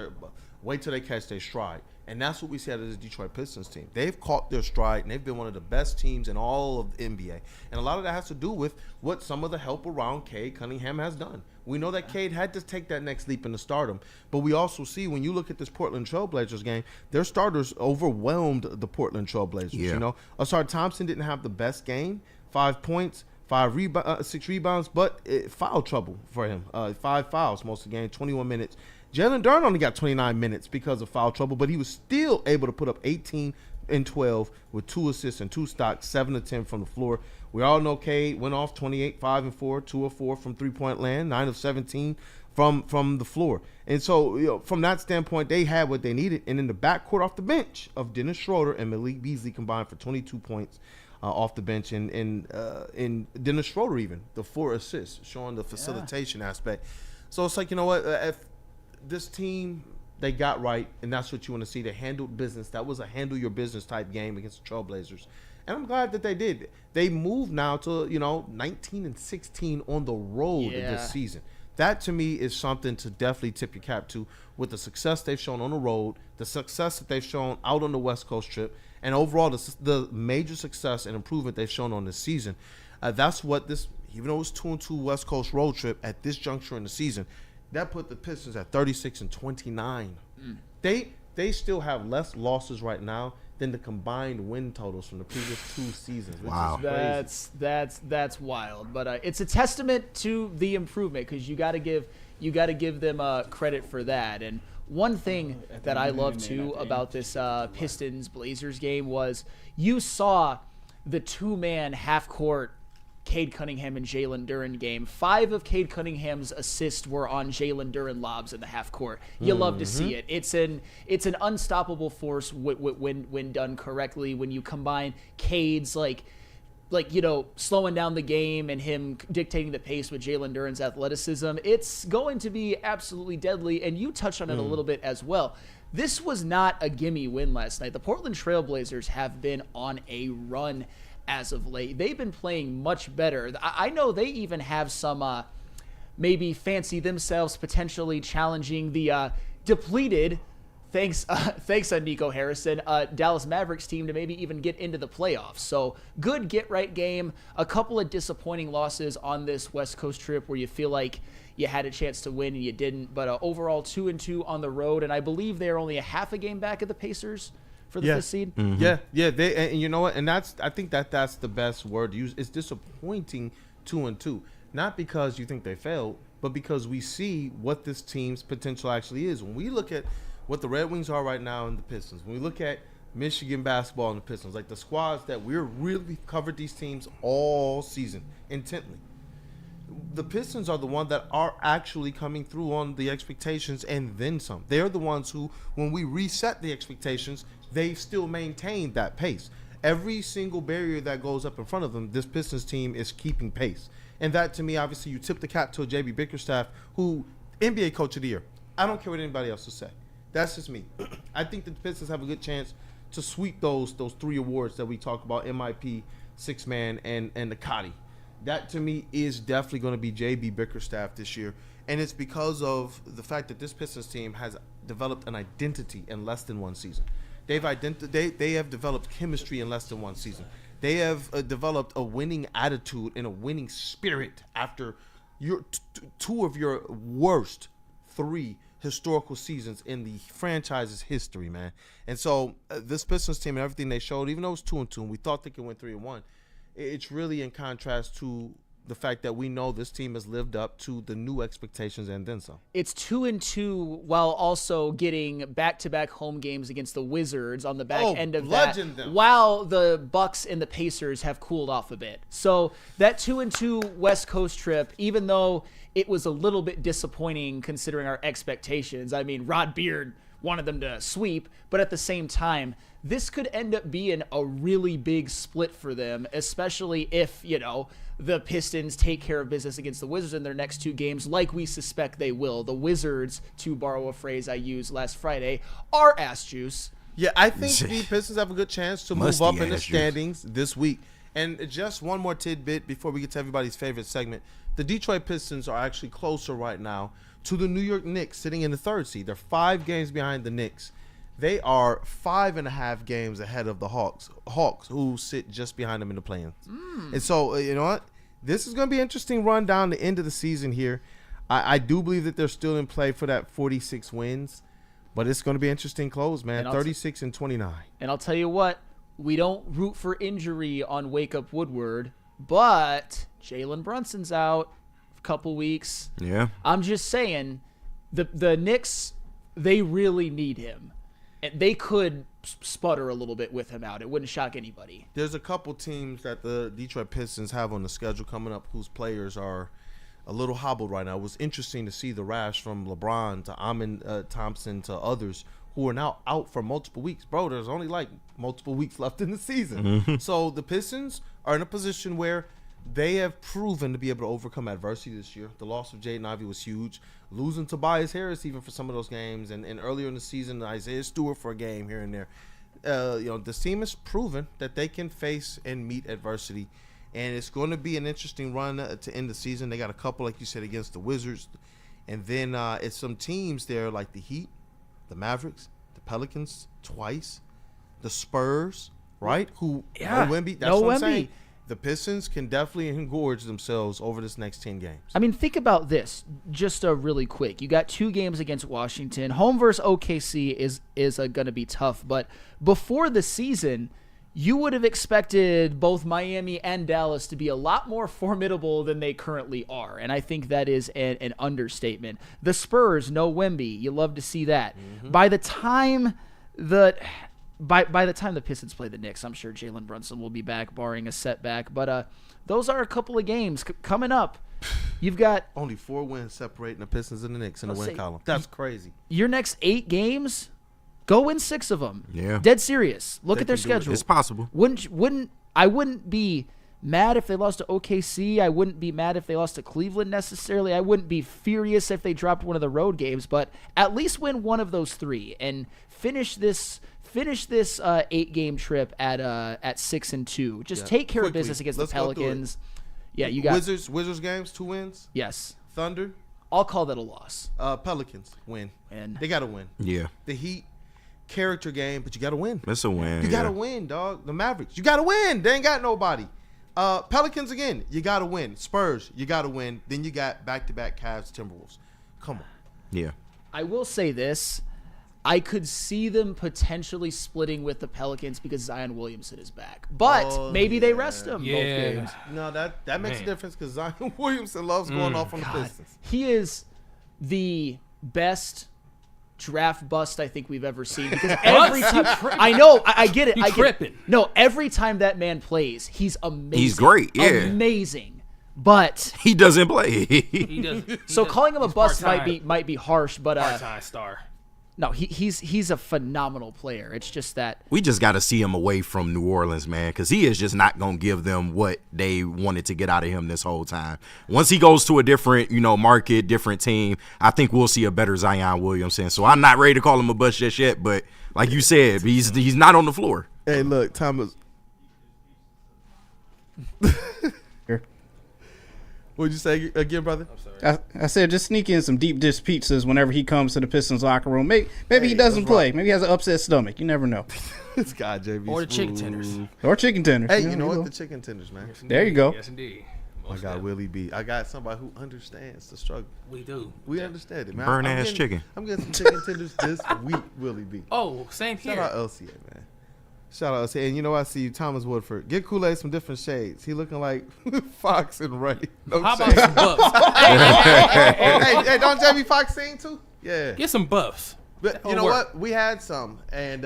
Wait till they catch their stride. And that's what we see out of the Detroit Pistons team. They've caught their stride, and they've been one of the best teams in all of the NBA. And a lot of that has to do with what some of the help around Cade Cunningham has done. We know that Cade had to take that next leap into stardom. But we also see, when you look at this Portland Trailblazers game, their starters overwhelmed the Portland Trailblazers. Yeah. You know, Asar Thompson didn't have the best game, 5 points, 6 rebounds, but foul trouble for him. 5 fouls most of the game, 21 minutes. Jalen Duren only got 29 minutes because of foul trouble, but he was still able to put up 18 and 12 with 2 assists and 2 stocks, 7 of 10 from the floor. We all know Cade went off 28, 5 and 4, 2 of 4 from three-point land, 9 of 17 from the floor. And so, you know, from that standpoint, they had what they needed. And in the backcourt off the bench of Dennis Schroeder and Malik Beasley combined for 22 points off the bench, and Dennis Schroeder even, the 4 assists, showing the facilitation aspect. So it's like, you know what, if this team, they got right, and that's what you want to see. They handled business. That was a handle your business type game against the Trailblazers. And I'm glad that they did. They moved now to, 19 and 16 on the road this season. That, to me, is something to definitely tip your cap to, with the success they've shown on the road, the success that they've shown out on the West Coast trip, and overall the major success and improvement they've shown on this season. That's what this, even though it's 2-2 West Coast road trip at this juncture in the season, that put the Pistons at 36 and 29. They still have less losses right now than the combined win totals from the previous 2 seasons. Which is crazy. That's wild. But it's a testament to the improvement, because you got to give them credit for that. And one thing that I love too about this Pistons Blazers game was you saw the 2-man half court Cade Cunningham and Jalen Duren game. 5 of Cade Cunningham's assists were on Jalen Duren lobs in the half court. You love to see it. It's an unstoppable force when done correctly. When you combine Cade's slowing down the game and him dictating the pace with Jalen Duren's athleticism, it's going to be absolutely deadly. And you touched on it a little bit as well. This was not a gimme win last night. The Portland Trailblazers have been on a run as of late. They've been playing much better. I know they even have some maybe fancy themselves potentially challenging the depleted Thanks, Nico Harrison. Dallas Mavericks team to maybe even get into the playoffs. So good get-right game. A couple of disappointing losses on this West Coast trip where you feel like you had a chance to win and you didn't. But overall 2-2 on the road, and I believe they're only a half a game back of the Pacers for the 5th seed. Mm-hmm. Yeah. And you know what? And I think that's the best word to use. It's disappointing 2-2, not because you think they failed, but because we see what this team's potential actually is. When we look at what the Red Wings are right now and the Pistons, when we look at Michigan basketball and the Pistons, like the squads that we're really covered these teams all season intently. The Pistons are the ones that are actually coming through on the expectations and then some. They're the ones who, when we reset the expectations, they still maintain that pace. Every single barrier that goes up in front of them, this Pistons team is keeping pace. And that, to me, obviously, you tip the cap to a JB Bickerstaff, who NBA Coach of the Year. I don't care what anybody else will say. That's just me. I think the Pistons have a good chance to sweep those 3 awards that we talk about, MIP, Sixth Man, and the Cotty. That, to me, is definitely going to be JB Bickerstaff this year. And it's because of the fact that this Pistons team has developed an identity in less than one season. They have developed chemistry in less than one season. They have developed a winning attitude and a winning spirit after your two of your worst 3 historical seasons in the franchise's history, man. And so this Pistons team and everything they showed, even though it was 2-2 and we thought they could win 3-1, it's really in contrast to the fact that we know this team has lived up to the new expectations and then some. It's 2-2 while also getting back-to-back home games against the Wizards on the back end of that, them. while the Bucks and the Pacers have cooled off a bit. So that 2-2 West Coast trip, even though it was a little bit disappointing considering our expectations. I mean, Rod Beard wanted them to sweep, but at the same time, this could end up being a really big split for them, especially if, the Pistons take care of business against the Wizards in their next 2 games, like we suspect they will. The Wizards, to borrow a phrase I used last Friday, are ass juice. Yeah, I think the Pistons have a good chance to move up in the standings this week. And just one more tidbit before we get to everybody's favorite segment. The Detroit Pistons are actually closer right now to the New York Knicks, sitting in the 3rd seed. They're 5 games behind the Knicks. They are 5.5 games ahead of the Hawks, who sit just behind them in the play-ins. And so, you know what? This is going to be an interesting run down the end of the season here. I do believe that they're still in play for that 46 wins, but it's going to be an interesting close, man. 36-29. And I'll tell you what, we don't root for injury on Wake Up Woodward, but Jalen Brunson's out a couple weeks. Yeah. I'm just saying, the Knicks, they really need him. And they could sputter a little bit with him out. It wouldn't shock anybody. There's a couple teams that the Detroit Pistons have on the schedule coming up whose players are a little hobbled right now. It was interesting to see the rash from LeBron to Amon Thompson to others who are now out for multiple weeks. Bro, there's only like multiple weeks left in the season. So the Pistons are in a position where they have proven to be able to overcome adversity this year. The loss of Jaden Ivey was huge. Losing Tobias Harris even for some of those games. And earlier in the season, Isaiah Stewart for a game here and there. This team has proven that they can face and meet adversity. And it's going to be an interesting run to end the season. They got a couple, like you said, against the Wizards. And then it's some teams there like the Heat, the Mavericks, the Pelicans twice, the Spurs, right? No Wemby. That's what I'm saying. The Pistons can definitely engorge themselves over this next 10 games. I mean, think about this, just really quick. You got 2 games against Washington. Home versus OKC is going to be tough. But before the season, you would have expected both Miami and Dallas to be a lot more formidable than they currently are. And I think that is an understatement. The Spurs, no Wemby. You love to see that. By the time the Pistons play the Knicks, I'm sure Jalen Brunson will be back, barring a setback. But those are a couple of games coming up. You've got only 4 wins separating the Pistons and the Knicks in the win column. That's crazy. Your next 8 games, go win 6 of them. Yeah, dead serious. Look at their schedule. It's possible. I wouldn't be mad if they lost to OKC. I wouldn't be mad if they lost to Cleveland necessarily. I wouldn't be furious if they dropped one of the road games. But at least win one of those 3 and finish this 8-game trip at 6-2. Just take care of business against the Pelicans. Yeah, you got Wizards games, 2 wins. Yes. Thunder. I'll call that a loss. Pelicans win. And they got to win. Yeah. The Heat, character game, but you got to win. It's a win. You got to win, dog. The Mavericks, you got to win. They ain't got nobody. Pelicans, again, you got to win. Spurs, you got to win. Then you got back-to-back Cavs, Timberwolves. Come on. Yeah. I will say this. I could see them potentially splitting with the Pelicans because Zion Williamson is back. But maybe they rest him both games. No, that makes a difference because Zion Williamson loves going off on the Pistons. He is the best draft bust I think we've ever seen because every time I know I get it. I get it. No, every time that man plays, he's amazing. He's great. Yeah. Amazing. But he doesn't play. He doesn't. So calling him a bust might be harsh, but part-time star. No, he's a phenomenal player. It's just that we just got to see him away from New Orleans, man, because he is just not going to give them what they wanted to get out of him this whole time. Once he goes to a different, market, different team, I think we'll see a better Zion Williamson. So I'm not ready to call him a bust just yet, but like you said, he's not on the floor. Hey, look, Thomas. What'd you say again, brother? I said just sneak in some deep dish pizzas whenever he comes to the Pistons locker room. Maybe he doesn't play. Maybe he has an upset stomach. You never know. This guy, JB. Or the chicken tenders. Or chicken tenders. Hey, you know what? The chicken tenders, man. Yes, there you go. Yes, indeed. I got Willie B. I got somebody who understands the struggle. We do. We understand it, man. Burn-ass chicken. I'm getting some chicken tenders this week, Willie B. Oh, same here. Shout out LCA, man. Shout out LCA. And you know what? I see you, Thomas Woodford. Get Kool-Aid some different shades. He looking like Fox and Ray. No How shade. about some buffs? hey, don't Jamie Foxx sing too? Yeah. Get some buffs. But you know what? We had some, and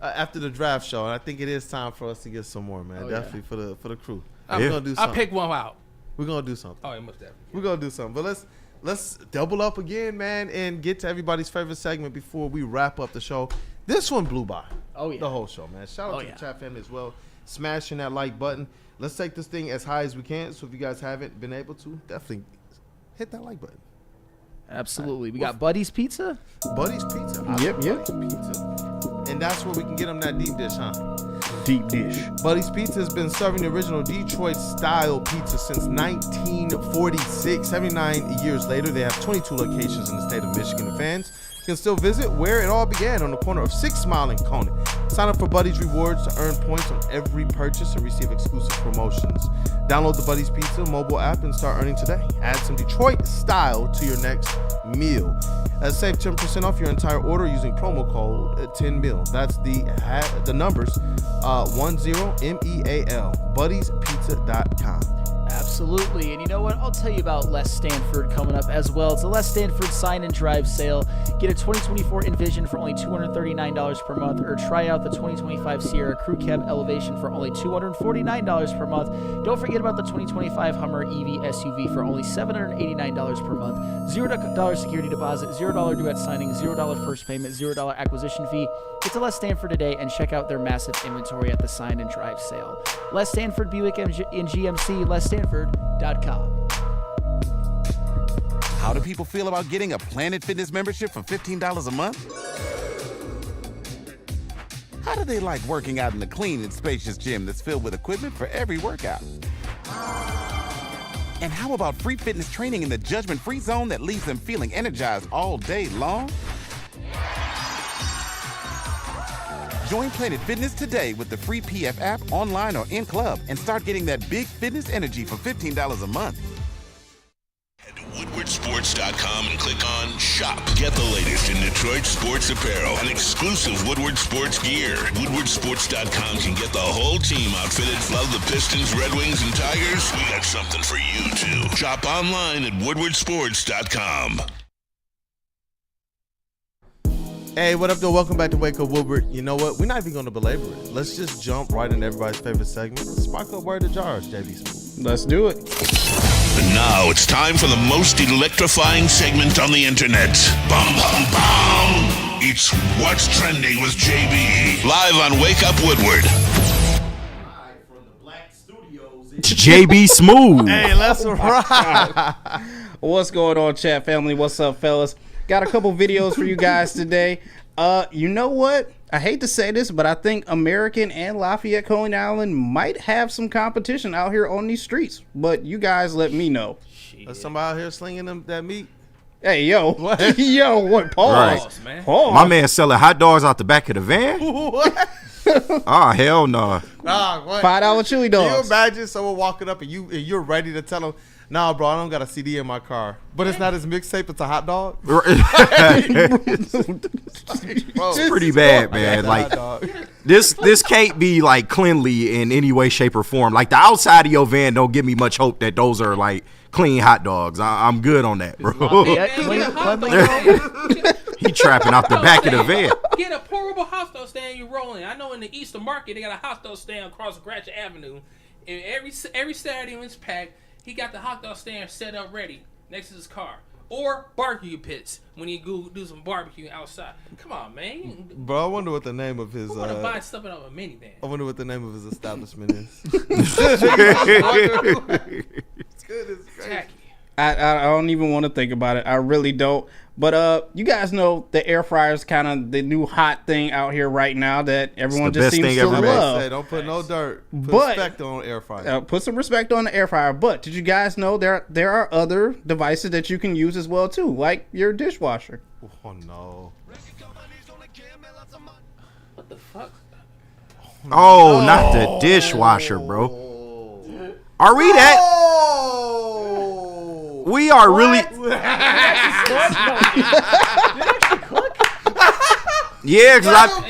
after the draft show, and I think it is time for us to get some more, man. Definitely for the crew. We're gonna do something. I picked one out. We're gonna do something. Oh, it must have. We're gonna do something. But let's double up again, man, and get to everybody's favorite segment before we wrap up the show. This one blew by. Oh, yeah. The whole show, man. Shout out to the chat family as well. Smashing that like button. Let's take this thing as high as we can. So if you guys haven't been able to, definitely hit that like button. Absolutely. We got Buddy's Pizza. Buddy's Pizza. Yep. Buddy's Pizza. And that's where we can get them that deep dish, huh? Deep dish. Buddy's Pizza has been serving the original Detroit-style pizza since 1946. 79 years later, they have 22 locations in the state of Michigan. The fans can still visit where it all began on the corner of 6 Mile and Conant. Sign up for Buddy's Rewards to earn points on every purchase and receive exclusive promotions. Download the Buddy's Pizza mobile app and start earning today. Add some Detroit style to your next meal. Save 10% off your entire order using promo code 10MEAL. That's the numbers 10MEAL. Buddy'sPizza.com. Absolutely. And you know what? I'll tell you about Les Stanford coming up as well. It's the Les Stanford Sign and Drive sale. Get a 2024 Envision for only $239 per month, or try out the 2025 Sierra Crew Cab Elevation for only $249 per month. Don't forget about the 2025 Hummer EV SUV for only $789 per month. $0 security deposit, $0 due at signing, $0 first payment, $0 acquisition fee. Get to Les Stanford today and check out their massive inventory at the Sign and Drive sale. Les Stanford Buick in GMC, LesStanford.com. How do people feel about getting a Planet Fitness membership for $15 a month? How do they like working out in a clean and spacious gym that's filled with equipment for every workout? And how about free fitness training in the judgment-free zone that leaves them feeling energized all day long? Join Planet Fitness today with the free PF app, online or in club, and start getting that big fitness energy for $15 a month. Head to WoodwardSports.com and click on Shop. Get the latest in Detroit sports apparel and exclusive Woodward sports gear. WoodwardSports.com can get the whole team outfitted. Love the Pistons, Red Wings, and Tigers? We got something for you, too. Shop online at WoodwardSports.com. Hey, what up, though? Welcome back to Wake Up Woodward. You know what? We're not even going to belabor it. Let's just jump right into everybody's favorite segment. Spark up Word to Jars, JBSmooovv. Let's do it. And now it's time for the most electrifying segment on the internet. Bum, bum, bum. It's What's Trending with JB. Live on Wake Up Woodward. It's JBSmooovv. Hey, let's ride. What's going on, chat family? What's up, fellas? Got a couple videos for you guys today. You know what? I hate to say this, but I think American and Lafayette Coney Island might have some competition out here on these streets. But you guys let me know. Somebody out here slinging that meat? Hey, yo. What? Yo, what? Pause. Right. Man. Pause. My man selling hot dogs out the back of the van. What? Oh hell no. Nah, what? $5 chili Can you dogs. imagine someone walking up and you're ready to tell them, nah, bro, I don't got a CD in my car. But it's not his mixtape, it's a hot dog. It's pretty bad, man. Like this can't be like cleanly in any way, shape, or form. Like the outside of your van don't give me much hope that those are like clean hot dogs. I'm good on that, bro. He trapping out the back of the van. Get a portable hot dog stand you rolling. I know in the Eastern Market they got a hot dog stand across Gratiot Avenue, and every Saturday when it's packed, he got the hot dog stand set up ready next to his car. Or barbecue pits when you go do some barbecue outside. Come on, man. Bro, I wonder what the name of his. I want to buy stuff out of a minivan. I wonder what the name of his establishment is. It's good. It's great. Tacky. I don't even want to think about it. I really don't. But you guys know the air fryer is kind of the new hot thing out here right now that everyone just seems to love. Hey, don't put no dirt. Put respect on air fryer. Put some respect on the air fryer. But did you guys know there are other devices that you can use as well too, like your dishwasher? Oh no. What the fuck? Oh, not the dishwasher, bro. Are we that? We are really. Yeah, because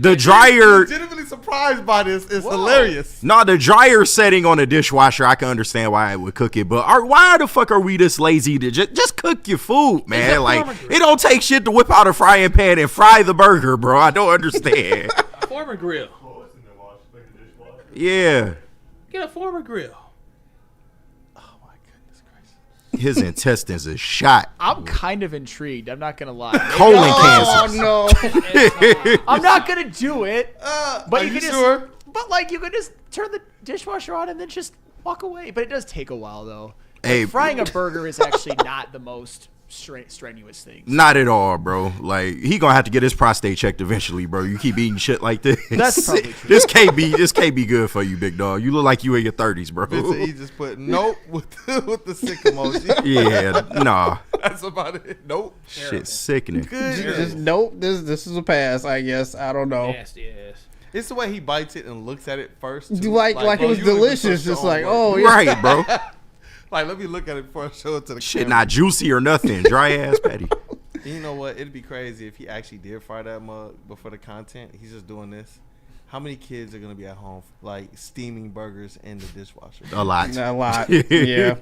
the dryer. Legitimately surprised by this. It's hilarious. No, the dryer setting on the dishwasher, I can understand why I would cook it, but why the fuck are we this lazy to just cook your food, man? Like, it don't take shit to whip out a frying pan and fry the burger, bro. I don't understand. Former grill. Yeah. Get a former grill. His intestines is shot. I'm kind of intrigued. I'm not gonna lie. Colon cancer. No. I'm not gonna do it. But you can sure? just. But like, you could just turn the dishwasher on and then just walk away. But it does take a while, though. Hey, like, frying a burger is actually not the most strenuous thing. Not at all, bro. Like, he gonna have to get his prostate checked eventually, bro. You keep eating shit like this. That's probably true. This can't be good for you, big dog. You look like you in your 30s, bro. He just put nope with the sick emoji. Yeah, nah. That's about it. Nope. Shit, sickening. Just nope. This is a pass, I guess. I don't know. Nasty ass. It's the way he bites it and looks at it first. Too. Like bro, it was you don't even delicious. put your Just own like, work. oh, yeah. Right, bro. Like, let me look at it before I show it to the Shit, camera. not juicy or nothing. Dry ass patty. You know what? It'd be crazy if he actually did fry that mug, but for the content, he's just doing this. How many kids are gonna be at home like steaming burgers in the dishwasher? A lot. A lot. Yeah.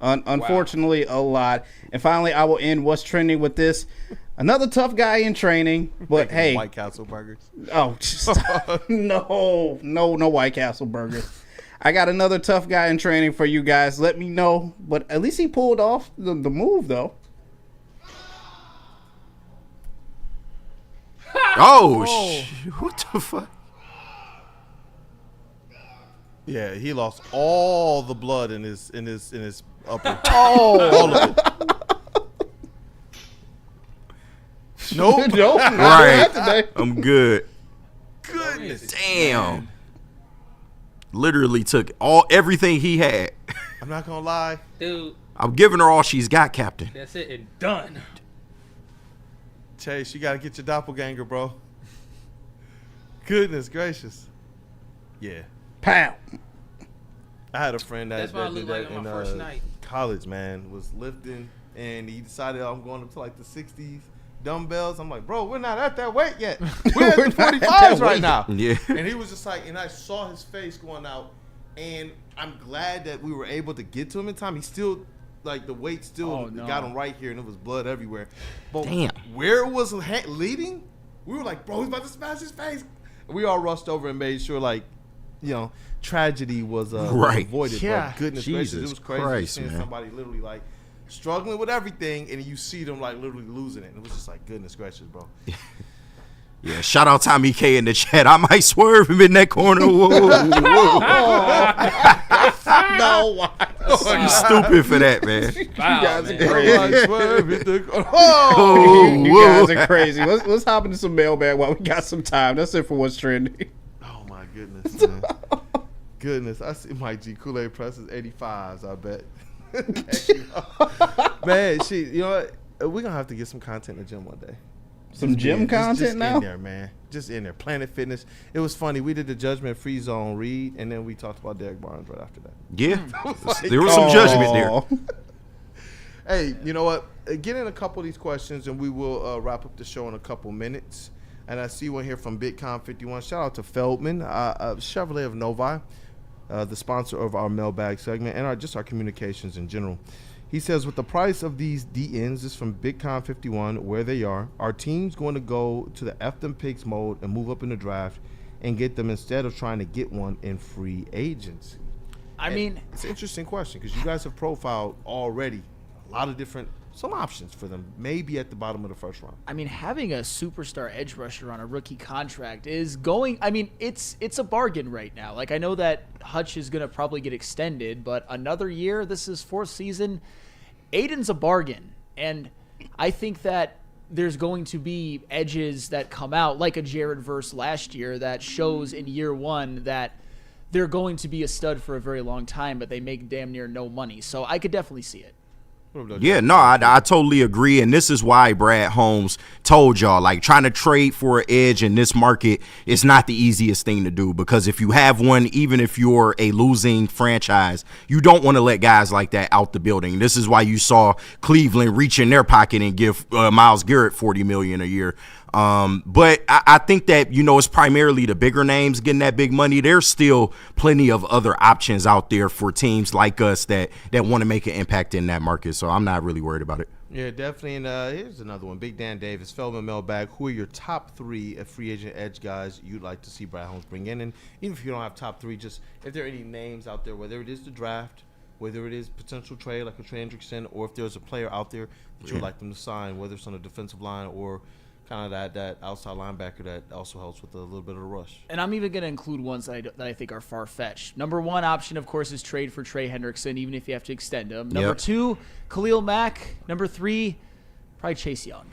Unfortunately, a lot. And finally, I will end what's trending with this. Another tough guy in training, but Making hey. White Castle burgers. Oh, no White Castle burgers. I got another tough guy in training for you guys. Let me know. But at least he pulled off the move, though. What the fuck? Yeah, he lost all the blood in his upper. Oh, all of it. Nope. Nope. Right. I'm good. Goodness. Damn. Literally took everything he had. I'm not gonna lie. Dude, I'm giving her all she's got, Captain. that's it and done. Chase, you gotta get your doppelganger, bro. Goodness gracious. Yeah. Pow. I had a friend that That's what I did look that like on in my first night. college, man. Was lifting, and he decided I'm going up to like the 60s dumbbells. I'm like, bro, we're not at that weight yet. We're at the 45s right now. Yeah. And he was just like, and I saw his face going out, and I'm glad that we were able to get to him in time. He still, like, the weight still got him right here, and it was blood everywhere. But Damn. where it was leading, we were like, bro, he's about to smash his face. And we all rushed over and made sure, like, you know, tragedy was Right. avoided. Yeah. But goodness Jesus gracious, it was crazy Christ, seeing man. somebody literally like struggling with everything, and you see them like literally losing it. And it was just like, goodness gracious, bro. Yeah, shout out Tommy K in the chat. I might swerve him in that corner. Whoa, whoa. No, You stupid for that, man. Wow, guys man. are crazy. Like, swerve it to- You guys are crazy. Let's hop into some mailbag while we got some time. That's it for what's trending. Oh my goodness, man. Goodness, I see Mike G. Kool-Aid presses 85s, I bet. Man, you know what? We're going to have to get some content in the gym one day. Some gym content just now? In there, man. Just in there. Planet Fitness. It was funny. We did the Judgment Free Zone read, and then we talked about Derrick Barnes right after that. Yeah. There was some judgment there. Hey, you know what? Get in a couple of these questions, and we will wrap up the show in a couple minutes. And I see one here from Bitcom51. Shout out to Feldman, Chevrolet of Novi, the sponsor of our mailbag segment and our communications in general. He says, with the price of these DNs, this is from Bitcom51, where they are teams going to go to the F them picks mode and move up in the draft and get them instead of trying to get one in free agency? I mean, it's an interesting question because you guys have profiled already a lot of some options for them, maybe at the bottom of the first round. I mean, having a superstar edge rusher on a rookie contract is going. I mean, it's a bargain right now. Like, I know that Hutch is going to probably get extended, but another year, this is fourth season. Aiden's a bargain, and I think that there's going to be edges that come out, like a Jared Verse last year, that shows in year one that they're going to be a stud for a very long time, but they make damn near no money. So I could definitely see it. Yeah, no, I totally agree. And this is why Brad Holmes told y'all, like, trying to trade for an edge in this market is not the easiest thing to do, because if you have one, even if you're a losing franchise, you don't want to let guys like that out the building. This is why you saw Cleveland reach in their pocket and give Myles Garrett $40 million a year. But I think that, it's primarily the bigger names getting that big money. There's still plenty of other options out there for teams like us that want to make an impact in that market. So I'm not really worried about it. Yeah, definitely. And here's another one. Big Dan Davis, Feldman Mailbag. Who are your top three free agent edge guys you'd like to see Brad Holmes bring in? And even if you don't have top three, just if there are any names out there, whether it is the draft, whether it is potential trade like a Trey Hendrickson, or if there's a player out there that you would like them to sign, whether it's on the defensive line or kind of that outside linebacker that also helps with a little bit of the rush. And I'm even going to include ones that I think are far-fetched. Number one option, of course, is trade for Trey Hendrickson, even if you have to extend him. Number two, Khalil Mack. Number three, probably Chase Young.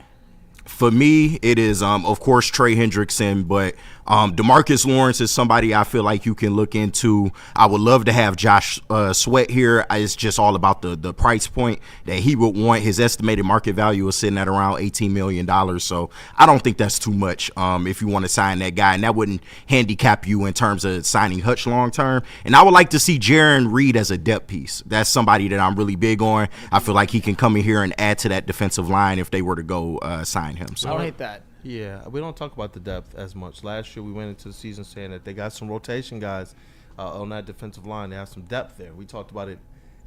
For me, it is, of course, Trey Hendrickson, but DeMarcus Lawrence is somebody I feel like you can look into. I would love to have Josh Sweat here. It's just all about the price point that he would want. His estimated market value is sitting at around $18 million, so I don't think that's too much if you want to sign that guy, and that wouldn't handicap you in terms of signing Hutch long term. And I would like to see Jaron Reed as a depth piece. That's somebody that I'm really big on. I feel like he can come in here and add to that defensive line if they were to go sign him. So I don't hate that. Yeah, we don't talk about the depth as much. Last year we went into the season saying that they got some rotation guys on that defensive line. They have some depth there. We talked about it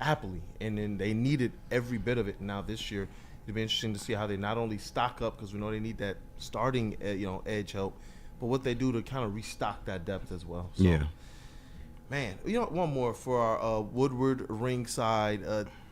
happily, and then they needed every bit of it. Now this year it'll be interesting to see how they not only stock up, because we know they need that starting edge help, but what they do to kind of restock that depth as well. So, yeah. Man, one more for our Woodward ringside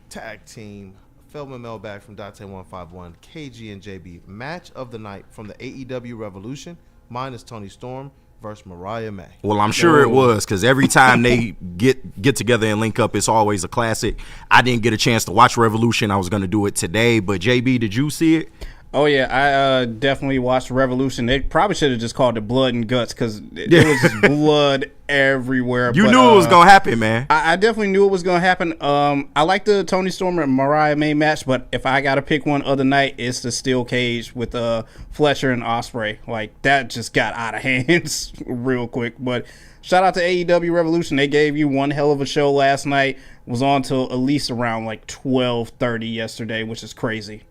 tag team. Feldman Mailbag from Dante151, KG and JB. Match of the night from the AEW Revolution. Mine is Tony Storm versus Mariah May. Well, I'm sure it was, because every time they get together and link up, it's always a classic. I didn't get a chance to watch Revolution. I was going to do it today, but JB, did you see it? Oh, yeah, I definitely watched Revolution. They probably should have just called it Blood and Guts, because there was just blood everywhere. You knew it was going to happen, man. I definitely knew it was going to happen. I like the Tony Storm and Mariah May match, but if I got to pick one other night, it's the steel cage with Fletcher and Ospreay. Like, that just got out of hands real quick. But shout out to AEW Revolution. They gave you one hell of a show last night. Was on till at least around like 12:30 yesterday, which is crazy.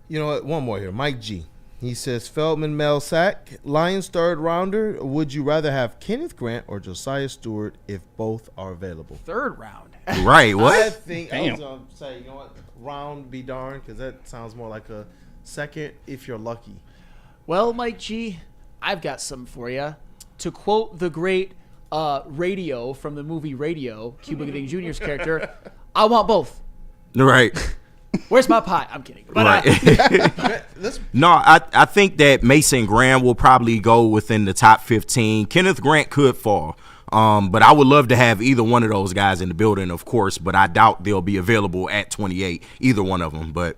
You know what? One more here. Mike G. He says, Feldman Mel Sack, Lions third rounder. Would you rather have Kenneth Grant or Josiah Stewart if both are available? Third round. Right, what? I think I was going to say, you know what? Round be darned, because that sounds more like a second if you're lucky. Well, Mike G, I've got some for you. To quote the great Radio from the movie Radio, Cuba Gooding Jr.'s character, I want both. Right. Where's my pie? I'm kidding. But, right. No, I think that Mason Graham will probably go within the top 15. Kenneth Grant could fall. But I would love to have either one of those guys in the building, of course, but I doubt they'll be available at 28, either one of them. But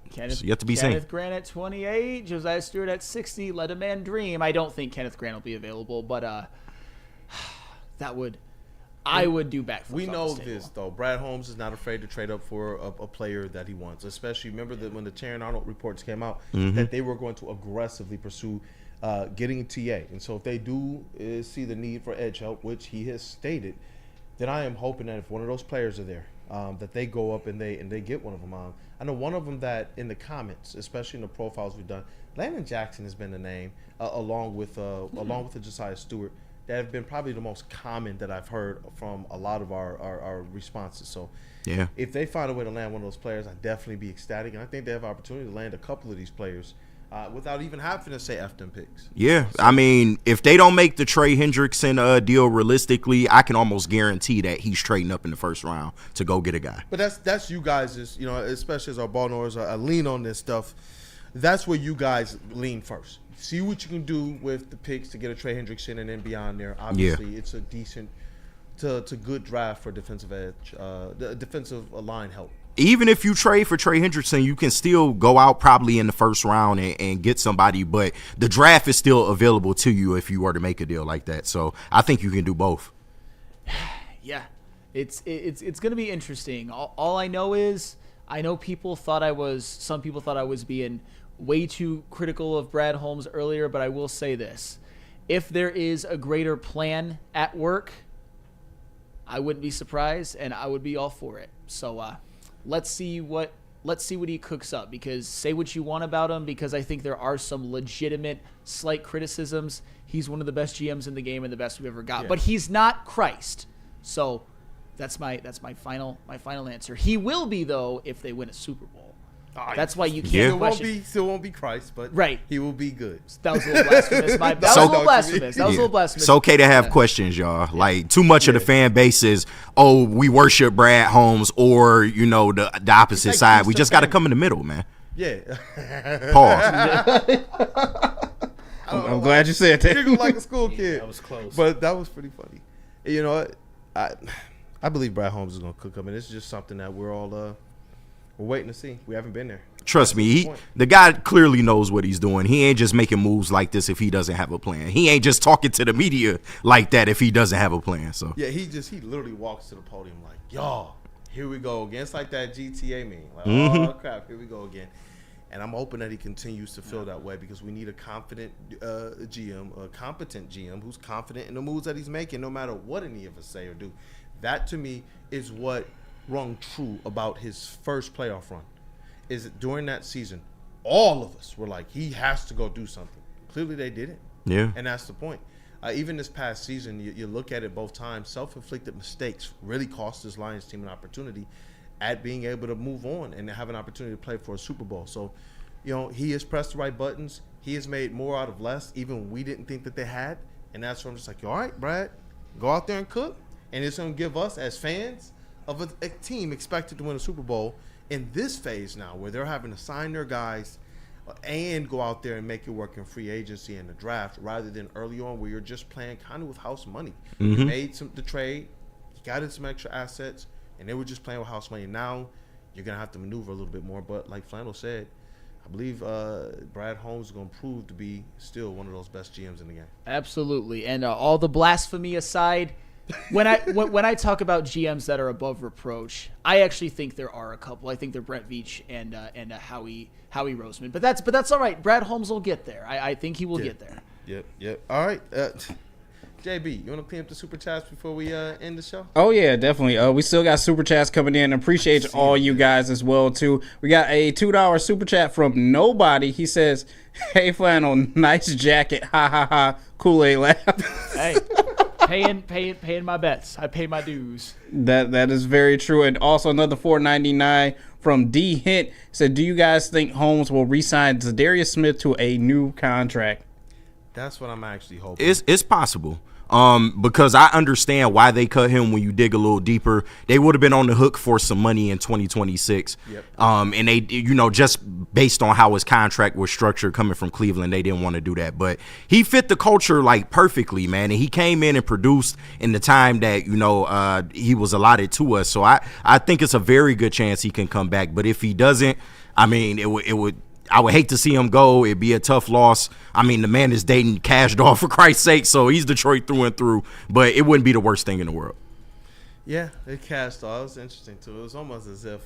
Kenneth, you have to be seen. Kenneth Grant at 28, Josiah Stewart at 60, let a man dream. I don't think Kenneth Grant will be available, but that would I would do backflips. We know off the table. this though. Brad Holmes is not afraid to trade up for a player that he wants. Especially remember that when the Terran Arnold reports came out, that they were going to aggressively pursue getting TA. And so if they do see the need for edge help, which he has stated, then I am hoping that if one of those players are there, that they go up and they get one of them. I know one of them that in the comments, especially in the profiles we've done, Landon Jackson has been the name, along with the Josiah Stewart, that have been probably the most common that I've heard from a lot of our responses. So yeah, if they find a way to land one of those players, I'd definitely be ecstatic. And I think they have opportunity to land a couple of these players without even having to say F them picks. Yeah, I mean, if they don't make the Trey Hendrickson deal realistically, I can almost guarantee that he's trading up in the first round to go get a guy. But that's you guys, especially as our ball knowers, I lean on this stuff. That's where you guys lean first. See what you can do with the picks to get a Trey Hendrickson, and then beyond there, obviously, it's a decent to good draft for defensive edge, defensive line help. Even if you trade for Trey Hendrickson, you can still go out probably in the first round and get somebody, but the draft is still available to you if you were to make a deal like that. So I think you can do both. Yeah, it's going to be interesting. All I know is some people thought I was being way too critical of Brad Holmes earlier, but I will say this. If there is a greater plan at work, I wouldn't be surprised, and I would be all for it. So let's see what he cooks up, because say what you want about him, because I think there are some legitimate slight criticisms. He's one of the best GMs in the game and the best we've ever got, but he's not Christ. So that's my final answer. He will be, though, if they win a Super Bowl. That's why you can't question. Still won't be Christ, but he will be good. That was a little blasphemous. That was a little blasphemous. It's okay to have questions, y'all. Like, too much of the fan base is, we worship Brad Holmes, or, the opposite side. We just got to come in the middle, man. Yeah. Pause. I'm glad you said that. Giggle like a school kid. That was close. But that was pretty funny. You know what? I believe Brad Holmes is going to cook up, and it's just something that we're all we're waiting to see. We haven't been there. Trust me, the guy clearly knows what he's doing. He ain't just making moves like this if he doesn't have a plan. He ain't just talking to the media like that if he doesn't have a plan. So yeah, he literally walks to the podium like, y'all, here we go again. It's like that GTA meme. Like, oh crap, here we go again. And I'm hoping that he continues to feel that way, because we need a confident GM, a competent GM who's confident in the moves that he's making, no matter what any of us say or do. That to me is what rung true about his first playoff run. Is that during that season, all of us were like, he has to go do something. Clearly they didn't. Yeah. And that's the point. Even this past season, you look at it both times, self-inflicted mistakes really cost this Lions team an opportunity at being able to move on and have an opportunity to play for a Super Bowl. So, he has pressed the right buttons. He has made more out of less, even when we didn't think that they had. And that's where I'm just like, all right, Brad, go out there and cook. And it's going to give us, as fans of a team expected to win a Super Bowl, in this phase now where they're having to sign their guys and go out there and make it work in free agency and the draft, rather than early on where you're just playing kind of with house money. You made the trade, you got in some extra assets, and they were just playing with house money. Now you're going to have to maneuver a little bit more. But like Flannel said, I believe Brad Holmes is going to prove to be still one of those best GMs in the game. Absolutely. And all the blasphemy aside, when I talk about GMs that are above reproach, I actually think there are a couple. I think they're Brett Veach and Howie Roseman. But that's all right. Brad Holmes will get there. I think he will get there. Yep. All right. JB, you want to clean up the super chats before we end the show? Oh yeah, definitely. We still got super chats coming in. Appreciate all you guys as well too. We got a $2 super chat from Nobody. He says, "Hey Flannel, nice jacket. Ha ha ha. Kool-Aid laugh." Hey. Paying my bets. I pay my dues. That is very true. And also another $4.99 from D Hint said, "Do you guys think Holmes will re-sign Za'Darius Smith to a new contract?" That's what I'm actually hoping. It's possible. Because I understand why they cut him when you dig a little deeper. They would have been on the hook for some money in 2026. Yep. And they, just based on how his contract was structured coming from Cleveland, they didn't want to do that. But he fit the culture like perfectly, man. And he came in and produced in the time that, he was allotted to us. So I think it's a very good chance he can come back. But if he doesn't, I mean, I would hate to see him go. It'd be a tough loss. I mean, the man is dating Cash Doll, for Christ's sake, so he's Detroit through and through. But it wouldn't be the worst thing in the world. Yeah, it cast off. It was interesting too. It was almost as if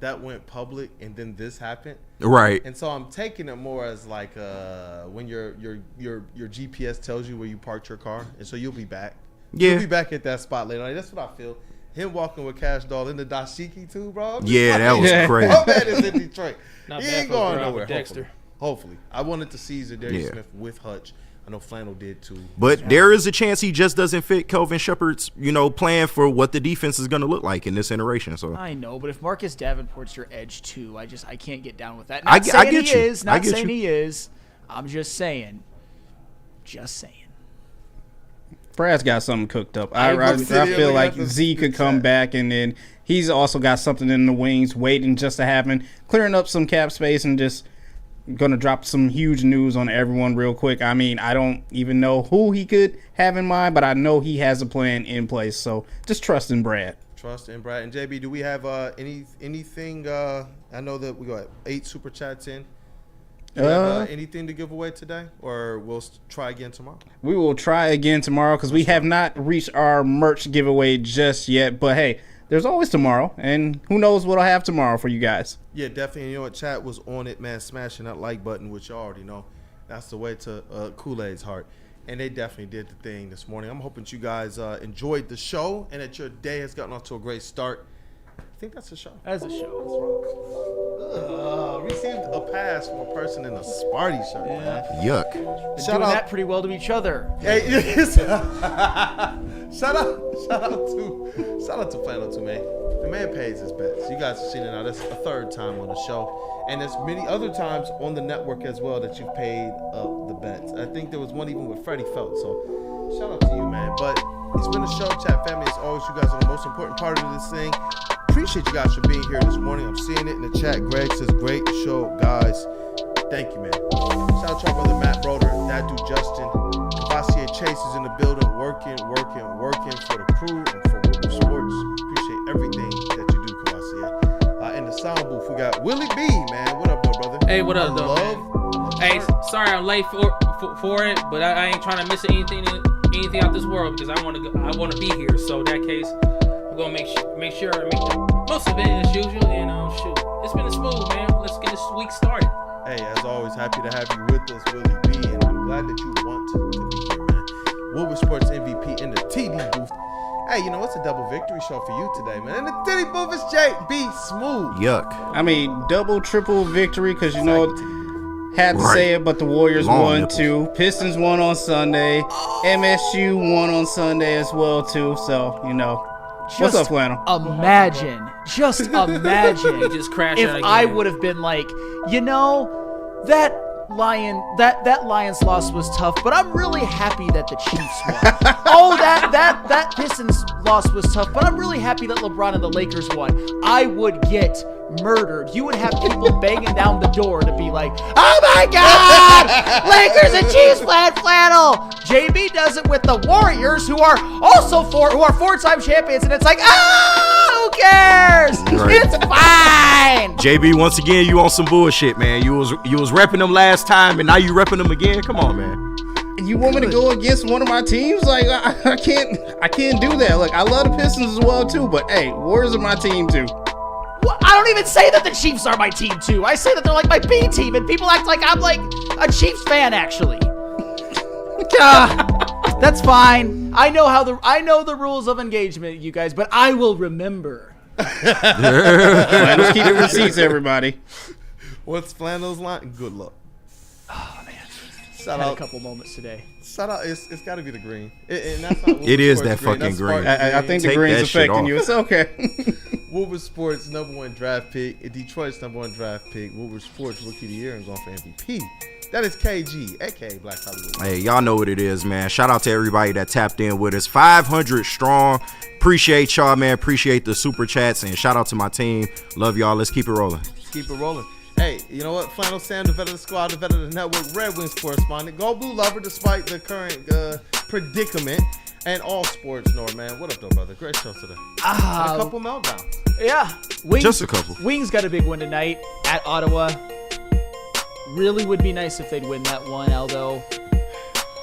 that went public and then this happened. Right. And so I'm taking it more as like when your GPS tells you where you parked your car, and so you'll be back. Yeah. You'll be back at that spot later. Like, that's what I feel. Him walking with Cash Doll in the dashiki too, bro. Yeah, that was crazy. Oh man, is in Detroit. Not He bad ain't for a going girl nowhere. with Dexter. Hopefully. I wanted to see Za'Darius Smith with Hutch. I know Flannel did too. But there is a chance he just doesn't fit Kelvin Shepard's, plan for what the defense is going to look like in this iteration. So I know, but if Marcus Davenport's your edge too, I can't get down with that. I Not saying get he you. is. I Not get saying you. he is. I'm just saying. Just saying. Brad's got something cooked up. I I agree. feel like Z could come back, and then he's also got something in the wings waiting just to happen, clearing up some cap space and just going to drop some huge news on everyone real quick. I mean, I don't even know who he could have in mind, but I know he has a plan in place. So just trust in Brad. Trust in Brad. And JB, do we have anything? I know that we got 8 super chats in. Do we have, anything to give away today, or we'll try again tomorrow? We will try again tomorrow because we have not reached our merch giveaway just yet. But hey, there's always tomorrow, and who knows what I'll have tomorrow for you guys. Yeah, definitely. You know what? Chat was on it, man, smashing that like button, which you already know. That's the way to Kool-Aid's heart. And they definitely did the thing this morning. I'm hoping you guys enjoyed the show and that your day has gotten off to a great start. I think that's a show. That's a show. Received a pass from a person in a Sparty shirt, man. Yuck. Shout doing that pretty well to each other. Hey, shout out to Flannel too, man. The man pays his bets. You guys have seen it now. That's a third time on the show, and there's many other times on the network as well that you've paid the bets. I think there was one even with Freddie Felt. So shout out to you, man. But it's been a show, chat family. As always, you guys are the most important part of this thing. Appreciate you guys for being here this morning. I'm seeing it in the chat. Greg says, great show, guys. Thank you, man. Shout out to our brother Matt Broder, that dude Justin. Cavassier Chase is in the building, working for the crew and for WUW Sports. Appreciate everything that you do, Cavassier. In the sound booth, we got Willie B, man. What up, though, brother? Hey, what up, though, man? Hey, sorry I'm late for it, but I ain't trying to miss anything out this world because I want to be here. So in that case, I'm gonna make sure I make the most of it as usual. And shoot, it's been a smooth, man. Let's get this week started. Hey, as always, happy to have you with us, Willie B, and I'm glad that you want to be here, man. WUW Sports MVP in the TD booth. Hey, you know, it's a double victory show for you today, man. And the TD booth is JBSmooovv. Yuck. I mean, double, triple victory because, you know, had to say it, but the Warriors won too. Pistons won on Sunday. MSU won on Sunday as well, too. So, you know. What's up, Flannel? Just imagine You just crashed if out again. I would have been like, you know, that Lions loss was tough, but I'm really happy that the Chiefs won. Oh, that Pistons loss was tough, but I'm really happy that LeBron and the Lakers won. I would get murdered. You would have people banging down the door to be like, oh my God, Lakers and Chiefs flannel. JB does it with the Warriors, who are also four-time champions, and it's like, who cares? Right. It's fine. JB, once again, you on some bullshit, man. You was repping them last time, and now you repping them again. Come on, man. You want me to go against one of my teams? Like I can't do that. Look, I love the Pistons as well too, but hey, Warriors are my team too. Well, I don't even say that the Chiefs are my team too. I say that they're like my B team, and people act like I'm like a Chiefs fan actually. That's fine. I know the rules of engagement, you guys, but I will remember. Let's keep the receipts, everybody. What's Flannel's line? Good luck. Oh man, Shout had out a couple moments today. Shout out. It's got to be the green. And that's not It is Sports that fucking That's green. Spartan I think the Take green's that shit affecting off. you. It's okay. WUW Sports #1 draft pick, Detroit's #1 draft pick, WUW Sports Rookie of the Year, and going for MVP. That is KG, aka Black Hollywood. Hey, y'all know what it is, man. Shout out to everybody that tapped in with us. 500 strong. Appreciate y'all, man. Appreciate the super chats, and shout out to my team. Love y'all. Let's keep it rolling. Keep it rolling. Hey, you know what? Flannel Sam, the vet of the squad, the vet of the network, Red Wings correspondent, Go Blue lover, despite the current predicament, and all sports, man. What up, though, brother? Great show today. And a couple meltdowns. Yeah, Wings, Just a couple. Wings got a big win tonight at Ottawa. Really would be nice if they'd win that one, although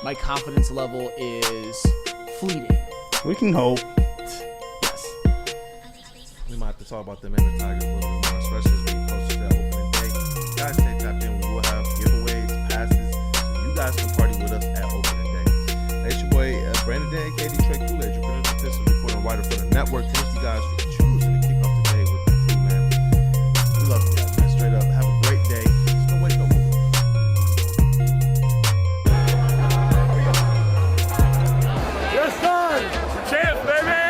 my confidence level is fleeting. We can hope. Yes. to talk about them and the Tigers a little bit more, especially as we close to that opening day. Guys, stay tapped in. We will have giveaways, passes, so you guys can party with us at opening day. Hey, it's your boy Brandon Day, aka Detroit Kool-Aid. You've been in the Pistons reporting writer for the network. Thank you guys for choosing to kick off the day with the crew, man. We love you guys, man. Straight up. Have a great day. Just don't wake up. Yes, son! Champ, baby!